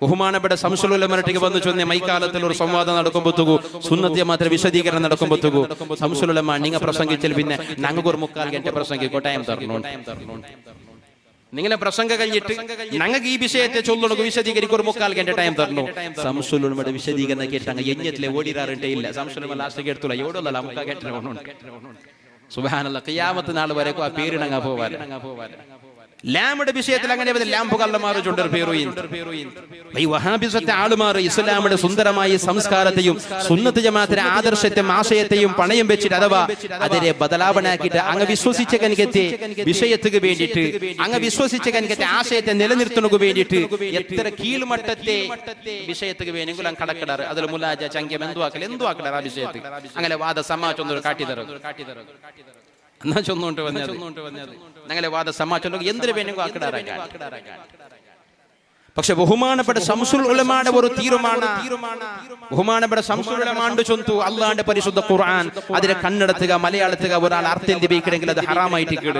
ബഹുമാനപ്പെട്ട ശംസുലുലമരട്ടിക്ക് വന്നു ചൊന്ന മൈക്കാലത്തിൽ ഒരു സംവാദം നടക്കുമ്പോഴത്തേക്കു സുന്നത്തിയെ മാത്രം വിശദീകരണം നടക്കുമ്പോഴത്തേക്കു ശംസുലുലമ നിങ്ങൾ പ്രസംഗിച്ചാൽ പിന്നെ ഞങ്ങൾക്ക് ഒരു മുക്കാൽ ഗಂಟೆ പ്രസംഗിക്കോ ടൈം തരണോ, നിങ്ങളെ പ്രസംഗം കഴിഞ്ഞിട്ട് ഞങ്ങൾക്ക് ഈ വിഷയത്തെ ചൊല്ലണോ വിശദീകരിക്കും ഒരു മുക്കാൽ ഗಂಟೆ ടൈം തരണോ. ശംസുലുലമയുടെ വിശദീകരണം കേട്ട് അങ്ങ് യജ്ഞത്തിലെ ഓടിറാറിട്ടേ ഇല്ല. ശംസുലുലമ ലാസ്റ്റ് കേട്ടൂല എവിടെയുള്ള മുക്കാൽ ഗಂಟೆ സുബ്ഹാനല്ലാഹ് ഖിയാമത്ത് നാൾ വരെക്കും ആ പേരിനങ്ങ പോവാൻ. ലാമുടെ വിഷയത്തിൽ അങ്ങനെ ലാമ്പ് കള്ളമാറ് ഈ വഹാബിസത്തെ ആളുമാറ് ഇസ്ലാമിന്റെ സുന്ദരമായ സംസ്കാരത്തെയും സുന്നത്ത് ജമാഅത്തിന്റെ ആദർശത്തെയും ആശയത്തെയും പണയം വെച്ചിട്ട് അഥവാ അതിനെ ബദലാവണാക്കിയിട്ട് അങ്ങ് വിശ്വസിച്ച കനികത്തെ വിഷയത്തിന് വേണ്ടിയിട്ട് അങ്ങ് വിശ്വസിച്ച കനികത്തെ ആശയത്തെ നിലനിർത്തുന്നതിന് വേണ്ടിയിട്ട് എത്ര കീഴ്മട്ടത്തെ വിഷയത്തിന് വേണമെങ്കിലും അങ്ങ് കടക്കിടാറ്. അതിൽ മുലാജ ചങ്ക്യം എന്തുവാക്കൽ ആ വിഷയത്തിൽ അങ്ങനെ വാദ സമാജം കാട്ടിത്തരും. എന്നാ ചൊന്നോട്ട് വന്നത് ഞങ്ങളെ വാദ സമാചൊല്ലു എന്തിനു വേണമെങ്കിൽ ആക്കിടാറാക്കാൻ. പക്ഷെ ബഹുമാനപ്പെട്ട ശംസുൽ ഉലമായുടെ ഒരു തീരുമാനം, ബഹുമാനപ്പെട്ട ശംസുൽ ഉലമാണ്ട് ചൊന്തു അള്ളാന്റെ പരിശുദ്ധ ഖുർആൻ അതിനെ കണ്ണെടുത്തുക മലയാളത്തുക ഒരാൾ അർത്ഥം ലഭിക്കണമെങ്കിൽ അത് ഹറാമായിട്ട് കിട്.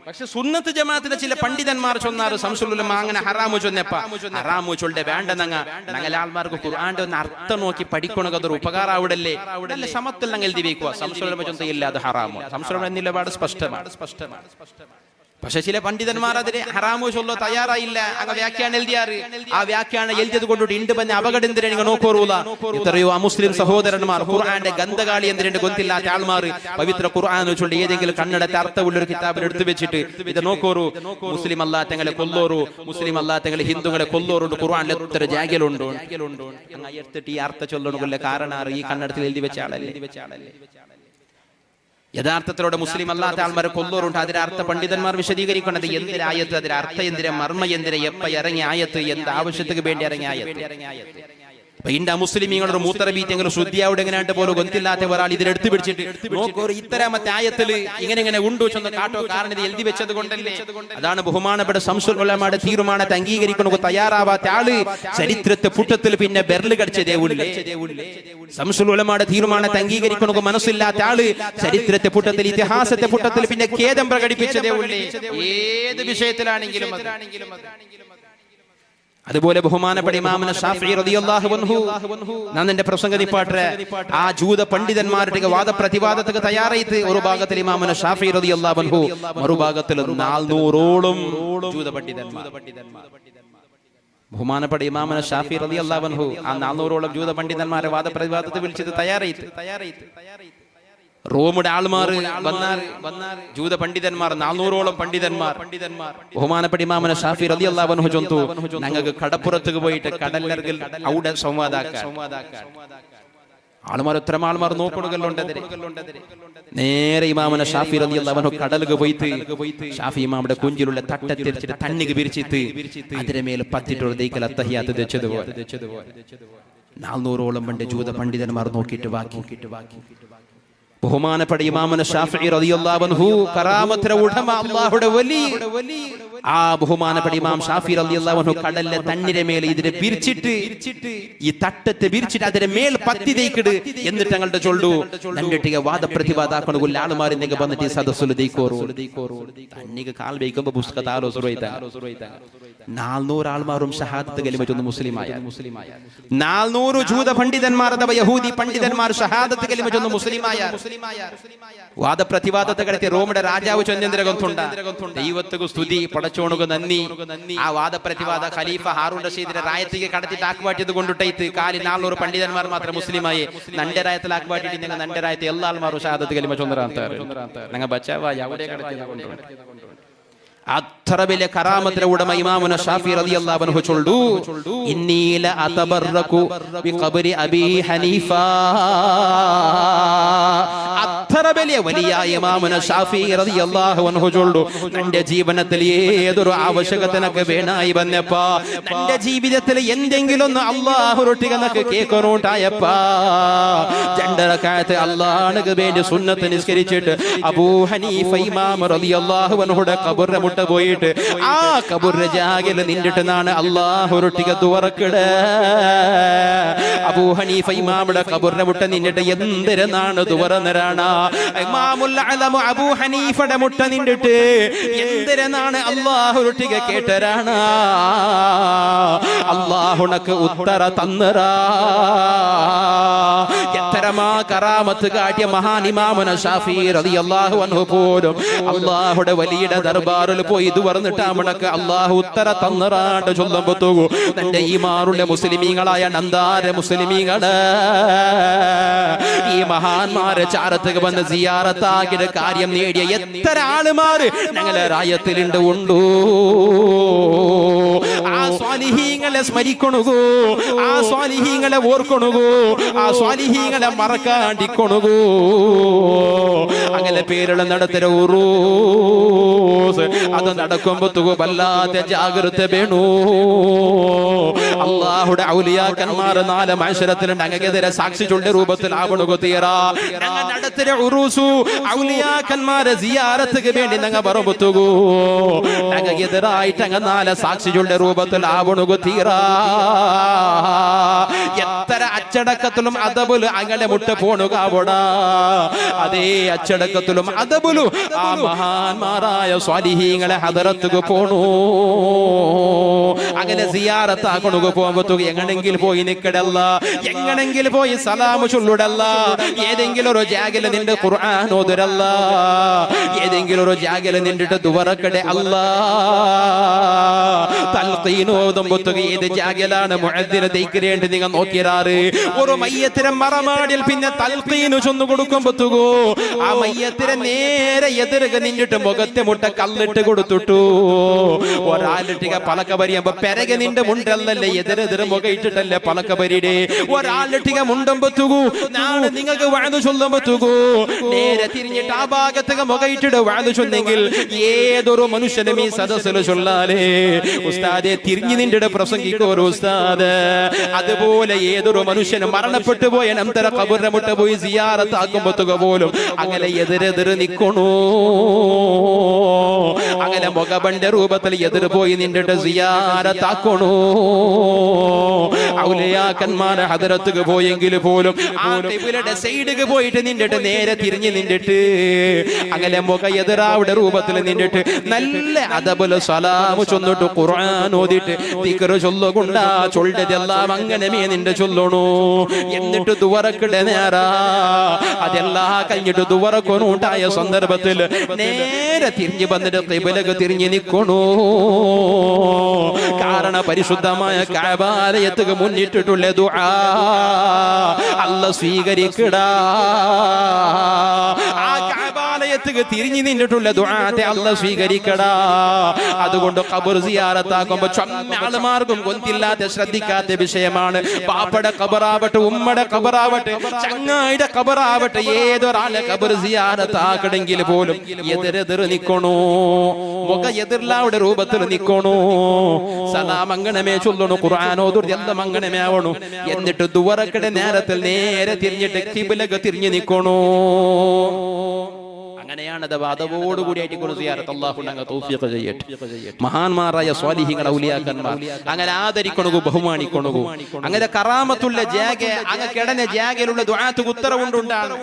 പക്ഷെ സുന്നത്ത് ജമാഅത്തിന്റെ ചില പണ്ഡിതന്മാർ ചൊന്നാറ് ശംസുൽ ഉലമ അങ്ങനെ ഹറാമു ചൊന്നപ്പ ഹറാമു ചൊല്ലെ വേണ്ട ഞങ്ങളെ ആൾമാർക്ക് ഖുർആന്റെ ഒന്ന് അർത്ഥം നോക്കി പഠിക്കണമെങ്കിൽ അതൊരു ഉപകാരം അവിടല്ലേ സമത്തിൽ ഞങ്ങൾ എഴുതി വെക്കുക. ശംസുൽ ഉലമ ചൊന്തയില്ല അത് ഹറാമു. ശംസുൽ ഉലമ നിലപാട് സ്പഷ്ടമാണ്. പക്ഷെ ചില പണ്ഡിതന്മാർ അതിന് ഹറാമു ചൊല്ലോ തയ്യാറായില്ല. അങ്ങ് വ്യാഖ്യാനം എഴുതിയാറ് ആ വ്യാഖ്യാനം എഴുതിയത് കൊണ്ടിട്ട് ഇണ്ട് പറഞ്ഞ അപകടം എന്തിനാ നിങ്ങൾ നോക്കോറൂല. എത്രയോ അമുസ്ലിം സഹോദരന്മാർ ഖുർആന്റെ ഗന്ധകാളി എന്തിനുണ്ട് ഗൊന്തില്ലാത്ത ആൾമാർ പവിത്ര ഖുർആൻ വെച്ചുകൊണ്ട് ഏതെങ്കിലും കണ്ണടത്തെ അർത്ഥമുള്ള ഒരു കിതാബിൽ എടുത്തു വെച്ചിട്ട് ഇത് നോക്കോറു മുസ്ലിം അല്ലാത്തങ്ങളെ കൊല്ലോറു, മുസ്ലിം അല്ലാത്തങ്ങളെ ഹിന്ദുക്കളെ കൊല്ലോറുണ്ട് ഖുർആനിൽ എത്ര ജാഗ്യലുണ്ടോ അങ്ങ് എടുത്തിട്ട് ഈ അർത്ഥ ചൊല്ലണ കാരണം ഈ കണ്ണടത്തിൽ എഴുതി വെച്ച ആളല്ലേ. യഥാർത്ഥത്തിലൂടെ മുസ്ലിം അല്ലാത്ത ആൾമാരെ കൊല്ലോറുണ്ട്. അതിന്റെ അർത്ഥ പണ്ഡിതന്മാർ വിശദീകരിക്കുന്നത് എന്തിനായത്ത്, അതിന്റെ അർത്ഥ എന്തിനെ, മർമ്മ എന്തിനെ, എപ്പ ഇറങ്ങിയ ആയത്ത്, എന്ത് ആവശ്യത്തിന് വേണ്ടി ഇറങ്ങിയ ആയത്ത്. ഇന്റെ മുസ്ലിമീങ്ങളുടെ മൂത്രബീറ്റെങ്കിലും ശുദ്ധിയാവിടെ എങ്ങനെയാണ്ട് പോലും ഗൊന്തില്ലാത്ത ഒരാൾ ഇതിലെടുത്ത് പിടിച്ചിട്ട് നോക്കോറ് ഇത്തരമത്തെ ആയത്തിൽ ഇങ്ങനെ ഉണ്ടു ചെന്ന് കാട്ടോ കാരണം ഇത് എഴുതി വെച്ചത് കൊണ്ടല്ലേ. അതാണ് ബഹുമാനപ്പെട്ട ശംസുൽ ഉലമയുടെ തീരുമാനത്തെ അംഗീകരിക്കണ തയ്യാറാവാത്ത ആള് ചരിത്രത്തെ പുട്ടത്തിൽ പിന്നെ ബെർല് കടിച്ചതേ ഉള്ളേ. ശംസുൽ ഉലമയുടെ തീരുമാനത്തെ അംഗീകരിക്കണ മനസ്സില്ലാത്ത ആള് ചരിത്രത്തെ പുട്ടത്തിൽ ഇതിഹാസത്തെ പുട്ടത്തിൽ പിന്നെ ഖേദം പ്രകടിപ്പിച്ചതേ ഉള്ളേ. ഏത് വിഷയത്തിലാണെങ്കിലും അതുപോലെ ബഹുമാനപ്പെട്ട ഇമാമുന ഷാഫിഈ റളിയല്ലാഹു അൻഹു നന്റെ പ്രസംഗതിപ്പാട്ടെ ആ ജൂത പണ്ഡിതന്മാരുടെ വാദപ്രതിവാദത്തിന് തയ്യാറായിട്ട് ഒരു ഭാഗത്തിൽ ഇമാമുന ഷാഫിഈ റളിയല്ലാഹു അൻഹു മറുഭാഗത്തിൽ 400ഓളം ജൂത പണ്ഡിതന്മാർ. ബഹുമാനപ്പെട്ട ഇമാമുന ഷാഫിഈ റളിയല്ലാഹു അൻഹു ആ 400ഓളം ജൂത പണ്ഡിതന്മാരെ വാദപ്രതിവാദത്തിന് വിളിച്ചിട്ട് തയ്യാറായിട്ട് റോമുടെ ആൾമാർ ജൂത പണ്ഡിതന്മാർ 400ഓളം പണ്ഡിതന്മാർ. ബഹുമാനപ്പെട്ട ഇമാമുന ഷാഫിഈ റളിയല്ലാഹു അൻഹു ചൊന്തു ഞങ്ങൾക്ക് കടപ്പുറത്തേക്ക് പോയിട്ട് കടലർഗിൽ അവിടെ സംവാദാക്കാൻ. ആൾമാർ എത്ര ആൾമാർ നോക്കണുകളുണ്ട്. നേരെ ഇമാമുന ഷാഫിഈ റളിയല്ലാഹു അൻഹു കടലുക്ക് പോയിട്ട് ഷാഫി ഇമാമുടെ കുഞ്ചിലുള്ള തട്ട തിരിച്ചിട്ട് തണ്ണിക്ക് വിരിച്ചിട്ട് അതിന്റെ മേൽ പത്തിട്ടുള്ള ദൈക്കൽ അത്തഹിയാത്ത് തെച്ചതുപോലെ 400ഓളം പണ്ട് ജൂത പണ്ഡിതന്മാർ നോക്കിയിട്ട് ബാക്കി. ബഹുമാനപ്പെട്ട ഇമാമുന ഷാഫിഈ റളിയല്ലാഹു അൻഹു കറാമത്തിന്റെ ഉടമ അല്ലാഹുവിന്റെ വലി ആ ബഹുമാനപ്പെട്ട ഇമാം ഷാഫിഈ റളിയല്ലാഹു അൻഹു കടലിലെ തണ്ണിരെ മേൽ ഇതിനെ വിരിച്ചിട്ട് ഈ തട്ടത്തെ വിരിച്ചിട്ട് അതിന്റെ മേൽ പത്തി തേക്കിട് എന്നിട്ട് ഞങ്ങളുടെ ചൊല്ലു നണ്ടിട്ടിക വാദപ്രതിവാദാക്കണ ആളുമാർ എന്തെങ്കിലും വന്നിട്ട് സദസ്സുൽ ദൈക്കോറു തണ്ണിക്ക് കാൽ വയ്ക്കുമ്പോ പുസ്തകത്താലോ സുറൈത 400 ആൾമാരും ഷഹാദത്ത് കലിമ ചൊന്ന് മുസ്ലിമായ 400 ജൂത പണ്ഡിതന്മാർ അഥവാ യഹൂദി പണ്ഡിതന്മാർ ഷഹാദത്ത് കലിമ ചൊന്ന് മുസ്ലിമായ വാദപ്രതിവാദത്തെ കടത്തി റോമിന്റെ രാജാവ് ചൊന്നേന്ദ്ര ഗൊന്തുണ്ട ദൈവത്തുക്ക് സ്തുതി പടച്ചോണുക നന്ദി. ആ വാദപ്രതിവാദ ഖലീഫ ഹാറൂൻ റഷീദിന്റെ റായത്തേക്ക് കടത്തിട്ട് ആക്കുവാട്ടിയത് കൊണ്ടിട്ടൈത്ത് കാലി 400 പണ്ഡിതന്മാർ മാത്രം മുസ്ലിമായി നന്റെ റായത്തിൽ ആക്കുവാട്ടിട്ട് ഞങ്ങൾ നന്റെ റായത്തെ എല്ലാ ആൾമാരും ഷഹാദത്ത് കലിമ ചൊന്നറാന്താറ് ഞങ്ങൾ ബച്ചാവായി അവിടെ കടത്തി. അത്ര വലിയ കറാമത്തിന്റെ ഉടമ ഇമാമുന ഷാഫിഈ റളിയല്ലാഹു അൻഹു ചൊല്ലു ഇന്നി ല അതബറകു ബിഖബ്രി അബീ ഹനീഫ. അത്ര വലിയ ഇമാമുന ഷാഫിഈ റളിയല്ലാഹു അൻഹു ചൊല്ലു എൻ്റെ ജീവിതത്തിൽ ഏതൊരു ആവശ്യകതനക്ക് വേണായി വന്നപ്പാ എൻ്റെ ജീവിതത്തിൽ എന്തെങ്കിലും ഒന്ന് അല്ലാഹുവിനൊട്ടിക നക്ക് കേൾക്കണോട്ടായപ്പാ 2 റക്അത്ത് അല്ലാഹുവിന് വേണ്ടി സുന്നത്ത് നിസ്കരിച്ചിട്ട് അബൂ ഹനീഫ ഇമാം റളിയല്ലാഹു അൻഹുടെ ഖബറിനെ മുട്ട പോയിട്ട് ആ ഖബറിന്റെ ജാഗിൽ നിന്നിട്ടാണ് അല്ലാഹുവിനൊട്ടിക തുറക്കട. അബൂ ഹനീഫ ഇമാമുടെ ഖബറിനെ മുട്ട നിന്നിട്ട് എന്തിനാണ് തുറന്നരാണ് ഇമാമുൽ അലം അബൂ ഹനീഫയുടെ മുട്ട നിന്നിട്ട് എന്തിനാണ് അല്ലാഹുവിനൊട്ടിക കേട്ടരാണ്. അല്ലാഹുനക്ക് ഉത്തര തന്നറാ. എത്രമാ കറാമത്ത് കാട്ടിയ മഹാൻ ഇമാമുന ഷാഫിഈ റളിയല്ലാഹു അൻഹു പോലും അല്ലാഹുവിന്റെ വലിയ ദർബാറിൽ പോയി ഇത് പറഞ്ഞിട്ടാമണക്ക് അല്ലാഹു ഉത്തര തന്നറാണ്ട് ചൊല്ലുമ്പോ തന്റെ ഈമാനുള്ള മുസ്ലിമീങ്ങളായ നന്ദാര മുസ്ലിമീങ്ങള് ഈ മഹാന്മാരെ ചാരത്തേക്ക് വന്ന് സിയാറത്താക്കിയ കാര്യം നേടിയ എത്ര ആളുമാർ ഞങ്ങളെ റായത്തിലുണ്ട് ഉണ്ടോ. ആ സ്വാലിഹീങ്ങളെ സ്മരിക്കൊണുകൂ, ആ സ്വാലിഹീങ്ങളെ ഓർക്കൊണുകൂ, ആ സ്വാലിഹീങ്ങളെ മറക്കാണ്ടിക്കൊണുകൂ. അങ്ങനെ പേരുള്ള നടത്തര ഉറൂസ് അത് നടക്കുമ്പോ വല്ലാത്ത ജാഗ്രത വേണു. അല്ലാഹുടെ ഔലിയാക്കന്മാർ നാല് മഅ്ശറത്തിലുണ്ട്. അങ്ങക്കെതിരെ സാക്ഷി ചൊല്ല രൂപത്തിൽ ആവണുകു തീരാ. അങ്ങ നടത്തര ഉറൂസു ഔലിയാക്കന്മാരെ സിയാറത്തുക്ക് വേണ്ടി ഞങ്ങൾ പറമ്പത്തുകൂ. ഞങ്ങൾക്കെതിരായിട്ട് അങ്ങ് നാല് സാക്ഷി ചൊല്ല രൂപത്തിൽ ആവണുകു തീരാ. എത്ര അച്ചടക്കത്തിലും അതബുലും അങ്ങനെ മുട്ട പോണുകാവടാ. അതേ അച്ചടക്കത്തിലും അതബുലും ആ മഹാന്മാരായ സ്വാലിഹീങ്ങളെ ഹദറത്തുക്ക് പോണു. അങ്ങനെ സിയാറത്താക്കണുക പോകുമ്പോ എങ്ങനെങ്കിൽ പോയി നിക്കടല്ല, എങ്ങനെങ്കിൽ പോയി സലാം ചൊല്ലുടല്ല. ഏതെങ്കിലും ഒരു ജാഗില് നിന്റെ ഖുർആൻ ഓതുരല്ല, ഏതെങ്കിലും ഒരു ജാഗില് നിന്നിട്ട് ദുവറക്കടെ അല്ല. തൽഖീൻ ഓതുമ്പോ ഏത് ജാഗിലാണ് മുഅദ്ദിന് ദൈക്കരേണ്ടി നിങ്ങൾ നോക്കിയാറ്. ഒരു മയ്യത്തിനെ മറമാടിൽ പിന്നെ തൽഖീൻ ചൊന്നു കൊടുക്കുമ്പോ ആ മയ്യത്തിനെ നേരെ എതിരുക നിന്നിട്ട് മുഖത്തെ മുട്ട കല്ലിട്ട് കൊടുത്തിട്ടു. ഒരാളിട്ടിക പലക പരിയുമ്പോ പെരക നിന്റെ മുണ്ടല്ലേ എതിരെതിരെ മുഖ ഇട്ടിട്ടല്ലേ പലക പരിയുടെ. ഒരാളിട്ടിക മുണ്ടമ്പത്തുകൂ നാളെ നിങ്ങൾക്ക് വാഴു ചൊല്ലുമ്പത്തുകൂ നേരെ തിരിഞ്ഞിട്ട് ആ ഭാഗത്തേക്ക് മുഖ ഇട്ടിട്ട് വാഴു ചൊന്നെങ്കിൽ ഏതൊരു മനുഷ്യനും ഈ സദസ്സിൽ ചൊല്ലാലേ ഉസ്താദെ തിരിഞ്ഞു നിന്റെ പ്രസംഗിക്കോ ഒരു ഉസ്താദ്. അതുപോലെ ഏതൊരു മനുഷ്യനും മരണപ്പെട്ടു പോയ നന്തര ഖബറിനെ മുട്ട പോയി സിയാറത്താക്കുമ്പത്തുക പോലും അങ്ങനെ എതിരെതിരെ നിക്കണു. അങ്ങനെ മുഖബന്റെ രൂപത്തിൽ എതിര് പോയി നിന്നിട്ട് സിയാറത്താക്കണു. ഔലിയാക്കന്മാരെ ഹദറത്തുക്ക് പോയെങ്കിൽ പോലും ആ ഖിബ്ലയുടെ സൈഡിക്ക് പോയിട്ട് നിന്നിട്ട് നേരെ തിരിഞ്ഞു നിന്നിട്ട് അങ്ങനെ മുഖ എതിരാവിടെ രൂപത്തിൽ നിന്നിട്ട് നല്ല അതബുൽ സലാം ചൊന്നിട്ട് ഖുർആൻ ഓതിട്ട് ദിക്ർ ചൊല്ലുകൊണ്ടാ ചൊല്ലതെല്ലാം അങ്ങനെ നിന്റെ ചൊല്ലണു. എന്നിട്ട് ദുവറക്കിടെ നേരാ അതെല്ലാം കഴിഞ്ഞിട്ട് ദുവറക്കൊന്നുണ്ടായ സന്ദർഭത്തിൽ നേരെ തിരിഞ്ഞു വന്നിട്ട് ഖിബ്ലക്ക് തിരിഞ്ഞു നിൽക്കണു. കാരണം പരിശുദ്ധമായ കഅബാലയത്തുക്ക് മുന്നിട്ടിട്ടുള്ള ദുആ അല്ലാഹ് സ്വീകരിക്കടാ. ആ കഅബാലയത്തുക്ക് തിരിഞ്ഞു നിന്നിട്ടുള്ള ദുആത്തെ അല്ലാഹ് സ്വീകരിക്കടാ. അതുകൊണ്ട് ഖബർ സിയാറത്താക്കുമ്പോൾ ചമ്മയാളുമാർക്കും കൊന്തില്ലാതെ ശ്രദ്ധിക്കാത്ത വിഷയമാണ്. പാപ്പയുടെ ഖബറാവട്ടെ, ഉമ്മയുടെ ഖബറാവട്ടെ, ചങ്ങായിയുടെ ഖബറാവട്ടെ, ഏതൊരാളെ ഖബർ സിയാറത്താക്കണമെങ്കിൽ പോലും എതിരെതിർ നിൽക്കണോ, മുഖ എതിർലാവുടെ രൂപത്തിൽ നിൽക്കണോ. സലാം അങ്ങനമേ ചൊല്ലണു, ഖുർആനോദുർ എല്ലാം അങ്ങനമേ ആവണു. എന്നിട്ട് ദുവറക്കടെ നേരത്തിൽ നേരെ തിരിഞ്ഞിട്ട് ഖിബ്ലക്ക് തിരിഞ്ഞു നിൽക്കണോ. അങ്ങനെയാണ് അതോടുകൂടിയായിട്ട് മഹാന്മാരായ സ്വാലിഹീങ്ങളെ ഔലിയാക്കന്മാർ അങ്ങനെ ആദരിക്കണു, ബഹുമാനിക്കണു. അങ്ങനെ കറാമത്തുള്ള ജാഗ അങ്ങ് കിടന്ന ജാഗയിലുള്ള ദുആക്ക് ഉത്തരവുണ്ടാണ്.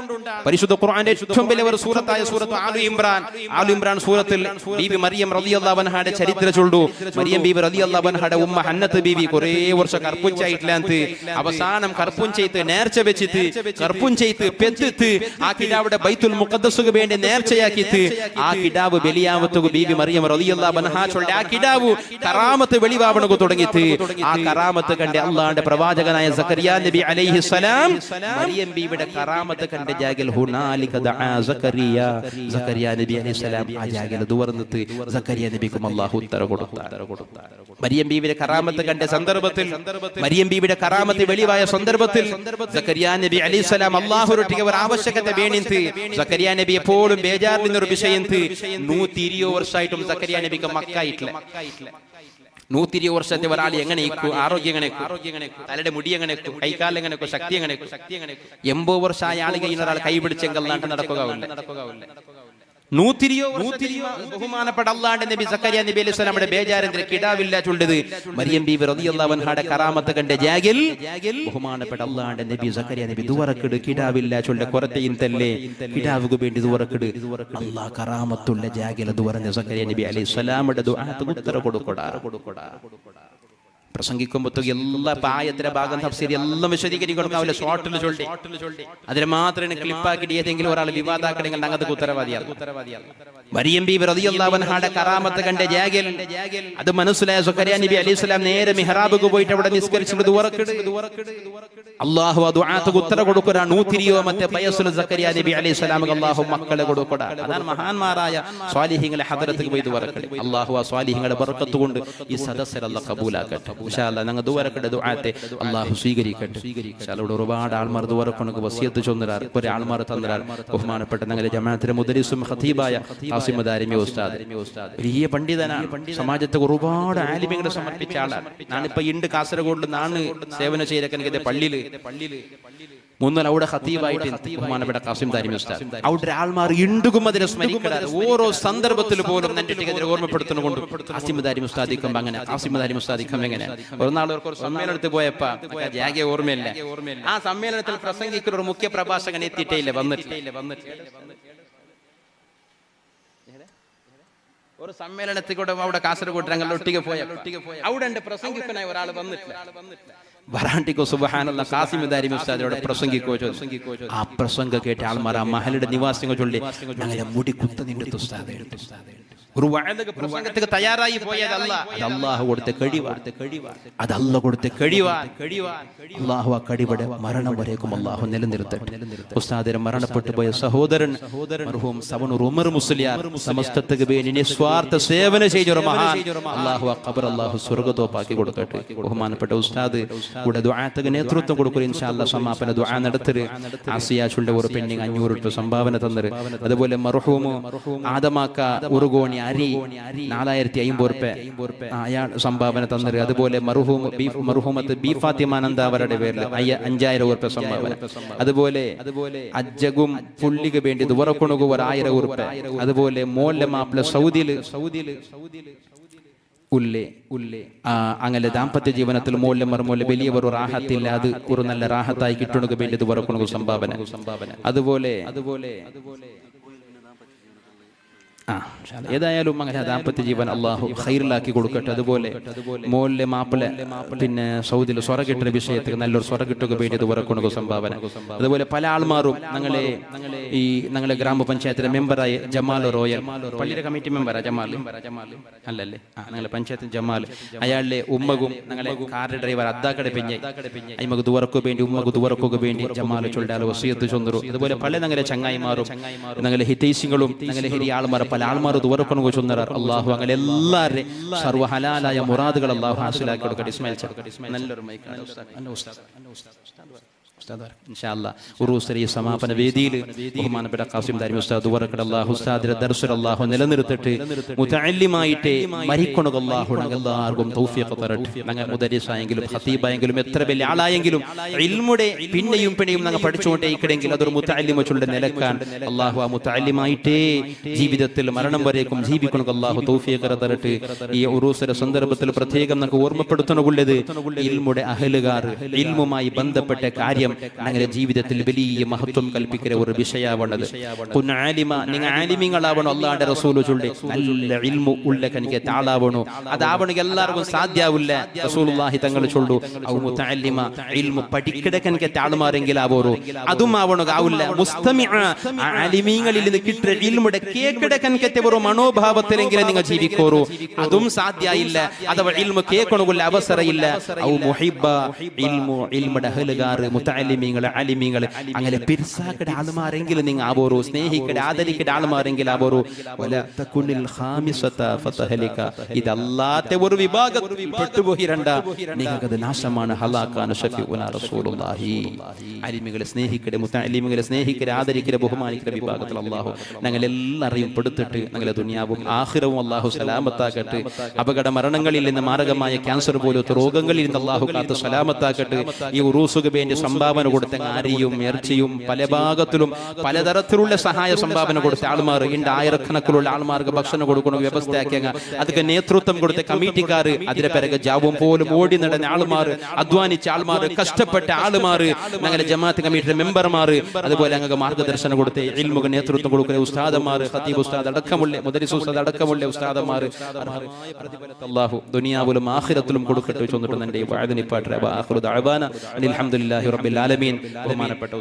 പരിശുദ്ധ ഖുർആന്റെ ഏറ്റവും വലിയ ഒരു സൂറത്തായ സൂറത്ത് ആലു ഇമ്രാൻ സൂറത്തിൽ ബീബി മറിയം റളിയല്ലാഹു അൻഹയുടെ ചരിത്രം ചൊല്ലു. മറിയം ബീബി റളിയല്ലാഹു അൻഹയുടെ ഉമ്മ ഹന്നത്ത് ബീബി കുറേ വർഷം കർപ്പുഞ്ചായിട്ടില്ലാന്ത് അവസാനം കർപ്പുഞ്ചെയ്ത്ത് നേർച്ച വെച്ചിട്ട് കർപ്പുഞ്ചെയ്ത്ത് പെത്തിട്ട് ആ കിടാവിടെ ബൈത്തുൽ മുഖദ്ദസുക്ക് വേണ്ടി നേർച്ചയാക്കിയിട്ട് ആ കിടാവ് ബലിയാവത്തുക ബീബി മറിയം റളിയല്ലാഹു അൻഹ ചൊല്ലി ആ കിടാവ് കറാമത്ത് വെളിവാവണു തുടങ്ങിയിട്ട് ആ കറാമത്ത് കണ്ട് അല്ലാഹുവിന്റെ പ്രവാചകനായ സക്കറിയ നബി അലൈഹിസ്സലാം മറിയം ബീവിയുടെ കറാമത്ത് കണ്ട് ജാഗിൽ ഹുനാലിക ദഅ സക്കറിയ നബി അലൈഹിസ്സലാം ആ ജാഗിൽ ദുവർന്നിട്ട് സക്കറിയ നബിക്കും അല്ലാഹു ഉത്തര കൊടുത്തു. മറിയം ബീവിയുടെ കറാമത്ത് കണ്ട സന്ദർഭത്തിൽ മറിയം ബീവിയുടെ കറാമത്ത് വെളിവായ സന്ദർഭത്തിൽ സക്കറിയ നബി അലൈഹിസ്സലാം അല്ലാഹുവിന്റെ ഒരു ആവശ്യകത വേണിന്ത് സക്കറിയ നബി എപ്പോഴും ബേജാറിനൊരു വിഷയം 120 വർഷമായിട്ടും സക്കറിയ നബിക്ക് മക്കായിട്ടില്ല. 120 വർഷത്തെ ഒരാൾ എങ്ങനെ ആരോഗ്യം എങ്ങനെ തലയുടെ മുടി എങ്ങനെ കൈക്കാലം എങ്ങനെ ശക്തി എങ്ങനെ 80 വർഷമായ ആൾ കഴിഞ്ഞ ഒരാൾ കൈപിടിച്ചെങ്കിൽ നടക്കുക. 120 ബഹുമാനപ്പെട്ട അല്ലാഹുവിന്റെ നബി സക്കറിയ നബി അലൈഹി സ്വലാമിന്റെ ബേജാറിന്റെ കിടാവില്ല ചൊല്ലത് മറിയം ബീവി റളിയല്ലാഹു അൻഹയുടെ കറാമത്ത് കണ്ട ജാഗിൽ ബഹുമാനപ്പെട്ട അല്ലാഹുവിന്റെ നബി സക്കറിയ നബി ദുവറക്കിട് കിടാവില്ല ചൊല്ല കുറത്തെയും തല്ലേ കിടാവുകു വേണ്ടി ദുവറക്കിട് അല്ലാഹ് കറാമത്തുള്ള ജാഗിൽ ദുവറഞ്ഞ സക്കറിയ നബി അലൈഹി സ്വലാമിന്റെ ദുആക്ക് ഉത്തര കൊടുക്കടാ. പ്രസംഗിക്കുമ്പോഴത്തേക്ക് എല്ലാ പായത്തിന്റെ ഭാഗം തഫ്സീർ എല്ലാം വിശദീകരിക്കണം. ഷോർട്ടിൽ ചൊല്ലി അതിനെ മാത്രം ക്ലിപ്പാക്കിയിട്ട് ഏതെങ്കിലും ഒരാൾ വിവാദാക്കണമെങ്കിൽ ഞങ്ങൾക്ക് ഉത്തരവാദിയാണ്. മറിയം ബീബി റളിയല്ലാഹു അൻഹയുടെ കറാമത്ത് കണ്ട ജാഗൽ അത് മനസ്സിലായ സക്കറിയ നബി അലൈഹിസ്സലാം നേരെ മിഹ്റാബിലേക്ക് പോയിട്ട് അവിടെ നിസ്കരിച്ചിട്ട് അല്ലാഹു ദുആക്ക് ഉത്തരം കൊടുക്കുക. 120 വയസ്സിൽ സക്കറിയ നബി അലൈഹിസ്സലാം അല്ലാഹു മക്കളെ കൊടുക്കുക. അതാണ് മഹാന്മാരായ സ്വാലിഹീങ്ങളുടെ ഹദറത്തിൽ പോയി ദുആക്കട്ടെ. അല്ലാഹു ആ സ്വാലിഹീങ്ങളുടെ ബർക്കത്ത് കൊണ്ട് ഈ സദസ്സർ അല്ലാഹു കബൂലാക്കട്ടെ. ഇൻഷാ അല്ലാഹ് ഞങ്ങൾ ദുആക്കട്ടെ. ദുആത്തെ അല്ലാഹു സ്വീകരിക്കട്ടെ. ഇൻഷാ അല്ലാഹ് ഒരുപാട് ആൾമാർ ദുആക്ക് വസിയത്ത് ചൊന്നരാർ ഒരു ആൾമാർ തന്നരാർ. ബഹുമാനപ്പെട്ട ഞങ്ങളുടെ ജമാഅത്തിലെ മുദരിസും ഖതീബായ ഖാസിം ദാരിമി ഉസ്താദ് വലിയ പണ്ഡിതനാണ്. സമാജത്തെ ഒരുപാട് ആലിമീങ്ങളെ സമർപ്പിച്ച ആളാണ്. ഞാനിപ്പോ ഇണ്ട് കാസർഗോഡ് നാണ് സേവന ചെയ്തൊക്കെ പള്ളിയില് മുന്നൽ അവിടെ ഖതീബായിട്ട് ബഹുമാനപ്പെട്ട ഖാസിം ദാരിമി ഉസ്താദ് അവിടെ ആൾമാർ ഇണ്ടുകും അതിനെ സ്മരിക്കാതെ ഓരോ സന്ദർഭത്തിൽ പോലും നെറ്റിട്ട് ഓർമ്മപ്പെടുത്തുന്നുകൊണ്ട് ഖാസിം ദാരിമി ഉസ്താദിക്കും അങ്ങനെ ഖാസിം ദാരിമി ഉസ്താദിക്കും എങ്ങനെ ഒരു നാൾ ഒരു സമ്മേളനത്തിൽ പോയപ്പോ ജാഗ ഓർമ്മയില്ല. ആ സമ്മേളനത്തിൽ പ്രസംഗിക്കുന്ന ഒരു മുഖ്യ പ്രഭാഷകൻ എത്തിയിട്ടേ ഇല്ല, വന്നിട്ടില്ല. ഒരു സമ്മേളനത്തിൽ കൂടെ അവിടെ കാസർഗോഡ് ഞങ്ങൾ ഒട്ടിಗೆ അവിടെ പ്രസംഗിക്കുന്ന ഒരാൾ വന്നിട്ടില്ല. വരാണ്ടിക്കോ സുബ്ഹാനല്ലാഹ് ഖാസിം ദാരിമി ഉസ്താദിനോട് പ്രസംഗിക്കോ. ആ പ്രസംഗം കേട്ട ആൾമാർ ആ മഹലുടെ നിവാസികൾ ചൊല്ലി ഞങ്ങളെ മുടി കുത്തനിട്ട് ഉസ്താദേ ഒരു പ്രസംഗത്തിന് തയ്യാറായി പോയതല്ല. അല്ലാഹു കൊടുത്ത കഴിവാണ്. അത് അല്ലാഹു കൊടുത്ത കഴിവാണ്. അല്ലാഹു ആ കഴിവടെ മരണം വരേക്കും അല്ലാഹു നിലനിർത്തട്ടെ. ഉസ്താദിനെ മരണപ്പെട്ടു പോയ സഹോദരൻ മർഹൂം സവണൂർ ഉമർ മുസ്ലിയാർ സമസ്തത്തിന് വേണ്ടി നിസ്വാർത്ഥ സേവനം ചെയ്ത ഒരു മഹാൻ. അല്ലാഹു ആ ഖബർ അല്ലാഹു സ്വർഗ്ഗത്തോപ്പാക്കി കൊടുക്കട്ടെ. ബഹുമാനപ്പെട്ട ഉസ്താദ് ഇവിടെ ദുആക്ക് നേതൃത്വം കൊടുക്കുക. ഇൻഷാ അല്ലാഹ് സമാപന ദുആ നടത്തര്. ആസിയാച്ചുള്ള ഒരു പെണ്ണിങ് 500 രൂപ സംഭാവന തന്നര്. അതുപോലെ മർഹൂം ആദമാക്ക ഉറുഗോണി അരി 4050 രൂപ അയാൾ സംഭാവന തന്നത്. അതുപോലെ മർഹൂമത്ത് ബി ഫാത്തിമാനന്ദ അവരുടെ പേരിൽ 5000 രൂപ സംഭാവന. അതുപോലെ അജ്ജകും പുള്ളിക്ക് വേണ്ടി ദുവറക്കുണുകു 1000 രൂപ. അതുപോലെ മോലെ മാപ്പിള സൗദിയിൽ അങ്ങനെ ദാമ്പത്യ ജീവനത്തിൽ മോലെ മർമോലെ വലിയ ഒരു റാഹത്തില്ല. അത് ഒരു നല്ല റാഹത്തായി കിട്ടുണക്ക് വേണ്ടി ദുവറക്കുണുകു സംഭാവന. അതുപോലെ ഏതായാലും അങ്ങനെ ദാമ്പത്യ ജീവൻ അള്ളാഹു ഖൈറിലാക്കി കൊടുക്കട്ടെ. അതുപോലെ മോലെ മാപ്പിള പിന്നെ സൗദിയിൽ സ്വറ കിട്ടുന്ന വിഷയത്തിൽ നല്ലൊരു സ്വറ കിട്ടുക വേണ്ടി ദുവറക്കുണുകു സംഭാവന. അതുപോലെ പല ആൾമാരും ഞങ്ങളെ ഗ്രാമപഞ്ചായത്തിലെ മെമ്പറായ ജമാൽ റോയൽ പള്ളിയുടെ കമ്മിറ്റി മെമ്പറാ ജമാൽ അല്ലല്ലേ ഞങ്ങളെ പഞ്ചായത്ത് ജമാൽ അയാളുടെ ഉമ്മകും ഞങ്ങളെ കാറിന്റെ ഡ്രൈവർ അദ്ദാക്കടെ പെഞ്ഞ് അയ്മക്ക് ദുവറക്കു വേണ്ടി ഉമ്മക്ക് ദുവറക്കുക വേണ്ടി ജമാൽ ചൊല്ലാൽ വസിയത്ത് ചൊന്നറു. അതുപോലെ പല ഞങ്ങളെ ചങ്ങായിമാരും ഞങ്ങളെ ഹിതൈസിങ്ങളും ഞങ്ങളെ ഹിരി ആൾമാർ പല ആൾമാർ ദുവറക്കണു ചൊന്നറാർ. അള്ളാഹു അങ്ങനെ എല്ലാവരുടെയും സർവ്വ ഹലാലായ മുറാദുകൾ അള്ളാഹു ഹാസിലാക്കി കൊടുക്കട്ടെ. ഇസ്മായിൽ നല്ലൊരു ഇൻഷാ അല്ലാഹ് ഉറൂസിലെ ഈ സമാപന വേദിയിൽ ബഹുമാനപ്പെട്ട ഖാസിം ദാരിമി ഉസ്താദ് ദുവറക്കട അല്ലാഹു ഉസ്താദിന്റെ ദർസുൽ അല്ലാഹു നിലനിർത്തട്ടെ. മുതഅല്ലിമായിട്ട് മരിക്കണക അല്ലാഹു എല്ലാവർക്കും തൗഫീഖ് തരട്ടെ. ഞങ്ങൾ മുദരിസായെങ്കിലും ഖതീബായെങ്കിലും എത്ര വലിയ ആളായെങ്കിലും ഇൽമുടെ പിന്നെയും ഞങ്ങൾ പഠിച്ചുകൊണ്ടേ ഇക്കടെങ്കിൽ അതൊരു മുതഅല്ലിമച്ചുള്ള നിലക്കാൻ അല്ലാഹു ആ മുതഅല്ലിമായിട്ട് ജീവിതത്തിൽ മരണം വരേക്കും ജീവിക്കണക അല്ലാഹു തൗഫീഖ് തരട്ടെ. ഈ ഉറൂസിലെ സന്ദർഭത്തിൽ പ്രത്യേകം നമുക്ക് ഓർമ്മപ്പെടുത്തണുള്ളത് ഇൽമുടെ അഹലുകാർ ഇൽമുമായി ബന്ധപ്പെട്ട കാര്യം ഞങ്ങളുടെ ജീവിതത്തിൽ വലിയ മഹത്വം കൽപ്പിക്കുന്ന ഒരു വിഷയമാണത്. നിങ്ങൾ ആലിമീങ്ങളാവണോ അല്ലാഹുവിന്റെ റസൂൽ ചൊല്ലി നല്ല ഇൽമു ഉള്ള കനിക്ക് താളാവണോ അതാവണെങ്കിൽ എല്ലാവർക്കും സാധ്യാവില്ല. റസൂലുള്ളാഹി തങ്ങൾ ചൊല്ലു ഔ മുതഅല്ലിമ ഇൽമു പഠിക്കട കനിക്ക് താളുമാരെങ്കിലാവോറോ അതും ആവണോ ആവില്ല. മുസ്തമിഅ ആലിമീങ്ങളിൽ നിന്ന് കിട്ടിയ ഇൽമുടെ കേക്കട കനിക്കത്തെ ഒരു മനോഭാവത്തിലെങ്കിലും നിങ്ങൾ ജീവിക്കോറോ അതും സാധ്യയില്ല. അഥവാ ഇൽമു കേൾക്കണുള്ള അവസരമില്ല. ഔ മുഹിബ്ബ ഇൽമു ഇൽമുടെ അഹ്ലുകാർ മുതഅല്ലിമീങ്ങൾ ആലിമീങ്ങൾ അങ്ങനെ പിർസാക്കട ആൾമാരെങ്കിലും നിങ്ങൾ ആവോറോ സ്നേഹിക്കട ആദരിക്കട ആൾമാരെങ്കിലും ആവോറോ വല തകുനിൽ ഖാമിസത ഫതഹലിക ഇദല്ലാത്തെ ഒരു വിഭാഗത്തിൽ പെട്ടുപോയിരണ്ട നിങ്ങൾക്ക് നാശമാണ് ഹലാക്കാന ഷഫീഉന റസൂലുള്ളാഹി. ആലിമീങ്ങളെ സ്നേഹിക്കട മുതഅല്ലിമീങ്ങളെ സ്നേഹിക്കട ആദരിക്കട ബഹുമാനിക്കട വിഭാഗത്തിൽ അല്ലാഹു ഞങ്ങൾ എല്ലാവരെയും പെടുത്തിട്ട് ഞങ്ങളെ ദുനിയാവും ആഖിറവും അല്ലാഹു സലാമത്താക്കട്ടെ. അപകട മരണങ്ങളിൽ നിന്ന് മാരകമായ ക്യാൻസർ പോലത്തെ രോഗങ്ങളിൽ നിന്ന് അല്ലാഹു കാത്ത് സലാമത്താക്കട്ടെ. ഈ ഉറൂസുക വേണ്ടി സംഭാവന കൊടുത്ത അരിയും ഇറച്ചിയും പല ഭാഗത്തിലും പലതരത്തിലുള്ള സഹായ സംഭാവന കൊടുത്ത ആൾമാർ ഉണ്ട്. ആയിരക്കണക്കിലുള്ള ആൾമാർക്ക് ഭക്ഷണം കൊടുക്കണം വ്യവസ്ഥയാക്കിയ അതൊക്കെ നേതൃത്വം കൊടുത്ത കമ്മിറ്റിക്കാർ, അതിന്റെ പിറകെ ജാവും പോലും ഓടി നടന്ന ആൾമാർ, അധ്വാനിച്ച ആൾമാർ, കഷ്ടപ്പെട്ട ആൾമാർ, ഞങ്ങളുടെ ജമാഅത്ത് കമ്മിറ്റിയുടെ മെമ്പർമാർ, അതുപോലെ ഞങ്ങൾക്ക് മാർഗദർശനം കൊടുത്ത ഇൽമുക നേതൃത്വം കൊടുക്കുന്ന ഉസ്താദന്മാർ, ഖതീബ് ഉസ്താദ് അടക്കമുള്ള മുദരിസ് ഉസ്താദ് അടക്കമുള്ള ഉസ്താദന്മാർ അല്ലാഹു ദുനിയാവിലും ആഖിറത്തിലും കൊടുക്കട്ടെ ചൊന്നിട്ട് എൻ്റെ വാഅദിനിപ്പാട്ടെ. അൽഹംദുലില്ലാഹി റബ്ബിൽ ആലമീൻ. ബഹുമാനപ്പെട്ട